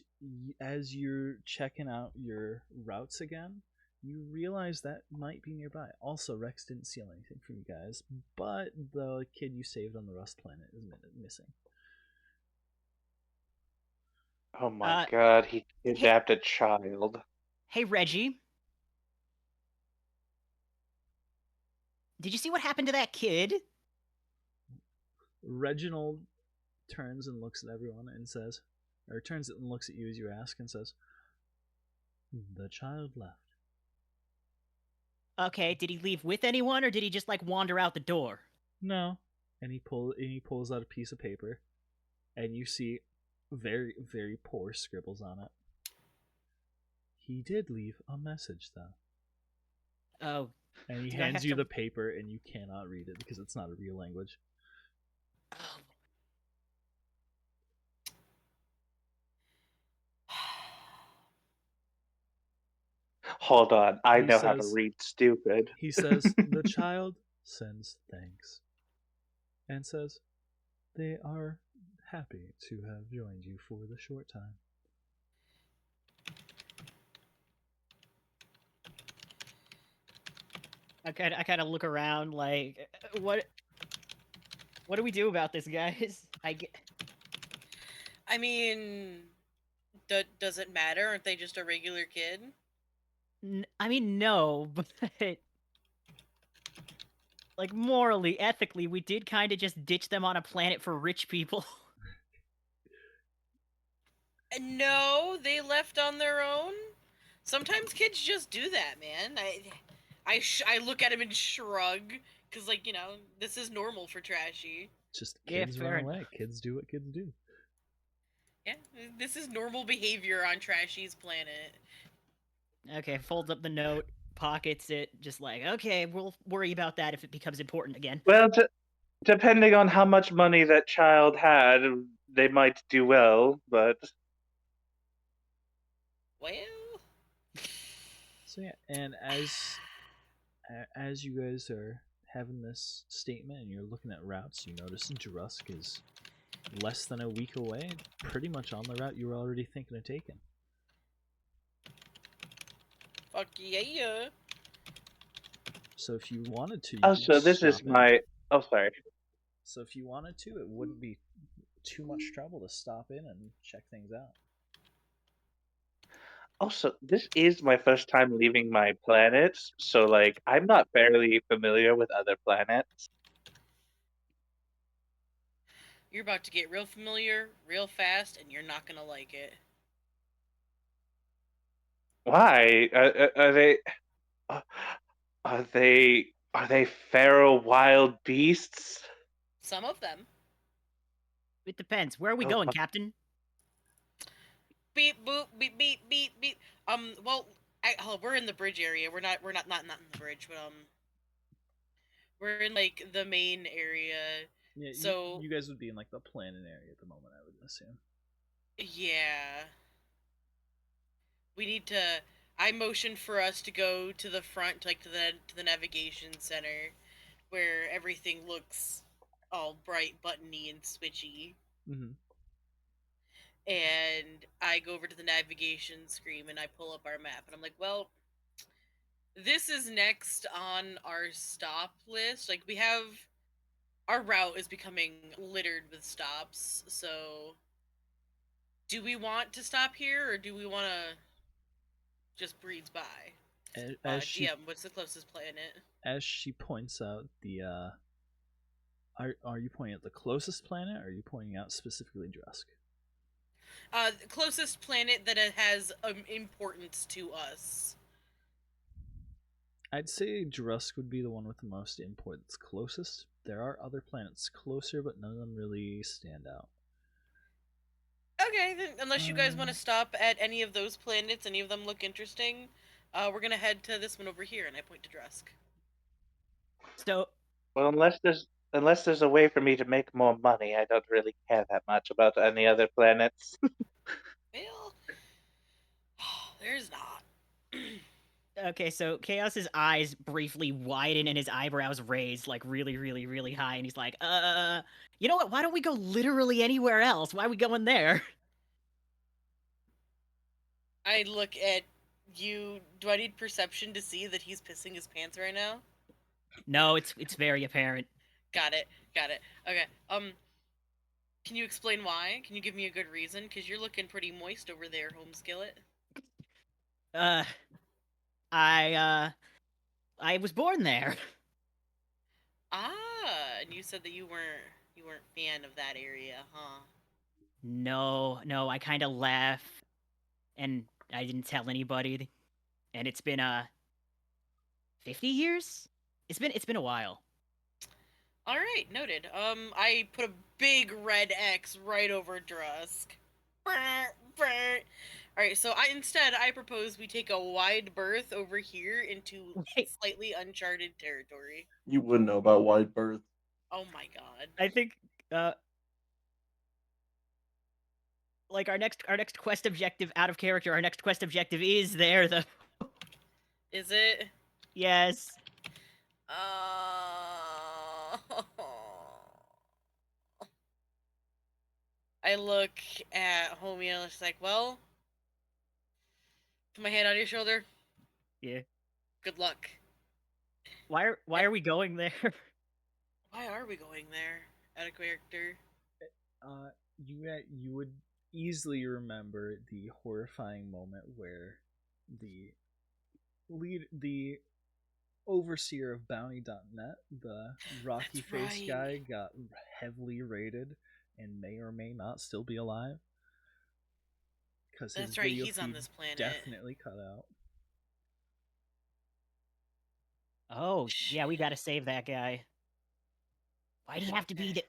as you're checking out your routes again, you realize that might be nearby. Also, Rex didn't steal anything from you guys, but the kid you saved on the Rust planet is missing. Oh my god, he kidnapped a child. Hey, Reggie. Did you see what happened to that kid? Reginald turns and looks at everyone and says, or turns and looks at you as you ask and says, "The child left." Okay, did he leave with anyone, or did he just like wander out the door? No. And he pulls out a piece of paper, and you see very, very poor scribbles on it. He did leave a message, though. Oh, And he Do I hands have you to- the paper, and you cannot read it because it's not a real language. oh. Hold on, I He know how to says- read stupid. He says, "The child sends thanks," and says, "They are happy to have joined you for the short time." I kind of look around like, what do we do about this, guys? I mean, does it matter? Aren't they just a regular kid? I mean, no, but like morally, ethically, we did kind of just ditch them on a planet for rich people. No, they left on their own. Sometimes kids just do that, man. I look at him and shrug, because, like, this is normal for Trashy. Just Yeah, kids fair run away. enough. Kids do what kids do. Yeah, this is normal behavior on Trashy's planet. Okay, folds up the note, pockets it, just like, okay, we'll worry about that if it becomes important again. Well, depending on how much money that child had, they might do well, but Well, So yeah, and as you guys are having this statement and you're looking at routes, you notice Drusk is less than a week away, pretty much on the route you were already thinking of taking. fuck yeah. So if you wanted to, you oh, could so this is stop in. my. Oh, sorry. So if you wanted to, it wouldn't be too much trouble to stop in and check things out. Also, this is my first time leaving my planet, so like I'm not fairly familiar with other planets. You're about to get real familiar, real fast, and you're not gonna like it. Why are they? uh, Are they feral wild beasts? Some of them. It depends. Where are we Oh, going, fuck. Captain? Beep boop beep beep beep beep. Well, we're in the bridge area. We're not in the bridge, but we're in like the main area. Yeah, So you guys would be in like the planning area at the moment, I would assume. yeah, we need to. I motioned for us to go to the front, like to the navigation center, where everything looks all bright, buttony, and switchy. Mm-hmm. And I go over to the navigation screen and I pull up our map, and I'm like, well, this is next on our stop list. Like, we have our route is becoming littered with stops, so do we want to stop here or do we want to just breeze by? As she DM, what's the closest planet? points out the are you pointing at the closest planet, or are you pointing out specifically Drusk? The closest planet that it has importance to us. I'd say Drusk would be the one with the most importance closest. There are other planets closer, but none of them really stand out. Okay, then unless you guys want to stop at any of those planets, any of them look interesting, we're gonna head to this one over here, and I point to Drusk. So, Well, unless there's a way for me to make more money, I don't really care that much about any other planets. Well, there's not. okay, so Chaos's eyes briefly widen and his eyebrows raise like really, really, really high, and he's like, you know what? Why don't we go literally anywhere else? Why are we going there? I look at you. Do I need perception to see that he's pissing his pants right now? No, it's very apparent. Got it. Okay. Can you explain why? Can you give me a good reason? Because you're looking pretty moist over there, Home Skillet. I was born there. And you said that you weren't fan of that area, huh? No, I kind of left, and I didn't tell anybody, and it's been 50 years. It's been a while. All right, noted. I put a big red X right over Drusk. All right, so I propose we take a wide berth over here into Wait. slightly uncharted territory. You wouldn't know about wide berth. Oh my god. I think like our next quest objective out of character. Our next quest objective is there though. Is it? Yes. I look at homie and I'm just like, well, put my hand on your shoulder. Yeah. Good luck. Why are we going there? Why are we going there? Out of character. You would easily remember the horrifying moment where the overseer of bounty.net, the rocky That's face right. guy, got heavily raided and may or may not still be alive because his That's right, video he's on feed this planet. definitely cut out. Oh, yeah, we gotta save that guy. Why do you have to be the...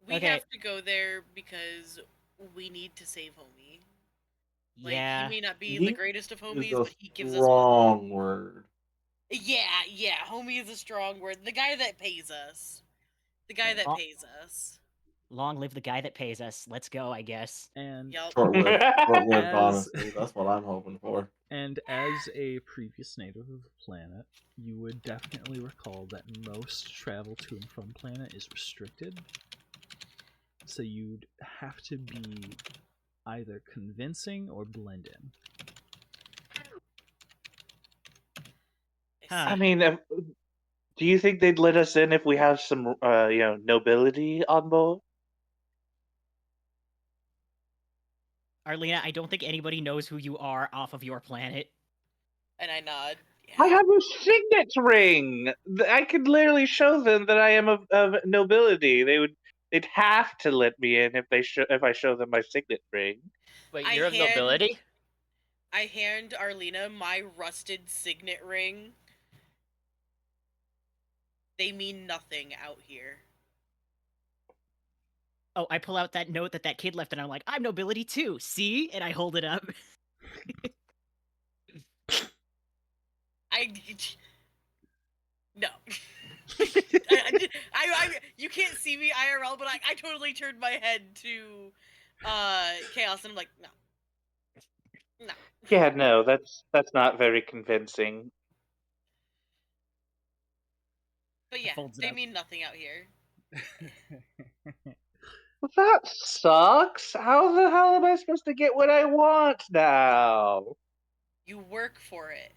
We Okay. have to go there because we need to save homie. Like, Yeah. he may not be He the greatest of is homies, a but he gives us strong word. Yeah, homie is a strong word. The guy that pays us. The guy that Oh. pays us. Long live the guy that pays us. Let's go, I guess. And Yup. Short-lived, short-lived, As- honestly. That's what I'm hoping for. And as a previous native of the planet, you would definitely recall that most travel to and from planet is restricted. So you'd have to be either convincing or blend in. I Huh. I see. mean, do you think they'd let us in if we have some, nobility on board? Arlena, I don't think anybody knows who you are off of your planet. And I nod. I Yeah. have a signet ring. I could literally show them that I am of nobility. They'd have to let me in if I show them my signet ring. Wait, I you're of hand- nobility? I hand Arlena my rusted signet ring. They mean nothing out here. Oh, I pull out that note that kid left, and I'm like, I'm nobility too. See? And I hold it up. No. You can't see me IRL, but I totally turned my head to Chaos, and I'm like, no. Yeah, no, that's not very convincing. But yeah, Folds it they up. mean nothing out here. Well, that sucks. How the hell am I supposed to get what I want now? You work for it.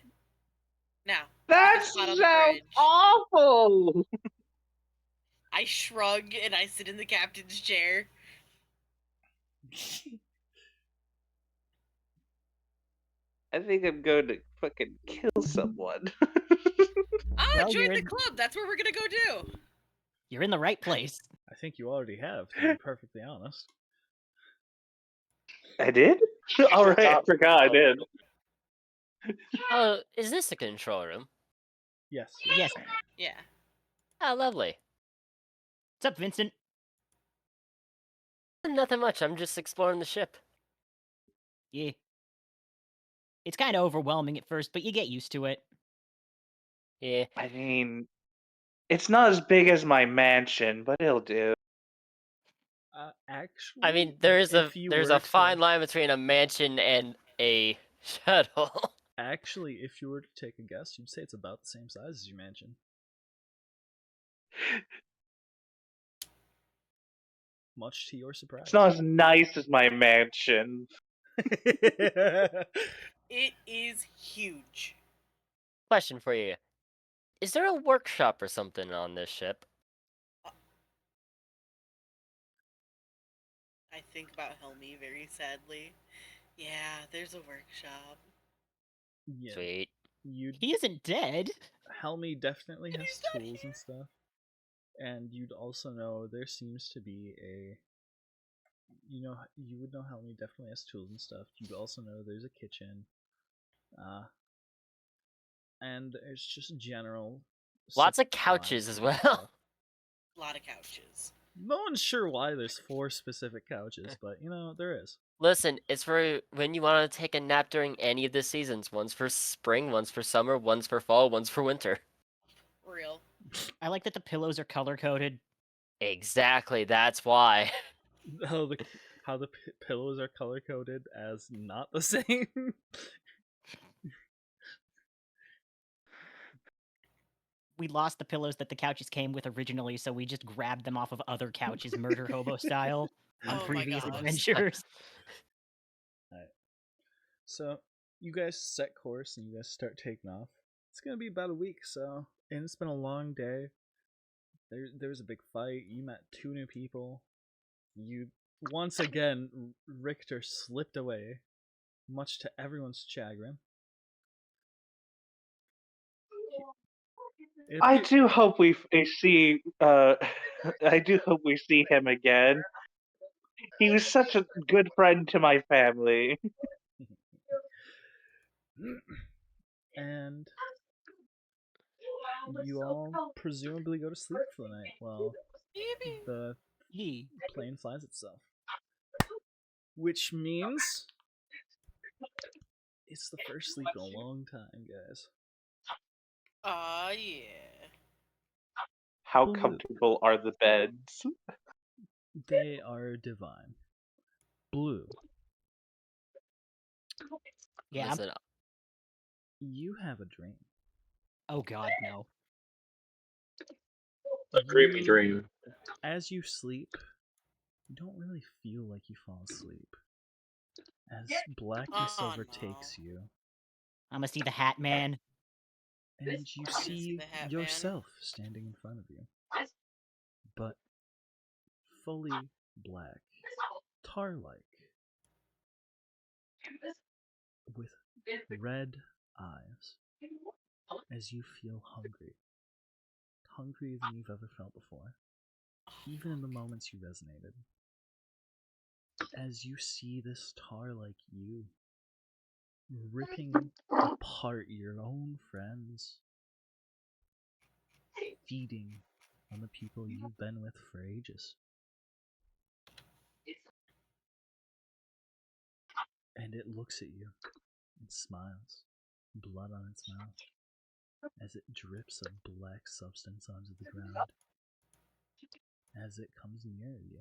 Now, That take a spot on the sounds bridge. awful. I shrug and I sit in the captain's chair. I think I'm going to fucking kill someone. Well, Join you're the in- club. That's what we're gonna go do. You're in the right place. I think you already have, to be perfectly honest. I did? All right, I forgot I did. Oh, is this the control room? Yes. Yes. Yeah. Oh, lovely. What's up, Vincent? Nothing much. I'm just exploring the ship. Yeah. It's kind of overwhelming at first, but you get used to it. Yeah. I mean, it's not as big as my mansion, but it'll do. Actually, I mean, there's if you a were fine to- line between a mansion and a shuttle. Actually, if you were to take a guess, you'd say it's about the same size as your mansion. Much to your surprise. It's not as nice as my mansion. It is huge. Question for you. Is there a workshop or something on this ship? I think about Helmy very sadly. Yeah, there's a workshop. Yeah. Sweet. He isn't dead. Helmy definitely And has he's not tools and stuff, and you'd also know there seems to be a. You would know Helmy definitely has tools and stuff. You'd also know there's a kitchen, and there's just general. Lots of supplies couches as and well. stuff. A lot of couches. No one's sure why there's 4 specific couches, but there is. Listen, it's for when you want to take a nap during any of the seasons. One's for spring, one's for summer, one's for fall, one's for winter. Real. I like that the pillows are color coded. Exactly, that's why. How the pillows are color coded as not the same. We lost the pillows that the couches came with originally, so we just grabbed them off of other couches, murder hobo style, on Oh my previous God. adventures. Alright. So you guys set course and you guys start taking off. It's gonna be about a week, and it's been a long day. There was a big fight. You met 2 new people. You once again Richter slipped away, much to everyone's chagrin. I do hope we see. I do hope we see him again. He was such a good friend to my family. And you all presumably go to sleep for the night while Yippee. the Yee. plane flies itself. Which means it's the first sleep in a long time, guys. Yeah. How Blue. comfortable are the beds? They are divine. Blue, Yeah. Listen, you have a dream. Oh God, no. A dreamy You- dream. As you sleep, you don't really feel like you fall asleep. As blackness Oh, overtakes no. you, I'm gonna see the Hat Man. and you I'm gonna see see the Hat Man. yourself standing in front of you. But fully black, tar-like, with red eyes, as you feel hungry. Hungrier than you've ever felt before, even in the moments you resonated. As you see this tar-like you ripping apart your own friends, feeding on the people you've been with for ages. And it looks at you and smiles, blood on its mouth, as it drips a black substance onto the ground, as it comes near you.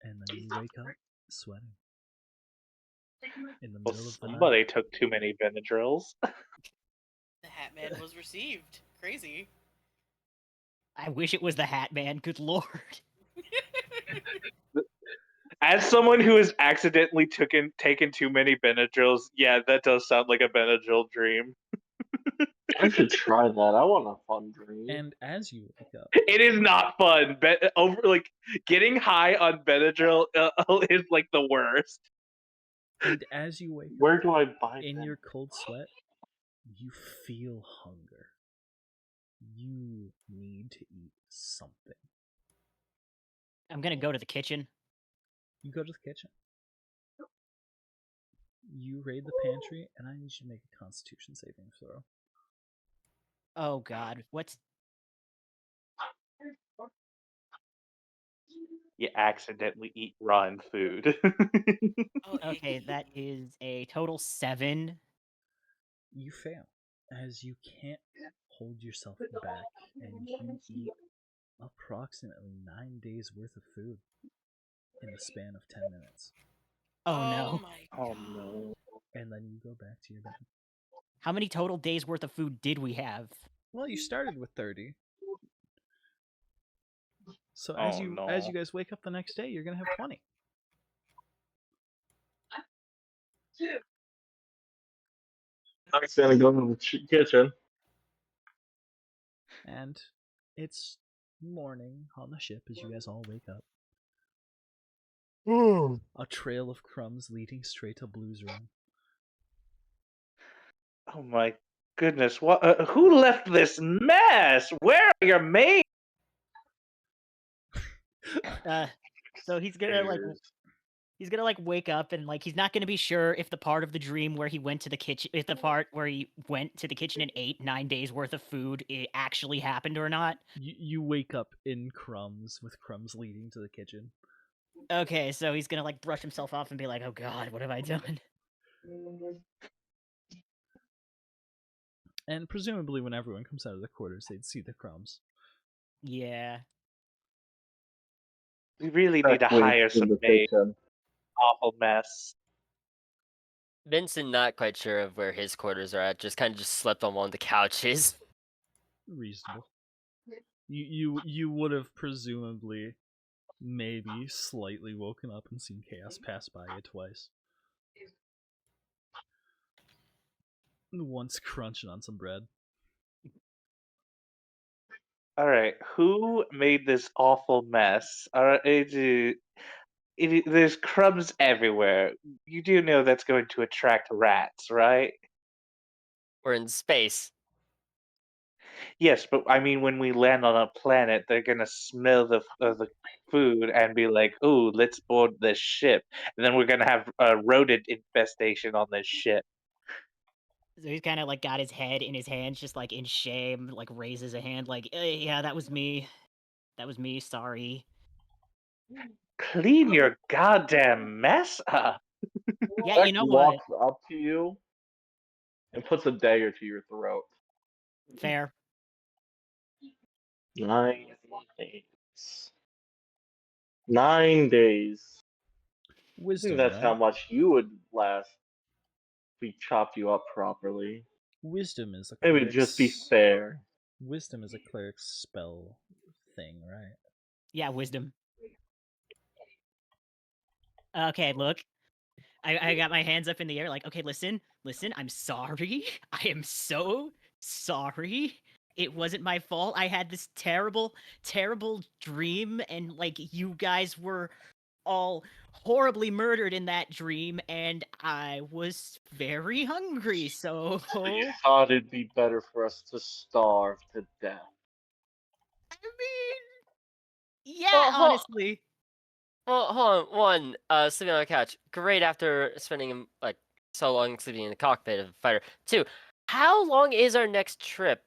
And then you wake up sweating in the Well, middle of the night. somebody took too many Benadryls. The Hat Man was received. Crazy. I wish it was the Hat Man. Good lord. As someone who has accidentally taken too many Benadryls, yeah, that does sound like a Benadryl dream. I should try that. I want a fun dream. And as you wake up, It is not fun. Getting high on Benadryl is like the worst. and as you wake Where up, do I buy in them? your cold sweat, you feel hunger. You need to eat something. I'm gonna go to the kitchen. You go to the kitchen. You raid the pantry, and I need you to make a Constitution saving throw. Oh God, what's You accidentally eat rotten food. Oh, okay? That is a total 7. You fail, as you can't hold yourself back, and you eat approximately 9 days worth of food in the span of 10 minutes. Oh no. my Oh God. no. And then you go back to your bed. How many total days worth of food did we have? Well, you started with 30. So Oh, as you no. guys wake up the next day, you're gonna have 20. I'm gonna go to the kitchen. And it's morning on the ship as you guys all wake up. A trail of crumbs leading straight to Blue's room. Oh my goodness! What? Who left this mess? Where are your mates? So he's gonna wake up and like he's not gonna be sure if the part of the dream where he went to the kitchen, if the part where he went to the kitchen and ate 9 days worth of food, it actually happened or not. You wake up in crumbs with crumbs leading to the kitchen. Okay, so he's gonna like brush himself off and be like, "Oh God, what have I done?" And presumably, when everyone comes out of the quarters, they'd see the crumbs. Yeah. We really need to Wait hire in some the maids. kitchen. Awful mess. Vincent not quite sure of where his quarters are at. Just kind of just slept on one of the couches. Reasonable. You would have presumably maybe slightly woken up and seen chaos pass by you twice. Once crunching on some bread. All right, who made this awful mess? There's crumbs everywhere. You do know that's going to attract rats, right? We're in space. Yes, but I mean, when we land on a planet, they're gonna smell the food and be like, "Ooh, let's board this ship," and then we're gonna have a rodent infestation on this ship. So he's kind of like got his head in his hands, just like in shame, like raises a hand, like, "Yeah, that was me. That was me. Sorry." Clean your goddamn mess up. Yeah, Beck you know what? walks up to you and puts a dagger to your throat. Fair. 9 days. 9 days. I Wisdom, think that's right? how much you would last if we chopped you up properly. Wisdom is a It would cleric's... just be fair. Wisdom is a cleric's spell thing, right? Yeah, wisdom. Okay, look. I got my hands up in the air, like, okay, listen, I'm sorry. I am so sorry. It wasn't my fault. I had this terrible, terrible dream, and like you guys were all horribly murdered in that dream, and I was very hungry, so You thought it'd be better for us to starve to death. I mean, yeah, Well, honestly. Well, hold on. One, sleeping on a couch. Great after spending like so long sleeping in the cockpit of a fighter. Two, how long is our next trip?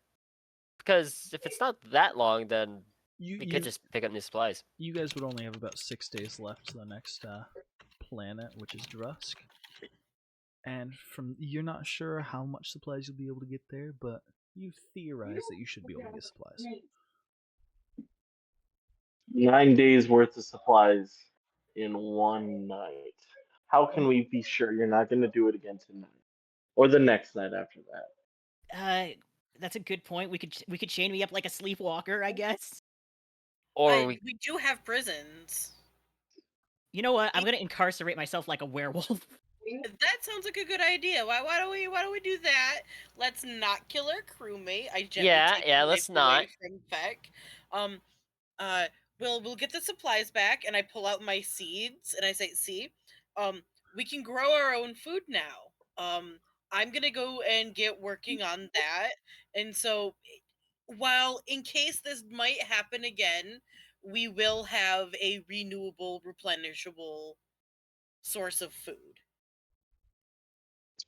Because if it's not that long, then we could just pick up new supplies. You guys would only have about 6 days left to the next planet, which is Drusk. And you're not sure how much supplies you'll be able to get there, but you theorize that you should be able to get supplies. 9 days worth of supplies in one night. How can we be sure you're not going to do it again tonight or the next night after that? That's a good point. We could chain me up like a sleepwalker, I guess. Or we do have prisons. You know what? I'm gonna incarcerate myself like a werewolf. That sounds like a good idea. Why don't we do that? Let's not kill our crewmate. I gently take the let's knife not. away from Feck. We'll get the supplies back, and I pull out my seeds, and I say, "See, we can grow our own food now. I'm gonna go and get working on that, and so while in case this might happen again, we will have a renewable, replenishable source of food."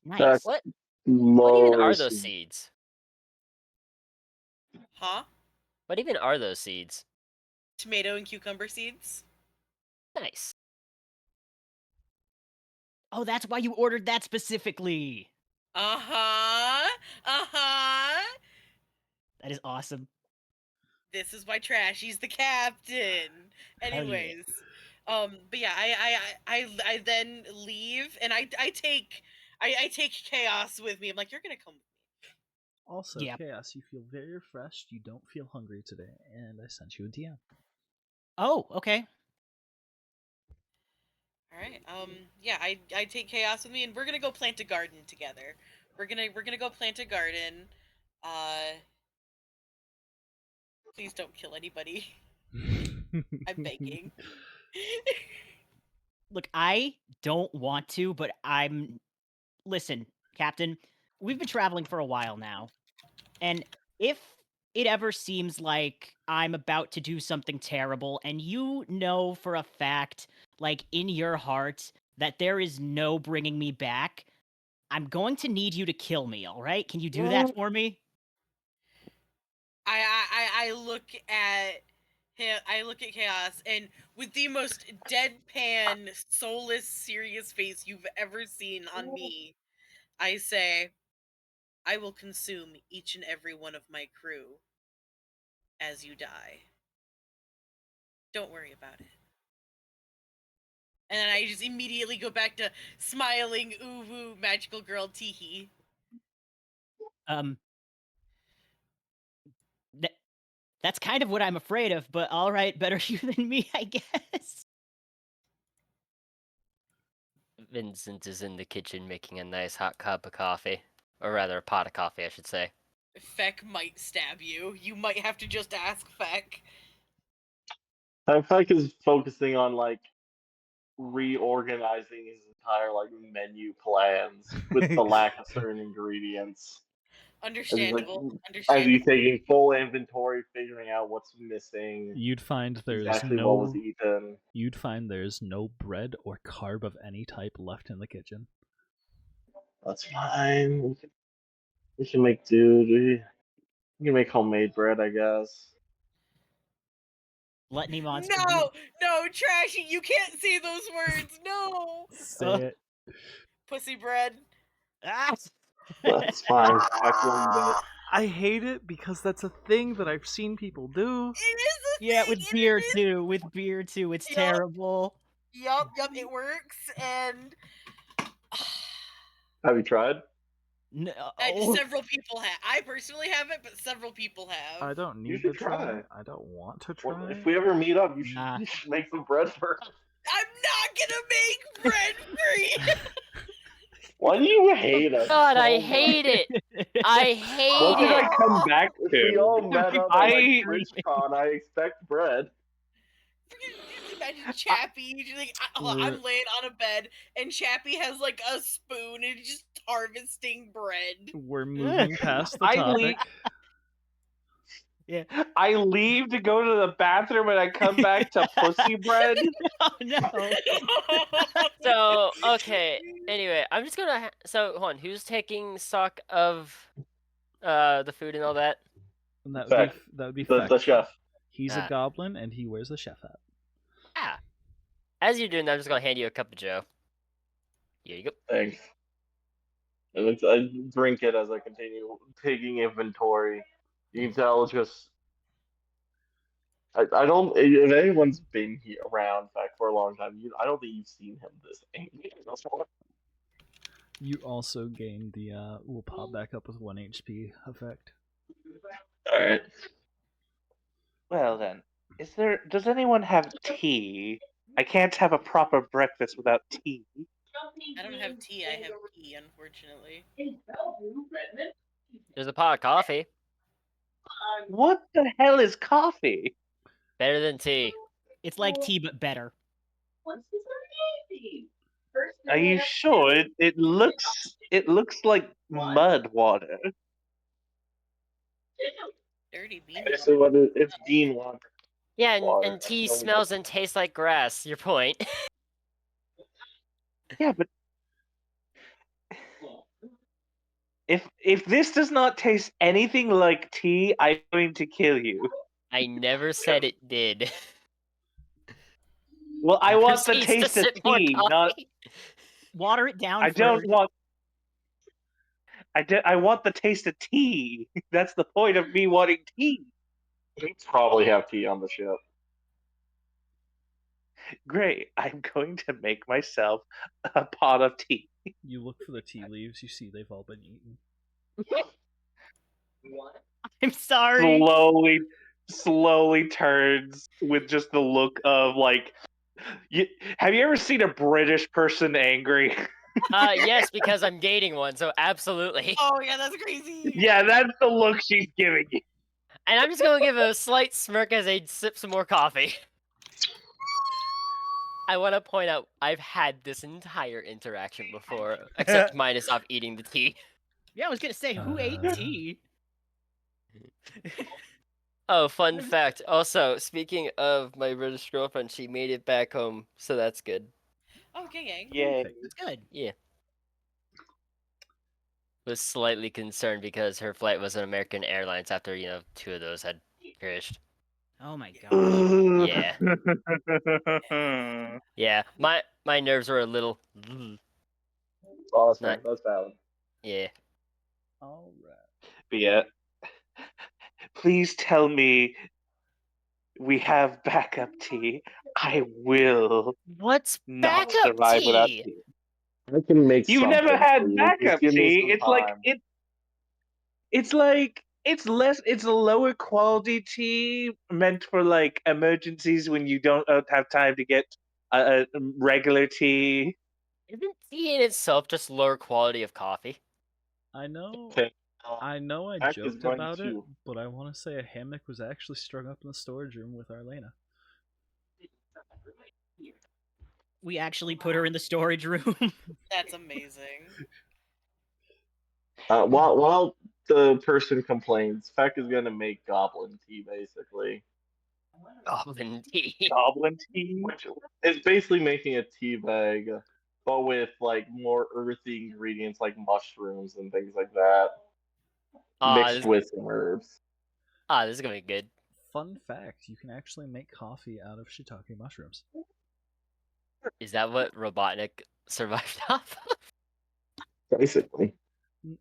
Nice. That's What even are most those seeds? Huh? What even are those seeds? Tomato and cucumber seeds. Nice. Oh, that's why you ordered that specifically. Uh-huh. Uh-huh. That is awesome. This is why Trashy's the captain. Hell yeah. Anyways, but yeah, I then leave, and I take Chaos with me. I'm like, "You're gonna come with me." Also, Yeah. Chaos, you feel very refreshed, you don't feel hungry today, and I sent you a DM. Oh, okay. All right. Yeah, I take Chaos with me, and we're gonna go plant a garden together. We're gonna go plant a garden. Please don't kill anybody. I'm begging. Look, I don't want to, but listen, Captain, we've been traveling for a while now, and if it ever seems like I'm about to do something terrible, and you know for a fact, like in your heart, that there is no bringing me back, I'm going to need you to kill me. All right? Can you do that for me? I look at him. I look at Chaos, and with the most deadpan, soulless, serious face you've ever seen on me, I say, "I will consume each and every one of my crew as you die. Don't worry about it." And then I just immediately go back to smiling, ooh woo, magical girl teehee. That's kind of what I'm afraid of, but all right, better you than me, I guess. Vincent is in the kitchen making a nice hot cup of coffee. Or rather, a pot of coffee, I should say. Feck might stab you. You might have to just ask Feck. Feck is focusing on like reorganizing his entire like menu plans with the lack of certain ingredients. Understandable. As he's taking full inventory, figuring out what's missing. You'd find there's exactly what was eaten. You'd find there's no bread or carb of any type left in the kitchen. That's fine. We can make do. We can make homemade bread, I guess. Gluttony monster. No, Trashy, you can't say those words. No. Say it. Pussy bread. That's fine. I hate it because that's a thing that I've seen people do. It is a thing. Yeah, with beer too. With beer too. It's terrible. Yup, it works, and have you tried? No. Several people have. I personally haven't, but several people have. I don't need You should to try. try. I don't want to try. If we ever meet up, you should make some bread for us. I'm not gonna make bread for you. Why do you hate us? God, I hate it. I hate What did it. I come back to? We all met up at TwitchCon. I expect bread. Imagine Chappie. Like, I'm laying on a bed, and Chappie has like a spoon and he's just harvesting bread. We're moving past the topic. Yeah. I leave to go to the bathroom and I come back to pussy bread. Oh no. So, okay. Anyway, I'm just gonna. So, hold on. Who's taking stock of the food and all that? And that would be the chef. He's a goblin and he wears a chef hat. Ah. As you're doing that, I'm just gonna hand you a cup of Joe. Here you go. Thanks. I drink it as I continue taking inventory. You can tell just. I don't. If anyone's been here around back for a long time, I don't think you've seen him this angry. You also gain the will pop back up with 1 HP effect. Alright. Well then, does anyone have tea? I can't have a proper breakfast without tea. I don't have tea, I have pee, unfortunately. There's a pot of coffee. What the hell is coffee? Better than tea. It's like tea, but better. Are you sure? It looks like mud water. Dirty bean. So what is it's bean water. Yeah, Water. and tea smells and tastes like grass. Your point. Yeah, but if this does not taste anything like tea, I'm going to kill you. I never said it did. Well, I want the Proceeds taste to of sip more tea, not. coffee. Water it down. I don't first. want. I want the taste of tea. That's the point of me wanting tea. We probably have tea on the ship. Great. I'm going to make myself a pot of tea. You look for the tea leaves. You see they've all been eaten. I'm sorry. Slowly turns with just the look of like. Have you ever seen a British person angry? Yes, because I'm dating one, so absolutely. Oh yeah, that's crazy. Yeah, that's the look she's giving you. And I'm just gonna give a slight smirk as I sip some more coffee. I want to point out I've had this entire interaction before, except minus off eating the tea. Yeah, I was gonna say, who ate tea? Oh, fun fact. Also, speaking of my British girlfriend, she made it back home, so that's good. Okay, gang. Yay. That's good. Yeah. Was slightly concerned because her flight was an American Airlines after, 2 of those had crashed. Oh my gosh. Yeah. Yeah. My nerves were a little Oh, that's not fine. That's valid. yeah. All right. But yeah. Please tell me we have backup tea. I will What's not backup survive without tea? tea. I can make You've something never for had you. Just backup give me tea. some It's like time. it's a lower quality tea meant for like emergencies when you don't have time to get regular tea. Isn't tea in itself just lower quality of coffee? I know. Okay. I know I Heck is joked going about it, to- but I want to say a hammock was actually strung up in the storage room with Arlena. We actually put her in the storage room. That's amazing. While the person complains, Feck is gonna make goblin tea basically. Goblin tea. Goblin tea. Which is basically making a tea bag, but with like more earthy ingredients like mushrooms and things like that, mixed This, with some herbs. this is gonna be good. Fun fact: you can actually make coffee out of shiitake mushrooms. Is that what Robotnik survived off of? Basically.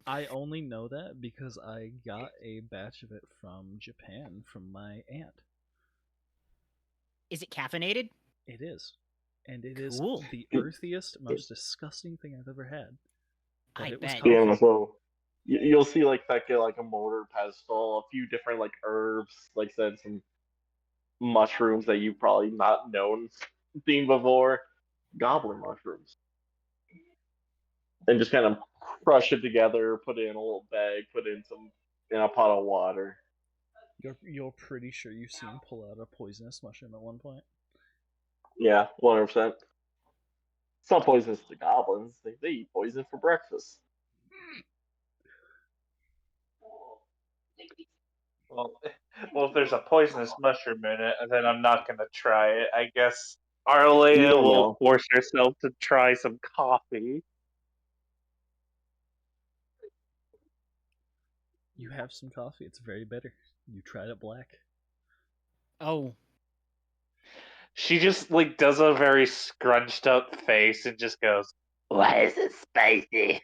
I only know that because I got a batch of it from Japan from my aunt. Is it caffeinated? It is. And it is Cool. the earthiest, most disgusting thing I've ever had. But I it was bet. coffee. Yeah, so you'll see like Feck get like a mortar pestle, a few different like herbs, like I said, some mushrooms that you've probably not known seen before, goblin mushrooms, and just kind of crush it together, put it in a little bag, put it in a pot of water. You're pretty sure you've seen him pull out a poisonous mushroom at one point. Yeah, 100%. It's not poisonous to goblins. They eat poison for breakfast. Well, if there's a poisonous mushroom in it, then I'm not gonna try it. I guess You Arlea don't will know. force herself to try some coffee. You have some coffee. It's very bitter. You tried it black. Oh. She just like does a very scrunched up face and just goes, "Why is it spicy?"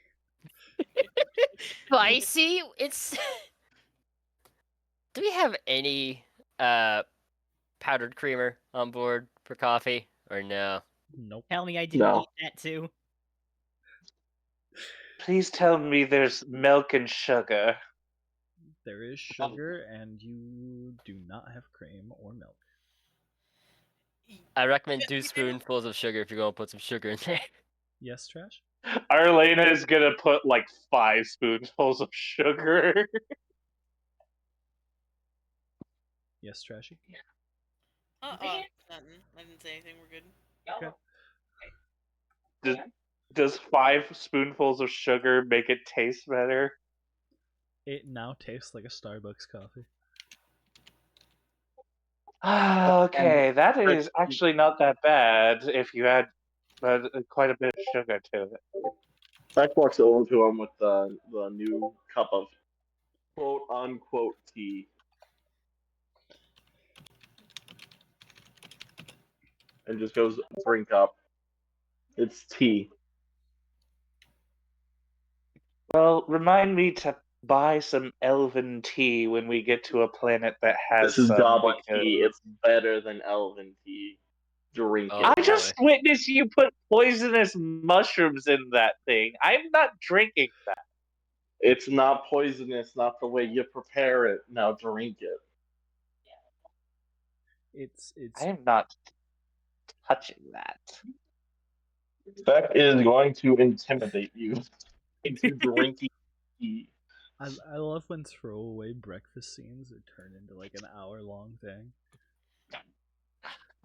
Spicy? It's Do we have any powdered creamer on board for coffee? Or no? Nope. Tell me I didn't No. eat that too. Please tell me there's milk and sugar. There is sugar, and you do not have cream or milk. I recommend 2 spoonfuls of sugar if you're gonna put some sugar in there. Yes, Trash? Arlena is gonna put like 5 spoonfuls of sugar. Yes, Trashy? Nothing. I didn't say anything. We're good. Okay. Does 5 spoonfuls of sugar make it taste better? It now tastes like a Starbucks coffee. Okay, that is actually not that bad if you add quite a bit of sugar to it. Feck walks over to him with the new cup of quote unquote tea. And just goes, drink up. It's tea. Well, remind me to buy some elven tea when we get to a planet that has This is some. goblin Because tea. It's better than elven tea. Drink Oh, it. I just boy. witnessed you put poisonous mushrooms in that thing. I'm not drinking that. It's not poisonous, not the way you prepare it. Now drink it. It's I am not touching that. Feck is going to intimidate you into drinking tea. I love when throwaway breakfast scenes are turned into like an hour-long thing.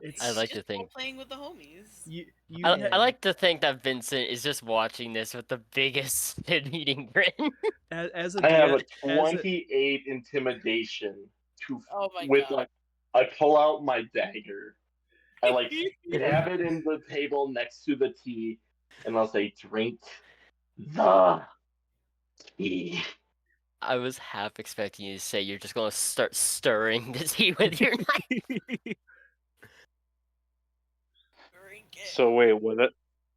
It's I like just to think. role playing with the homies. I like to think that Vincent is just watching this with the biggest shit-eating grin. as a I have D- a as a 28 intimidation to Oh my with god. like I pull out my dagger. I like stab it in the table next to the tea, and I'll say, "Drink the tea." I was half expecting you to say you're just gonna start stirring the tea with your knife. Drink it. So wait,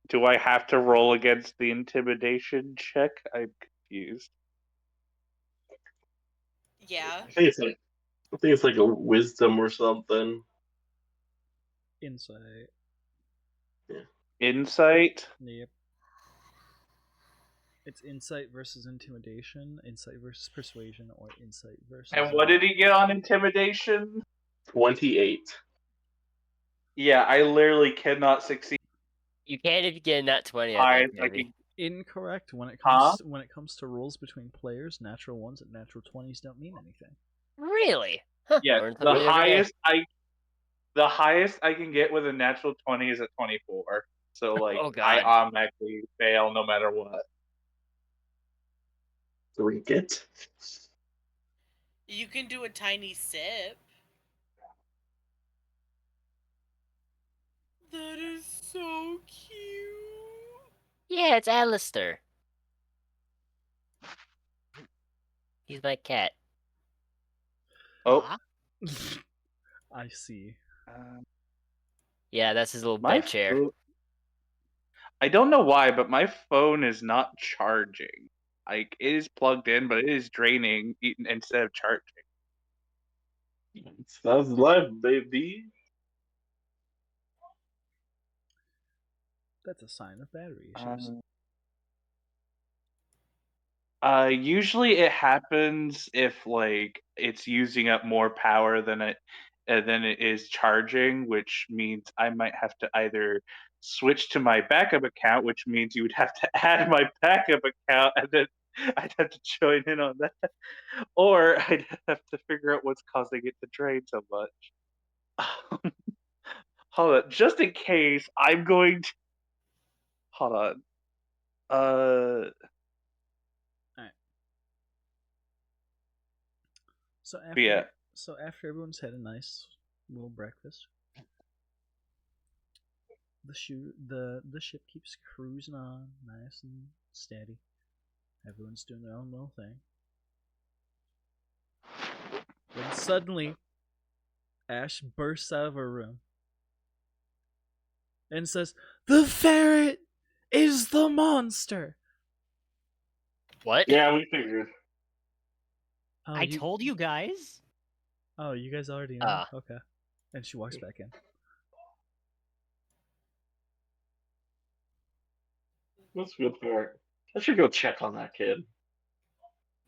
do I have to roll against the intimidation check? I'm confused. Yeah. I think it's like a wisdom or something. insight. Insight? Yep. It's insight versus intimidation, insight versus persuasion, or insight versus. And what did he get on intimidation? 28. Yeah, I literally cannot succeed. You can't if you get in that 20, I I think, maybe. can- Incorrect. When it Huh? comes to rolls between players, natural ones and natural 20s don't mean anything. Really? Huh, Yeah, learn the something new every day. highest I can get with a natural 20 is at 24. So like Oh, I God. automatically fail no matter what. Drink it. You can do a tiny sip. That is so cute. Yeah, it's Alistair. He's my cat. Oh, Aw. I see. Yeah, that's his little my bed chair. phone. I don't know why, but my phone is not charging. Like it is plugged in, but it is draining instead of charging. That's life, baby. That's a sign of battery issues. Usually it happens if like it's using up more power than it is charging, which means I might have to either switch to my backup account, which means you would have to add my backup account, and then I'd have to join in on that, or I'd have to figure out what's causing it to drain so much. Hold on, just in case, I'm going to. Hold on. So But yeah. after everyone's had a nice little breakfast, the ship keeps cruising on, nice and steady. Everyone's doing their own little thing. When suddenly, Ash bursts out of her room and says, "The ferret is the monster." What? Yeah, we figured. Oh, I told you guys. Oh, you guys already know? Okay. And she walks back in. That's good for her. I should go check on that kid.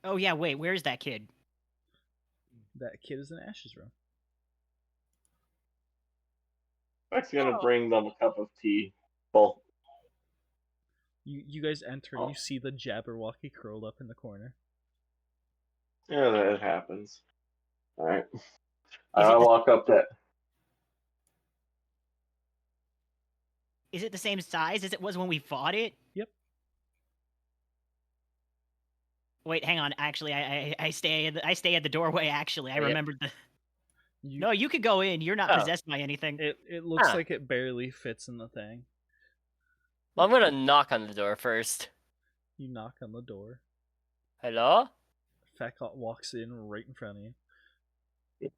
Oh yeah, wait, where's that kid? That kid is in Ash's room. Mike's gonna Oh. bring them a cup of tea. Both. You guys enter and you see the Jabberwocky curled up in the corner. Yeah, that happens. Alright. Is I it the- walk up to. Is it the same size as it was when we fought it? Yep. Wait, hang on. Actually, I stay at the doorway. Actually, I Yep. remembered the. No, you could go in. You're not possessed by anything. It looks like it barely fits in the thing. Well, I'm gonna knock on the door first. You knock on the door. Hello? Fat Cop walks in right in front of you.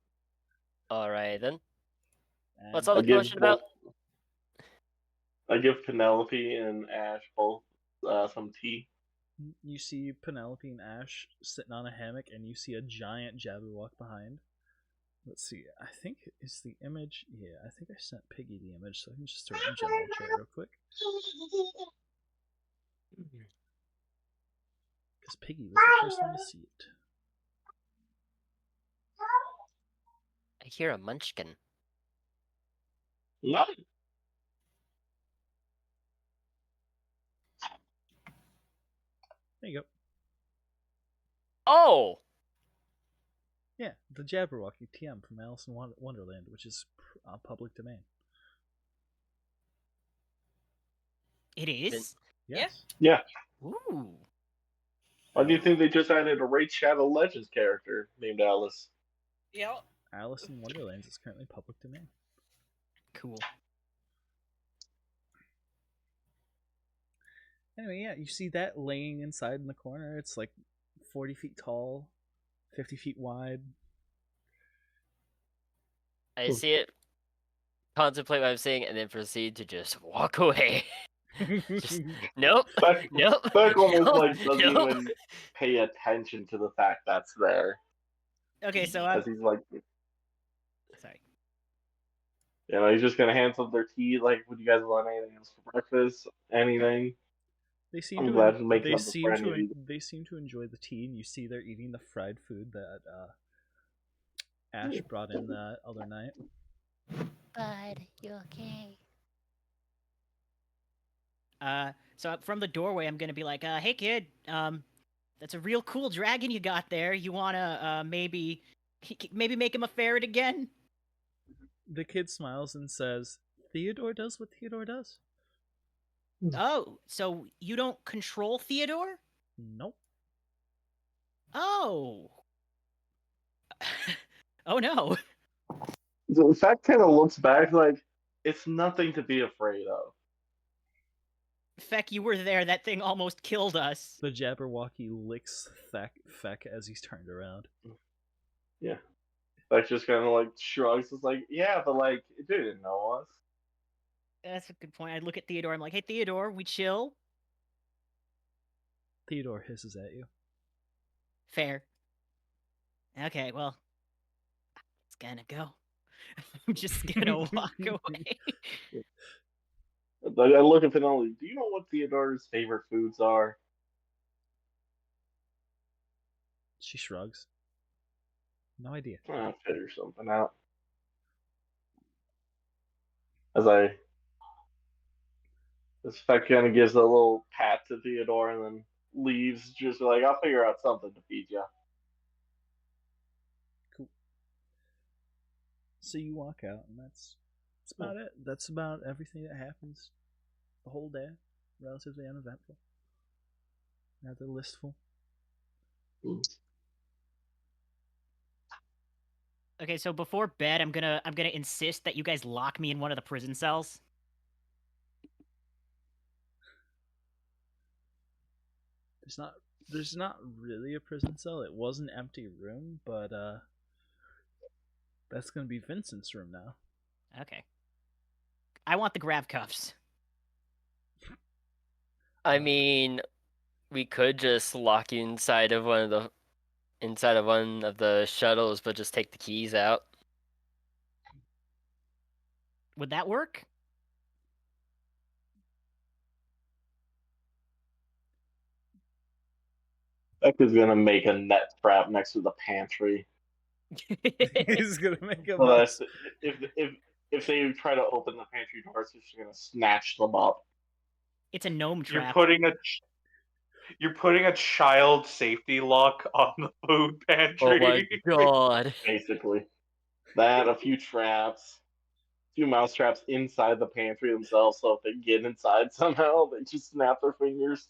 Alright then. And What's all the commotion about? I give Penelope and Ash both some tea. You see Penelope and Ash sitting on a hammock, and you see a giant Jabberwock behind. Let's see. I think it's the image. Yeah, I think I sent Piggy the image, so I can just throw it in general chat real quick. Because Piggy was the first one to see it. I hear a munchkin. No. There you go. Oh! Yeah, the Jabberwocky TM from Alice in Wonderland, which is public domain. It is? Yes. Yeah. Ooh. Why do you think they just added a Raid Shadow Legends character named Alice? Yep. Alice in Wonderland is currently public domain. Cool. Anyway, yeah, you see that laying inside in the corner. It's like 40 feet tall, 50 feet wide. I see it, contemplate what I'm saying, and then proceed to just walk away. Just nope, Beck, nope, Beck almost nope, like doesn't nope. even pay attention to the fact that's there. Okay, so Because he's like, sorry. he's just gonna hand them their tea. Like, would you guys want anything else for breakfast? Anything? They seem I'm to glad to make they them a seem friend to of you. they seem to enjoy the tea, and you see they're eating the fried food that Ash brought in the other night. Bud, you okay? So from the doorway, I'm gonna be like, "Hey kid, that's a real cool dragon you got there. You wanna maybe make him a ferret again?" The kid smiles and says, "Theodore does what Theodore does." Oh, so you don't control Theodore? Nope. Oh. Oh no. The fact kind of looks back like it's nothing to be afraid of. Feck, you were there. That thing almost killed us. The Jabberwocky licks Feck as he's turned around. Yeah. Like just kind of like shrugs. It's like, yeah, but like it didn't know us. That's a good point. I look at Theodore. I'm like, "Hey Theodore, we chill." Theodore hisses at you. Fair. Okay, well, it's gonna go. I'm just gonna walk away. Like, I look at Penelope. Do you know what Theodore's favorite foods are? She shrugs. No idea. I'll figure something out. This fact kind of gives a little pat to Theodore and then leaves, just like, I'll figure out something to feed you. Cool. So you walk out, and that's about it. That's about everything that happens the whole day. Relatively uneventful. Rather listful. Okay, so before bed, I'm gonna insist that you guys lock me in one of the prison cells. There's not really a prison cell. It was an empty room, but that's gonna be Vincent's room now. Okay. I want the grab cuffs. I mean, we could just lock you inside of one of the shuttles, but just take the keys out. Would that work? Beck is gonna make a net trap next to the pantry. He's gonna make a So mess. that if they try to open the pantry doors, he's just gonna snatch them up. It's a gnome You're trap. putting a child safety lock on the food Oh my pantry. god. Basically, that a few traps, a few mouse traps inside the pantry themselves. So if they get inside somehow, they just snap their fingers.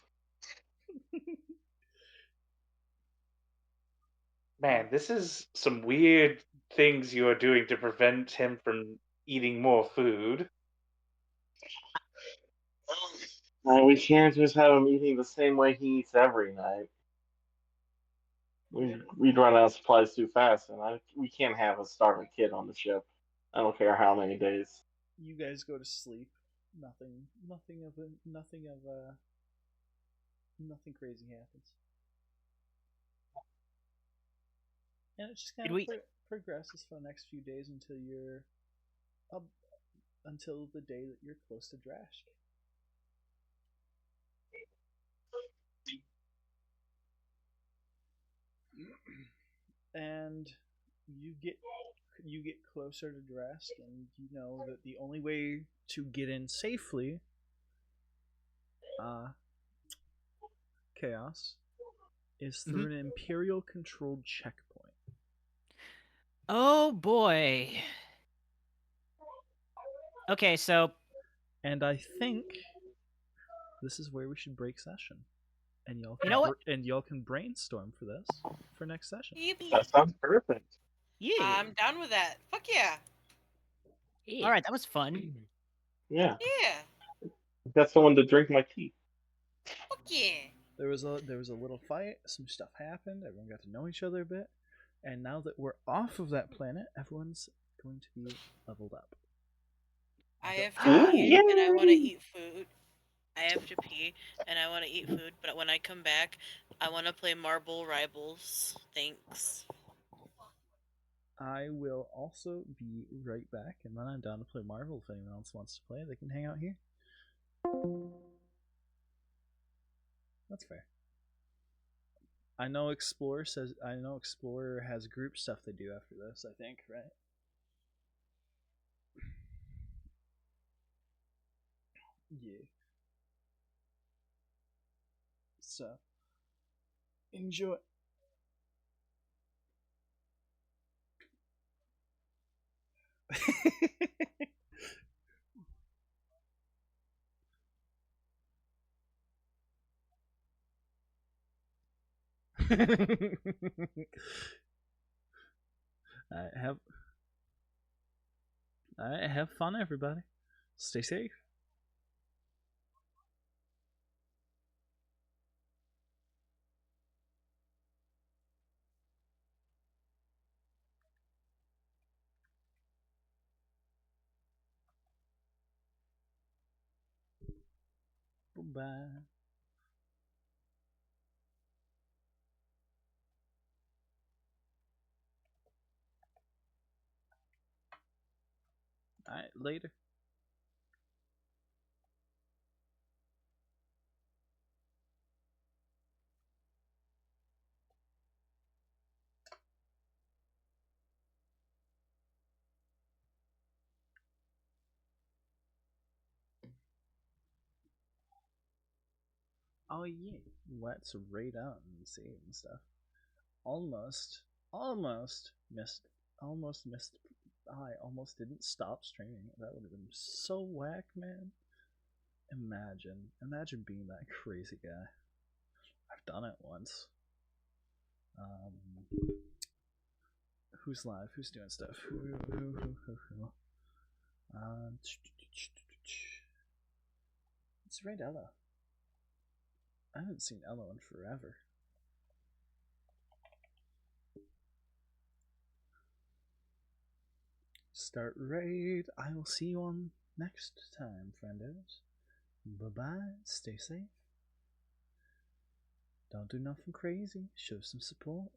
Man, this is some weird things you are doing to prevent him from eating more food. We can't just have him eating the same way he eats every night. We'd run out of supplies too fast, and we can't have a starving kid on the ship. I don't care how many days. You guys go to sleep. Nothing crazy happens. And it just kind of progresses for the next few days until you're until the day that you're close to Drashk. And you get closer to Drashk, and you know that the only way to get in safely, Chaos, is through an Imperial-controlled checkpoint. Oh boy. Okay, so And I think this is where we should break session. And y'all can You know what? and y'all can brainstorm for this for next session. Yippee. That sounds perfect. yeah. I'm down with that. Fuck yeah. All right, that was fun. Yeah, Yeah. got someone to drink my tea. Fuck yeah. There was a little fight, some stuff happened, everyone got to know each other a bit, and now that we're off of that planet, everyone's going to be leveled up. I have Ooh. to pee and I want to Yay. eat food. I have to pee and I want to eat food, but when I come back, I want to play Marble Rivals. Thanks. I will also be right back, and when I'm down to play Marvel, if anyone else wants to play, they can hang out here. That's fair. I know Explorer has group stuff they do after this, I think, right? Yeah. So enjoy. Have have fun, everybody. Stay safe. Bye. All right, later. Oh yeah, let's raid out and save and stuff. Almost missed. Almost missed. I almost didn't stop streaming. That would have been so whack, man. Imagine being that crazy guy. I've done it once. Who's live? Who's doing stuff? Who? Let's raid Ella. I haven't seen Ella in forever. Start raid. I will see you on next time, friendos. Bye bye. Stay safe. Don't do nothing crazy. Show some support.